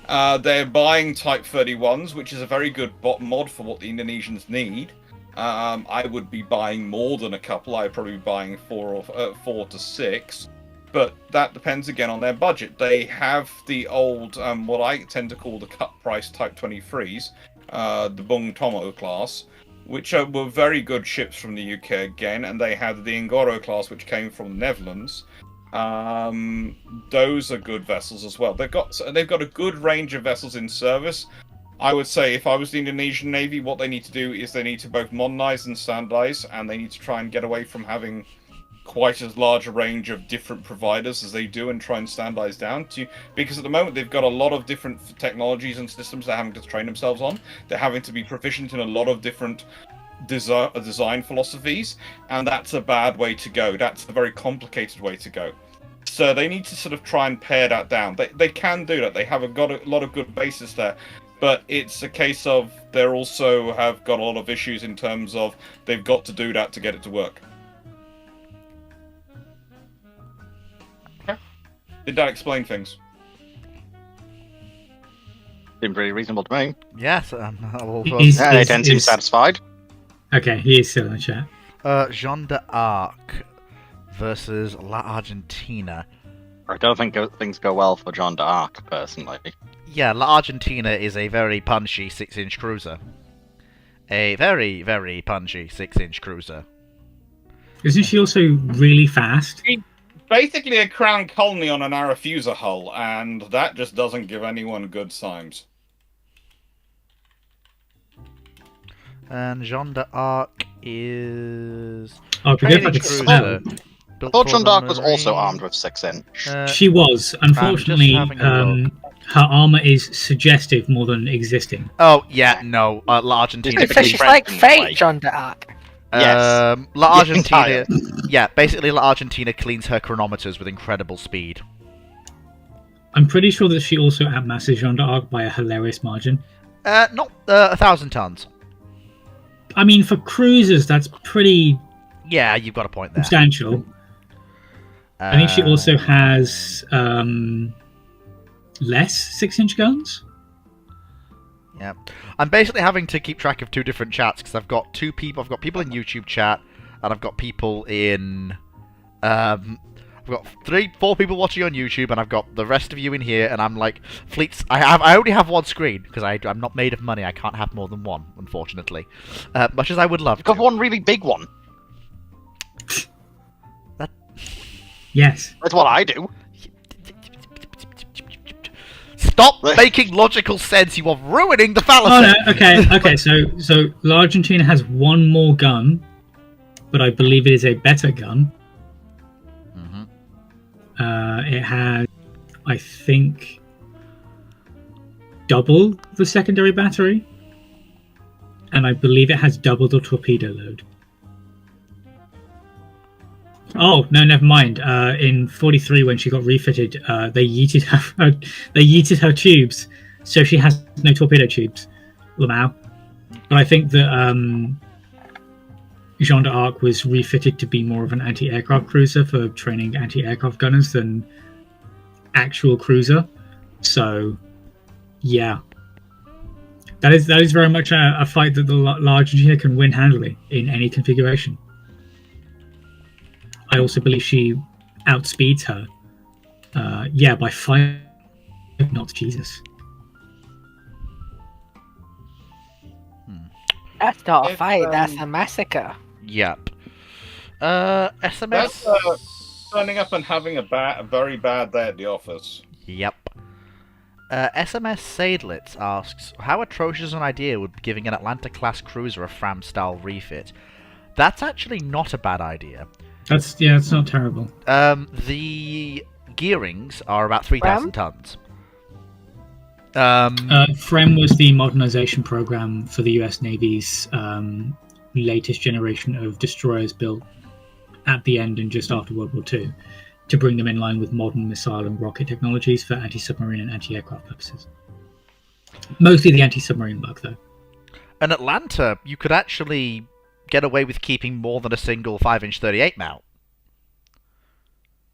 They're buying Type 31s, which is a very good mod for what the Indonesians need. I would be buying more than a couple. I'd probably be buying 4 to 6, but that depends again on their budget. They have the old, what I tend to call the cut price Type 23s, the Bung Tomo class, which were very good ships from the UK again, and they had the Ngoro class, which came from the Netherlands. Those are good vessels as well. They've got a good range of vessels in service. I would say if I was the Indonesian Navy, what they need to do is they need to both modernize and standardize, and they need to try and get away from having quite as large a range of different providers as they do and try and standardize down to, because at the moment they've got a lot of different technologies and systems they're having to train themselves on. They're having to be proficient in a lot of different design philosophies, and that's a bad way to go. That's a very complicated way to go. So they need to sort of try and pare that down. They can do that. They have got a lot of good bases there. But it's a case of they also have got a lot of issues in terms of they've got to do that to get it to work. Okay. Did that explain things? Seemed pretty reasonable to me. Yes. Is- Yeah, they don't seem satisfied. Okay, he is still in the chat. Jean d'Arc versus La Argentina. I don't think things go well for John d'Arc, personally. Yeah, La Argentina is a very punchy 6-inch cruiser. A very, very punchy 6-inch cruiser. Isn't she also really fast? Basically a crown colony on an Arethusa hull, and that just doesn't give anyone good signs. And Jean d'Arc is... Oh, because training I could cruiser. spell. I thought John d'Arc was also armed with 6-inch. She was. Unfortunately, having a look. her armor is suggestive more than existing. Oh, yeah, no. La Argentina... It's So she's French like in fake play. John d'Arc. Yes. La Argentina... Yeah, yeah, basically La Argentina cleans her chronometers with incredible speed. I'm pretty sure that she also outmasses Jean d'Arc by a hilarious margin. Not 1,000 tons. I mean, for cruisers, that's pretty Yeah, you've got a point there. substantial. I think she also has less 6-inch guns. Yeah, I'm basically having to keep track of 2 different chats because I've got 2 people. I've got people in YouTube chat, and I've got people in. I've got 4 people watching on YouTube, and I've got the rest of you in here. And I'm like, fleets. I only have 1 screen because I'm not made of money. I can't have more than 1, unfortunately. Much as I would love You've got to. one really big one. Yes. That's what I do. Stop making logical sense. You are ruining the fallacy. Oh no. Okay. So La Argentina has 1 more gun, but I believe it is a better gun. Mm-hmm. It has, I think, double the secondary battery, and I believe it has double the torpedo load. Oh no, never mind. In 43, when she got refitted, they yeeted her tubes, so she has no torpedo tubes. Lamau. But I think that Jean d'Arc was refitted to be more of an anti-aircraft cruiser for training anti-aircraft gunners than actual cruiser. So, yeah, that is very much a fight that the La Argentina can win handily in any configuration. I also believe she outspeeds her. By 5 knots. Jesus. That's not a If, fight, that's a massacre. Yep. SMS. That's turning up and having a very bad day at the office. Yep. SMS Sadlitz asks, how atrocious an idea would be giving an Atlanta-class cruiser a Fram-style refit? That's actually not a bad idea. It's not terrible. The gearings are about 3,000 tons. FREM was the modernization program for the US Navy's latest generation of destroyers built at the end and just after World War II, to bring them in line with modern missile and rocket technologies for anti-submarine and anti-aircraft purposes. Mostly the anti-submarine work, though. An Atlanta, you could actually get away with keeping more than a single 5-inch 38 mount.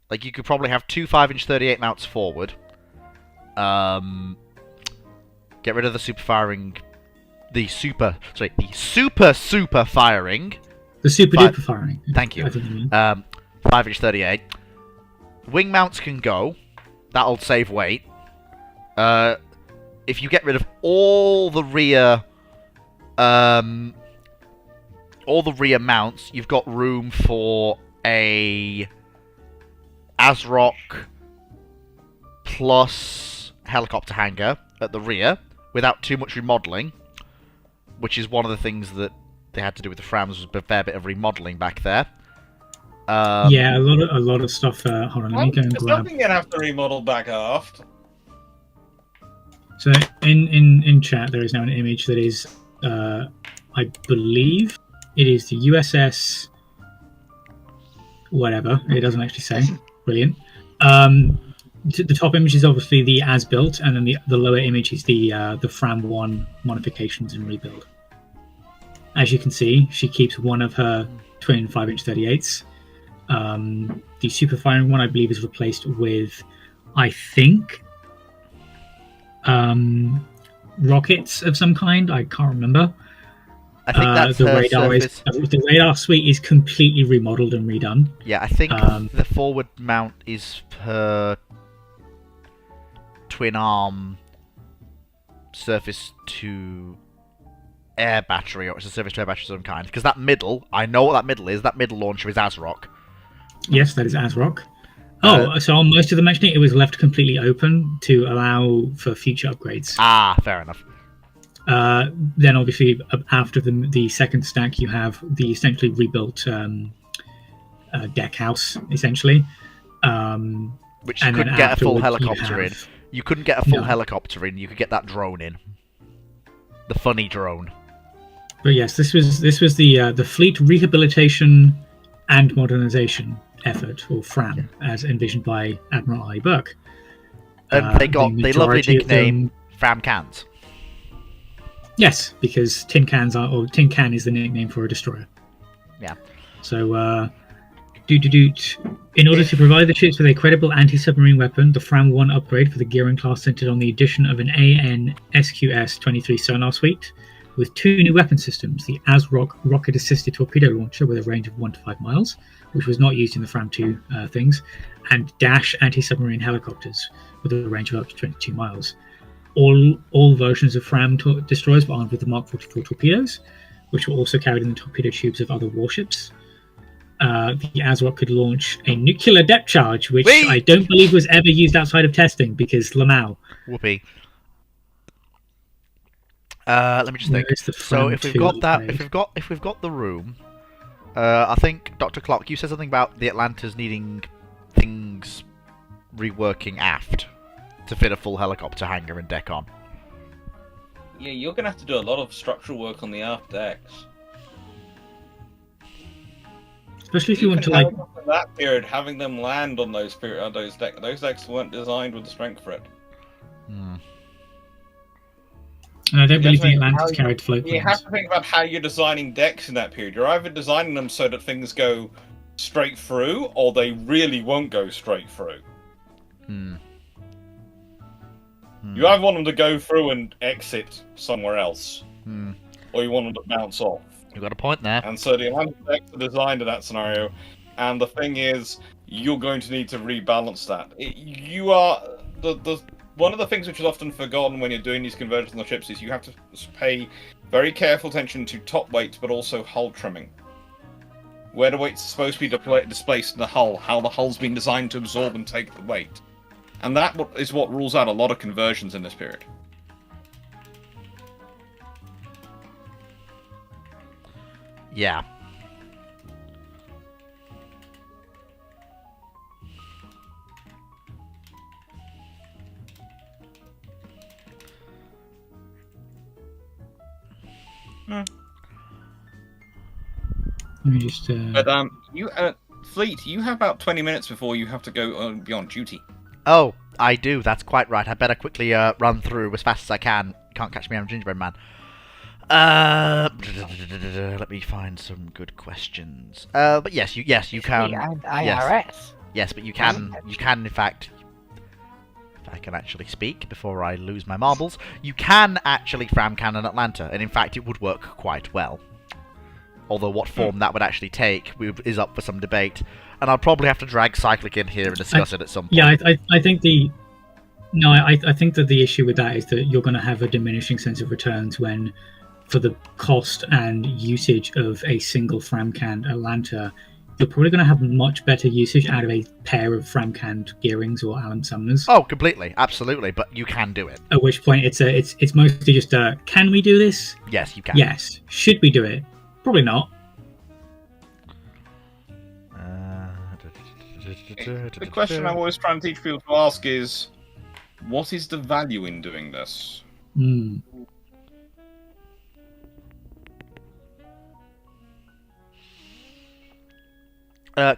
Like, you could probably have 2 5-inch 38 mounts forward. Get rid of the super firing. The super firing. The super duper firing. Thank you. I think you mean. 5-inch 38. Wing mounts can go. That'll save weight. If you get rid of all the rear mounts, you've got room for a ASRock plus helicopter hangar at the rear without too much remodeling, which is one of the things that they had to do with the Frams, was a fair bit of remodeling back there. Yeah, a lot of stuff. Hold on, let me go and There's grab. nothing you'd have to remodel back aft. So in chat, there is now an image that is, I believe, it is the USS. Whatever, it doesn't actually say. Brilliant. The top image is obviously the as-built, and then the lower image is the Fram 1 modifications and rebuild. As you can see, she keeps one of her twin 5-inch 38s. The super firing one, I believe, is replaced with, I think, rockets of some kind. I can't remember. I think that's the her radar surface. the radar suite is completely remodeled and redone. Yeah, I think the forward mount is her twin arm surface to air battery, or it's a surface to air battery of some kind. Because that middle, I know what that middle is. That middle launcher is ASRock. Yes, that is ASRock. So on most of them, actually, it was left completely open to allow for future upgrades. Ah, fair enough. Then, obviously, after the second stack, you have the essentially rebuilt deck house, essentially. Which you and couldn't then get a full afterwards, helicopter in. have- You couldn't get a full No. helicopter in. You could get that drone in. The funny drone. But yes, this was the fleet rehabilitation and modernization effort, or FRAM, as envisioned by Admiral I. Burke. And they got the the lovely majority of nickname them- Fram Cans. Yes, because tin can is the nickname for a destroyer. Yeah. So, in order to provide the ships with a credible anti-submarine weapon, the Fram 1 upgrade for the gearing class centered on the addition of an AN/SQS-23 sonar suite with 2 new weapon systems: the ASRock rocket-assisted torpedo launcher with a range of 1 to 5 miles, which was not used in the Fram 2 things, and Dash anti-submarine helicopters with a range of up to 22 miles. All versions of Fram destroyers were armed with the Mark 44 torpedoes, which were also carried in the torpedo tubes of other warships. The ASRock could launch a nuclear depth charge, which Whee! I don't believe was ever used outside of testing, because Lamau. Whoopee. Let me just think. Where's the So Fram if we've 2 got that, upgrade? if we've got the room, I think Dr. Clock, you said something about the Atlantas needing things reworking aft to fit a full helicopter hangar and deck on. Yeah, you're gonna have to do a lot of structural work on the aft decks. Especially if you want to, can like, have them in that period, having them land on those decks. Those decks weren't designed with the strength for it. Hmm. and I don't believe the Definitely. Atlantis carried float You planes. have to think about how you're designing decks in that period. You're either designing them so that things go straight through, or they really won't go straight through. Hmm. You either want them to go through and exit somewhere else, Hmm. or you want them to bounce off. You've got a point there. And so the Atlantis decks are designed in that scenario. And the thing is, you're going to need to rebalance that. You are the one of the things which is often forgotten when you're doing these conversions on the ships is you have to pay very careful attention to top weight, but also hull trimming. where the weight's supposed to be displaced in the hull, how the hull's been designed to absorb and take the weight. And that is what rules out a lot of conversions in this period. Yeah. Let me just. But Fleet, you have about 20 minutes before you have to go be on duty. Oh, I do. That's quite right. I better quickly run through as fast as I can. Can't catch me, I'm a gingerbread man. Let me find some good questions. But yes, you can. And IRS. Yes, but you can in fact. If I can actually speak before I lose my marbles, you can actually fram cannon Atlanta, and in fact, it would work quite well. Although what form that would actually take is up for some debate, and I'll probably have to drag Cyclic in here and discuss it at some point. Yeah, I think I think that the issue with that is that you're going to have a diminishing sense of returns when, for the cost and usage of a single Framcan Atlanta, you're probably going to have much better usage out of a pair of Framcan Gearings or Allen Sumners. Oh, completely, absolutely, but you can do it. At which point it's mostly just can we do this? Yes, you can. Yes. Should we do it? Probably not. The question I'm always trying to teach people to ask is, what is the value in doing this?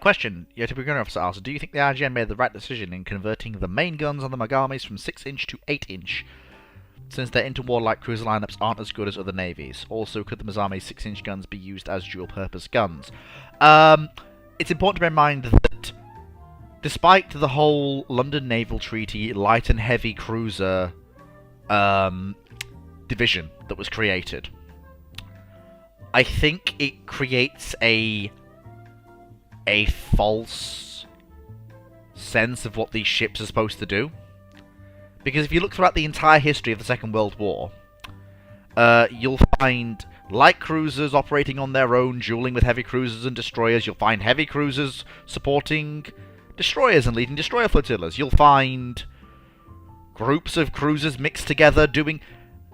Question. Your typical gunner officer asks, do you think the IGN made the right decision in converting the main guns on the Magamis from 6-inch to 8-inch? Since their interwar light cruiser lineups aren't as good as other navies. Also, could the Mazami's 6-inch guns be used as dual-purpose guns? It's important to bear in mind that despite the whole London Naval Treaty light and heavy cruiser division that was created, I think it creates a false sense of what these ships are supposed to do. Because if you look throughout the entire history of the Second World War, you'll find light cruisers operating on their own, dueling with heavy cruisers and destroyers. You'll find heavy cruisers supporting destroyers and leading destroyer flotillas. You'll find groups of cruisers mixed together doing...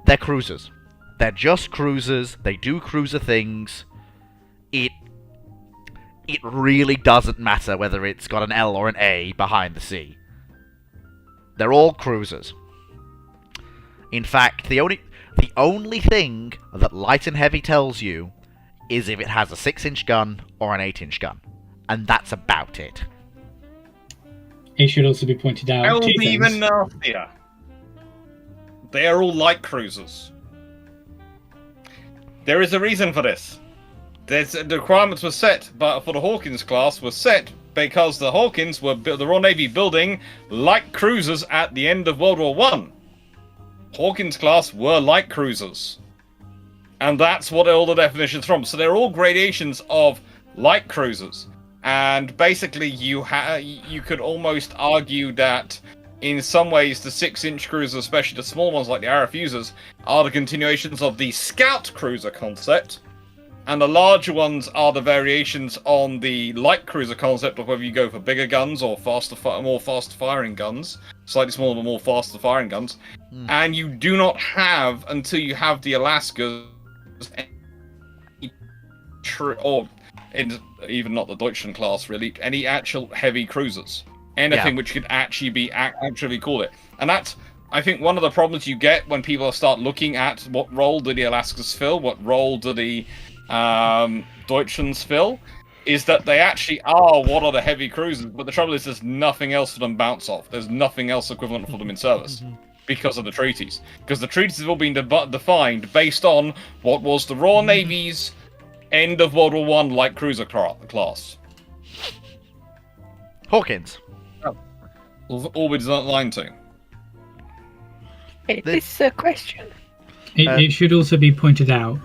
They're cruisers. They're just cruisers. They do cruiser things. It really doesn't matter whether it's got an L or an A behind the C. They're all cruisers. In fact, the only thing that light and heavy tells you is if it has a 6-inch gun or an 8-inch gun. And that's about it. It should also be pointed out. Hell, even nastier. They are all light cruisers. There is a reason for this. The requirements were set, but for the Hawkins class were set because the Hawkins were the Royal Navy building light cruisers at the end of World War I. Hawkins class were light cruisers, and that's what all the definitions from. So they're all gradations of light cruisers, and basically you could almost argue that in some ways the 6-inch cruisers, especially the small ones like the Arafusers, are the continuations of the scout cruiser concept. And the larger ones are the variations on the light cruiser concept of whether you go for bigger guns or more faster firing guns, slightly smaller but more faster firing guns. And you do not have, until you have the Alaskas, or even not the Deutschland class really, any actual heavy cruisers. Anything which could actually be actually call it. And that's, I think, one of the problems you get when people start looking at what role do the Alaskas fill, what role do the Deutschlands fill, is that they actually are what are the heavy cruisers, but the trouble is there's nothing else for them to bounce off. There's nothing else equivalent for them in service because of the treaties. Because the treaties have all been defined based on what was the Royal Navy's end of World War I light cruiser class. Hawkins. All we designed line to. This is a question. It should also be pointed out,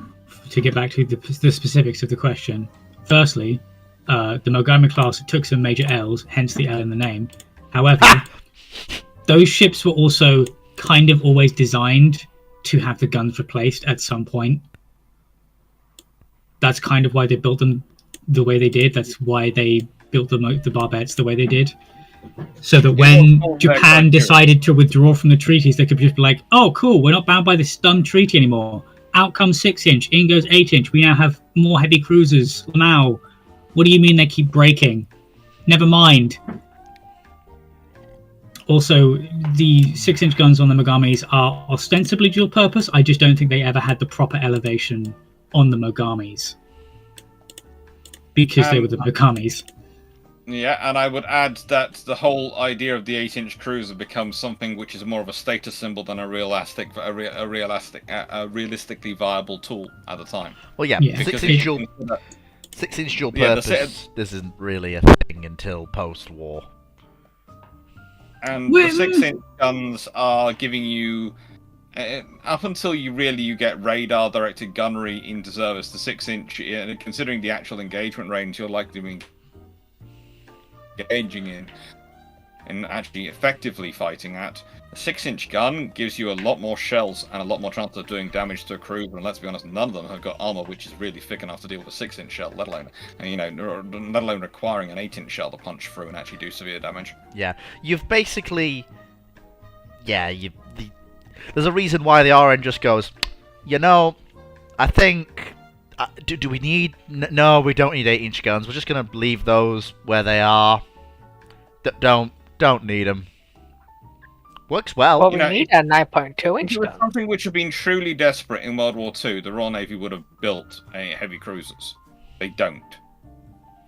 to get back to the specifics of the question. Firstly, the Mogami class took some major L's, hence the L in the name. However, those ships were also kind of always designed to have the guns replaced at some point. That's kind of why they built them the way they did. That's why they built the barbettes the way they did. So that when Japan decided to withdraw from the treaties, they could just be like, oh, cool, we're not bound by this dumb treaty anymore. Out comes 6-inch, in goes 8-inch. We now have more heavy cruisers. Now, what do you mean they keep breaking? Never mind. Also, the 6-inch guns on the Mogamis are ostensibly dual purpose. I just don't think they ever had the proper elevation on the Mogamis. Because they were the Mogamis. Yeah, and I would add that the whole idea of the 8-inch cruiser becomes something which is more of a status symbol than a realistically viable tool at the time. Well, yeah, Yeah. 6-inch dual Yeah, purpose isn't really a thing until post-war. And the 6-inch guns are giving you, up until you get radar-directed gunnery into service, the 6-inch, considering the actual engagement range you're likely to be engaging in actually effectively fighting at, a 6-inch gun gives you a lot more shells and a lot more chance of doing damage to a cruiser, and let's be honest, none of them have got armor which is really thick enough to deal with a 6-inch shell, let alone requiring an 8-inch shell to punch through and actually do severe damage. Yeah, you've basically... Yeah, there's a reason why the RN just goes, I think... do we need... No, we don't need 8-inch guns. We're just going to leave those where they are. Don't need them. Works well. Well, we need a 9.2-inch If it was gun. something which had been truly desperate in World War II, the Royal Navy would have built heavy cruisers. They don't.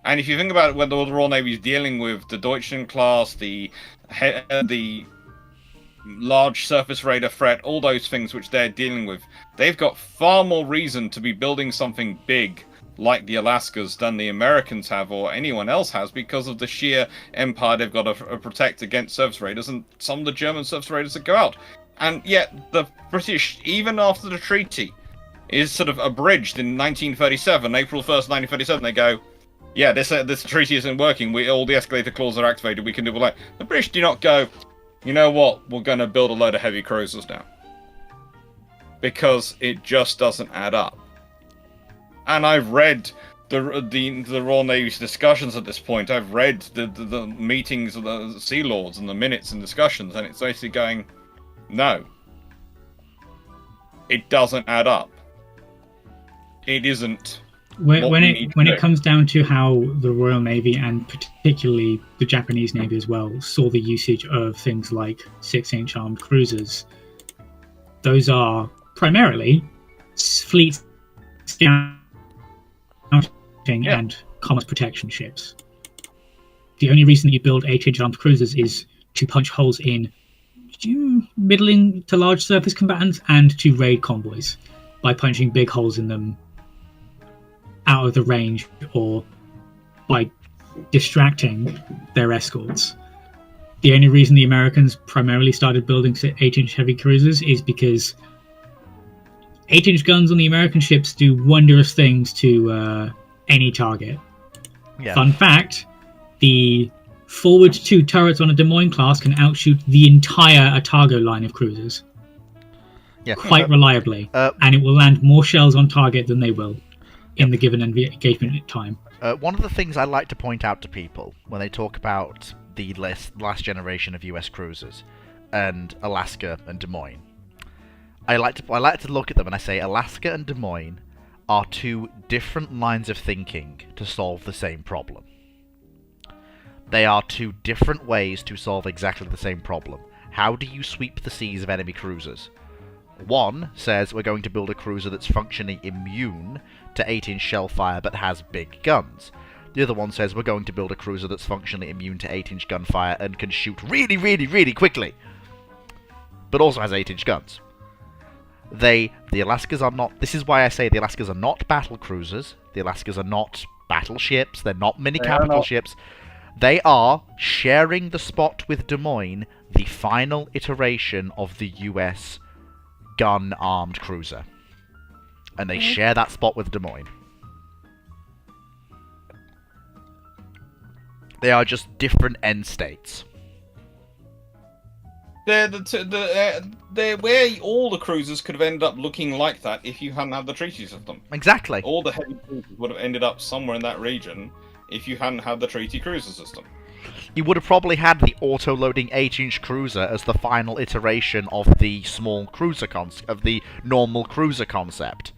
And if you think about it, when the Royal Navy is dealing with the Deutschland class, the large surface radar threat, all those things which they're dealing with, they've got far more reason to be building something big like the Alaskas than the Americans have or anyone else has, because of the sheer empire they've got to protect against surface raiders and some of the German surface raiders that go out. And yet the British, even after the treaty is sort of abridged in 1937, April 1st, 1937, they go, yeah, this treaty isn't working, all the escalator clauses are activated, we can do all that. The British do not go, you know what, we're going to build a load of heavy cruisers now. Because it just doesn't add up. And I've read the Royal Navy's discussions at this point. I've read the meetings of the Sea Lords and the minutes and discussions, and it's basically going, no. It doesn't add up. It isn't. When it comes down to how the Royal Navy, and particularly the Japanese Navy as well, saw the usage of things like 6-inch armed cruisers, those are primarily fleet scouting and commerce protection ships. The only reason that you build 8-inch armed cruisers is to punch holes in middling to large surface combatants and to raid convoys by punching big holes in them out of the range or by distracting their escorts. The only reason the Americans primarily started building 8-inch heavy cruisers is because 8-inch guns on the American ships do wondrous things to any target. Yeah. Fun fact, the forward 2 turrets on a Des Moines class can outshoot the entire Otago line of cruisers. Yeah. Quite reliably. And it will land more shells on target than they will in the given engagement time. One of the things I like to point out to people when they talk about the last generation of US cruisers and Alaska and Des Moines, I like to look at them and I say Alaska and Des Moines are two different lines of thinking to solve the same problem. They are two different ways to solve exactly the same problem. How do you sweep the seas of enemy cruisers? One says we're going to build a cruiser that's functionally immune to 8-inch shell fire but has big guns. The other one says we're going to build a cruiser that's functionally immune to 8-inch gunfire and can shoot really, really, really quickly, but also has 8-inch guns. The Alaskas are not... This is why I say the Alaskas are not battle cruisers. The Alaskas are not battleships. They're not mini capital ships. They are sharing the spot with Des Moines, the final iteration of the US gun-armed cruiser. And they share that spot with Des Moines. They are just different end states. They're where all the cruisers could have ended up looking like that if you hadn't had the treaty system. Exactly. All the heavy cruisers would have ended up somewhere in that region if you hadn't had the treaty cruiser system. You would have probably had the auto-loading 8-inch cruiser as the final iteration of the small cruiser of the normal cruiser concept,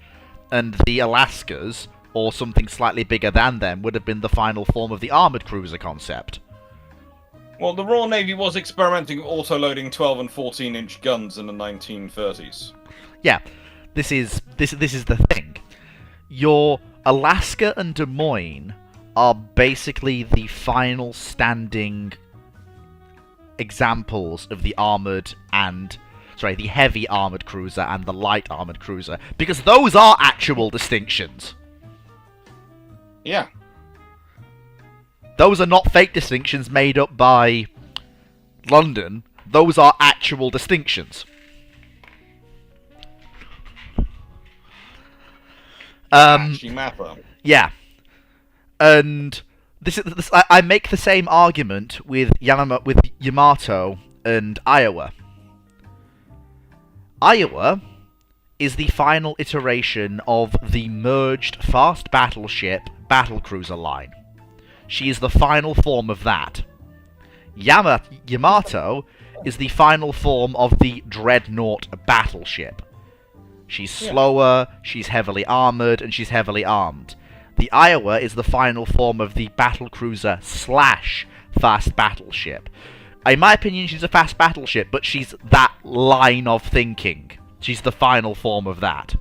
and the Alaskas, or something slightly bigger than them, would have been the final form of the armored cruiser concept. Well, the Royal Navy was experimenting with auto-loading 12 and 14-inch guns in the 1930s. Yeah, this is the thing. Your Alaska and Des Moines are basically the final standing examples of the heavy armored cruiser and the light armored cruiser, because those are actual distinctions. Yeah. Those are not fake distinctions made up by London. Those are actual distinctions. Actually matter. Yeah. And I make the same argument with Yamato and Iowa. Iowa is the final iteration of the merged fast battleship battlecruiser line. She is the final form of that. Yamato is the final form of the dreadnought battleship. She's slower, she's heavily armoured, and she's heavily armed. The Iowa is the final form of the battlecruiser / fast battleship. In my opinion, she's a fast battleship, but she's that line of thinking. She's the final form of that.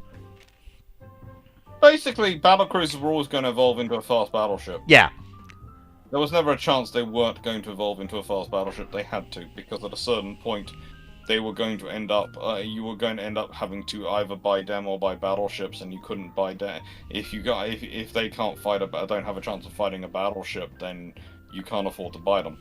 Basically, battlecruisers were always going to evolve into a fast battleship. Yeah. There was never a chance they weren't going to evolve into a fast battleship. They had to, because at a certain point, they were going to end up. You were going to end up having to either buy them or buy battleships, and you couldn't buy them if they can't fight don't have a chance of fighting a battleship, then you can't afford to buy them.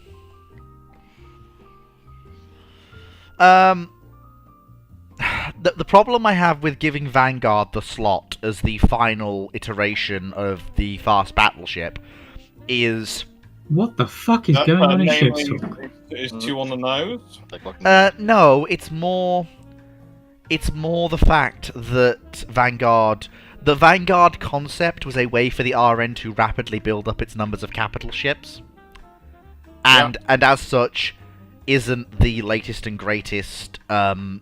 The problem I have with giving Vanguard the slot as the final iteration of the fast battleship is... What the fuck is going on in Ship's Talk? Is too on the nose? No, it's more the fact that the Vanguard concept was a way for the RN to rapidly build up its numbers of capital ships. And as such, isn't the latest and greatest, I'm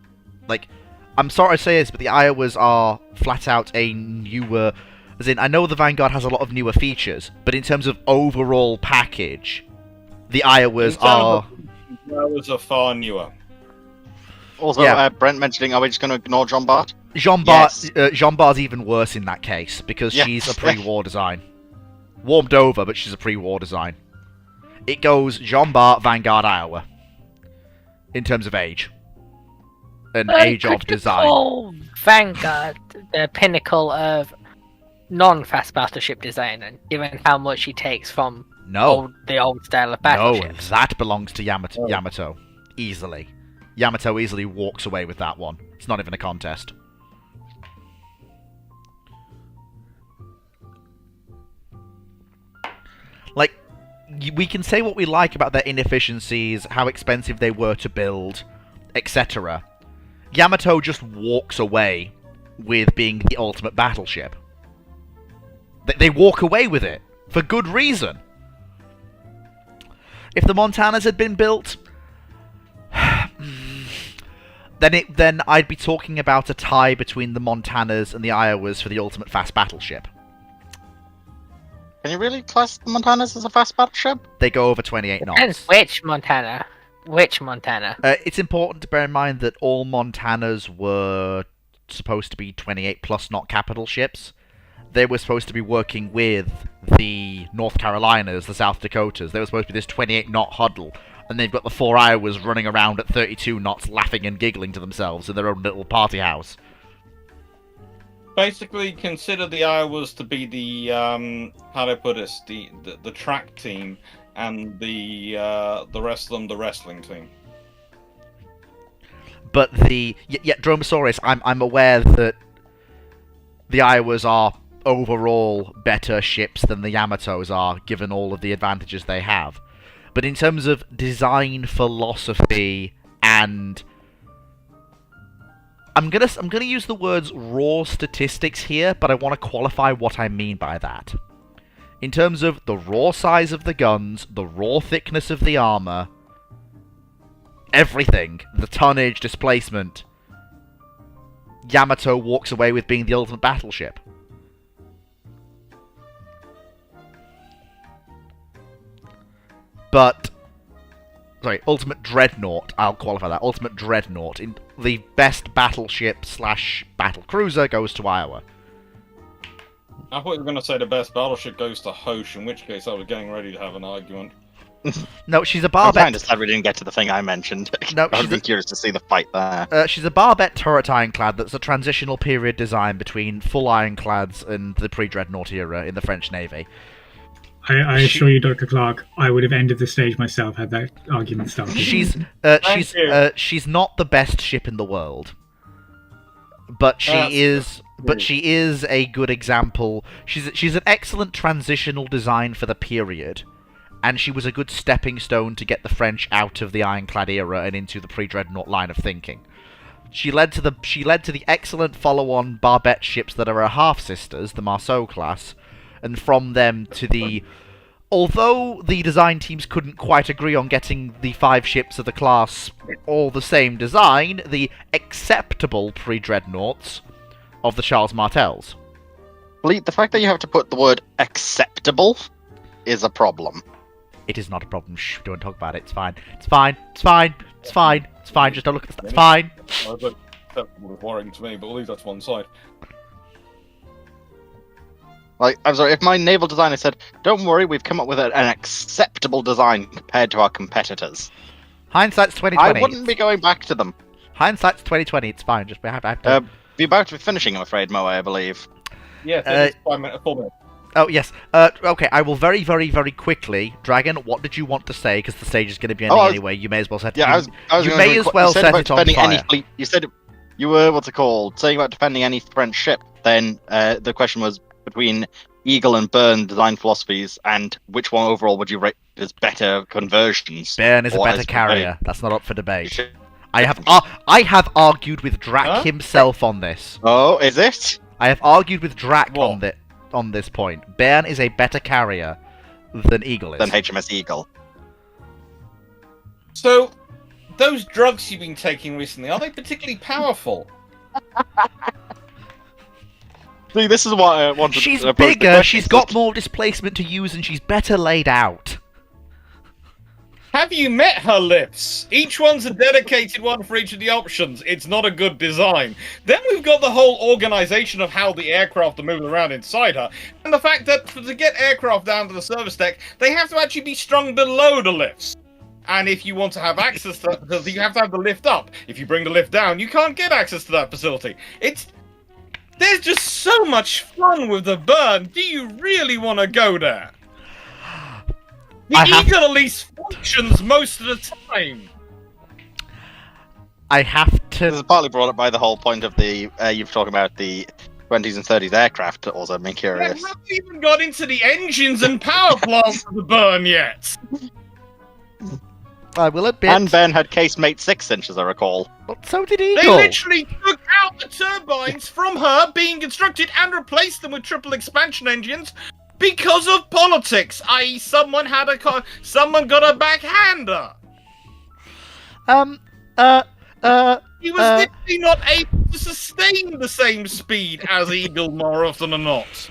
sorry to say this, but the Iowas are flat out a newer... As in, I know the Vanguard has a lot of newer features, but in terms of overall package, the Iowas are... The Iowas are far newer. Also, Brent mentioning, are we just going to ignore Jean Bart? Jean Bart's even worse in that case, because she's a pre-war design. Warmed over, but she's a pre-war design. It goes Jean Bart, Vanguard, Iowa. In terms of age. And age of design. Vanguard, the pinnacle of non-fast battleship design, and given how much she takes from the old style of battleships. No, that belongs to Yamato. Easily. Yamato easily walks away with that one. It's not even a contest. Like, we can say what we like about their inefficiencies, how expensive they were to build, etc. Yamato just walks away with being the ultimate battleship. They walk away with it, for good reason. If the Montanas had been built, then I'd be talking about a tie between the Montanas and the Iowas for the ultimate fast battleship. Can you really class the Montanas as a fast battleship? They go over 28 knots. Depends which Montana. Which Montana? It's important to bear in mind that all Montanas were supposed to be 28 plus knot capital ships. They were supposed to be working with the North Carolinas, the South Dakotas. They were supposed to be this 28 knot huddle. And they've got the 4 Iowas running around at 32 knots laughing and giggling to themselves in their own little party house. Basically, consider the Iowas to be the, how do I put this, the track team, and the rest of them the wrestling team. But Dromaeosaurus, I'm aware that the Iowas are overall better ships than the Yamatos are, given all of the advantages they have. But in terms of design philosophy, and I'm gonna use the words raw statistics here, but I want to qualify what I mean by that. In terms of the raw size of the guns, the raw thickness of the armor, everything, the tonnage, displacement, Yamato walks away with being the ultimate battleship. But, sorry, ultimate dreadnought, I'll qualify that. Ultimate dreadnought. In the best battleship / battle cruiser goes to Iowa. I thought you were going to say the best battleship goes to Hosh, in which case I was getting ready to have an argument. No, she's a I'm barbette. kind of sad we didn't get to the thing I mentioned. No, I'd she's be a- curious to see the fight there. She's a barbette turret ironclad that's a transitional period design between full ironclads and the pre-dreadnought era in the French Navy. I assure you, Dr. Clark, I would have ended the stage myself had that argument started. She's not the best ship in the world, but she is a good example. She's an excellent transitional design for the period, and she was a good stepping stone to get the French out of the ironclad era and into the pre-dreadnought line of thinking. She led to the excellent follow-on barbette ships that are her half-sisters, the Marceau class, and from them to the... Although the design teams couldn't quite agree on getting the 5 ships of the class all the same design, the acceptable pre-dreadnoughts of the Charles Martels. Lee, the fact that you have to put the word acceptable is a problem. It is not a problem. Shh, don't talk about it. It's fine. It's fine. It's fine. It's fine. It's fine. Just don't look at the... It's fine. Acceptable is worrying to me, but we'll leave that to one side. Like, I'm sorry, if my naval designer said, don't worry, we've come up with an acceptable design compared to our competitors, Hindsight's 2020. I wouldn't be going back to them. Hindsight's 2020. It's fine. Just we have to... Be about to be finishing, I'm afraid, Moe, I believe. Yeah, it's 4 minutes. Oh, yes. Okay, I will very, very, very quickly... Dragon, what did you want to say? Because the stage is going to be ending anyway. You may as well set it... Yeah, I was you gonna may as well set it on fire. You said you were, what's it called, saying about defending any French ship. Then the question was between Eagle and Byrne design philosophies, and which one overall would you rate as better conversions? Byrne is a or better as carrier. That's not up for debate. Should- I have argued with Drac himself on this. Oh, is it? I have argued with Drac What? on this point. Byrne is a better carrier than Eagle is. Than HMS Eagle. So, those drugs you've been taking recently, are they particularly powerful? See, this is what I wanted She's to approach the bigger, question. she's got more displacement to use, and she's better laid out. Have you met her lifts? Each one's a dedicated one for each of the options. It's not a good design. Then we've got the whole organization of how the aircraft are moving around inside her, and the fact that to get aircraft down to the service deck, they have to actually be strung below the lifts. And if you want to have access to that facility, you have to have the lift up. If you bring the lift down, you can't get access to that facility. There's just so much fun with the Byrne. Do you really want to go there? The Eagle at least functions most of the time. I have This is to... partly brought up by the whole point of the you've talked about the 20s and 30s aircraft. That also made me I curious. haven't even got into the engines and power plants of the Byrne yet. I will admit... And Ben had casemate 6 inches, I recall. But so did They Eagle. literally took out the turbines from her being constructed and replaced them with triple expansion engines because of politics, i.e. someone got a backhander. He was literally not able to sustain the same speed as Eagle more often than not.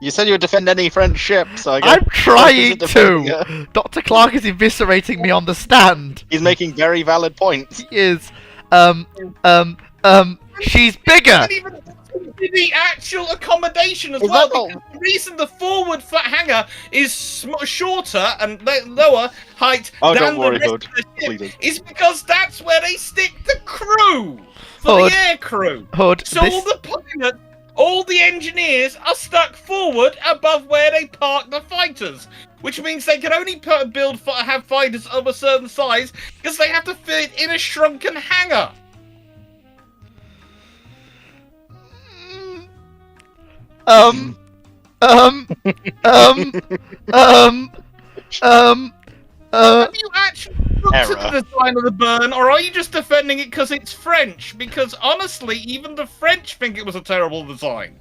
You said you would defend any French ship, so I guess I'm trying defending her. to! Dr. Clark is eviscerating me on the stand. He's making very valid points. He is. She's bigger! And even the actual accommodation as Is well. that all? Because the reason the forward flat hangar is shorter and lower height Oh, than don't worry, the rest Hood. of the ship Please. is because that's where they stick the crew for Hood. the air crew. Hood, So this... all the pilots, all the engineers are stuck forward above where they park the fighters, which means they can only have fighters of a certain size because they have to fit in a shrunken hangar. Have you actually looked Error. at the design of the burn, or are you just defending it because it's French? Because honestly, even the French think it was a terrible design.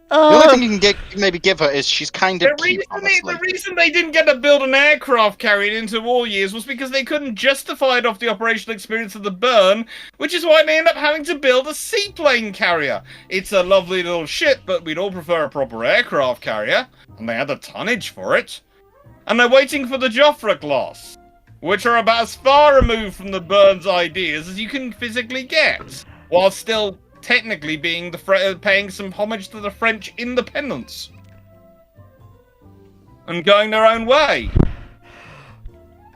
The only thing you can maybe give her is she's kind of cute, The honestly. reason they didn't get to build an aircraft carrier into war years was because they couldn't justify it off the operational experience of the burn, which is why they end up having to build a seaplane carrier. It's a lovely little ship, but we'd all prefer a proper aircraft carrier, and they had the tonnage for it. And they're waiting for the Joffre class, which are about as far removed from the Burn's ideas as you can physically get, while still technically being paying some homage to the French independence and going their own way.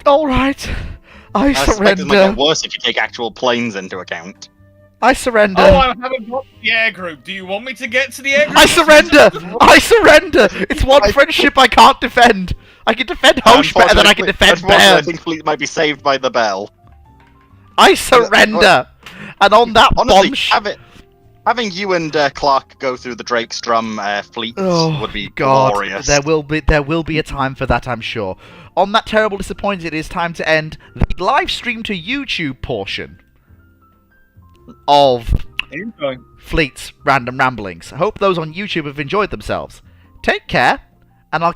All right, I I suspect it might surrender. get worse if you take actual planes into account. I surrender. Oh, I haven't got to the air group. Do you want me to get to the air group? I surrender! I surrender! It's one French ship I can't defend! I can defend Hoche better than I can defend Unfortunately, I Bern! think Fleet might be saved by the bell. I surrender! And on that Honestly, bombshell... having you and Clark go through the Drake's Drum fleets Oh, would be God, glorious. there will be a time for that, I'm sure. On that terrible disappointment, it is time to end the live stream to YouTube portion of Fleet's Random Ramblings. I hope those on YouTube have enjoyed themselves. Take care,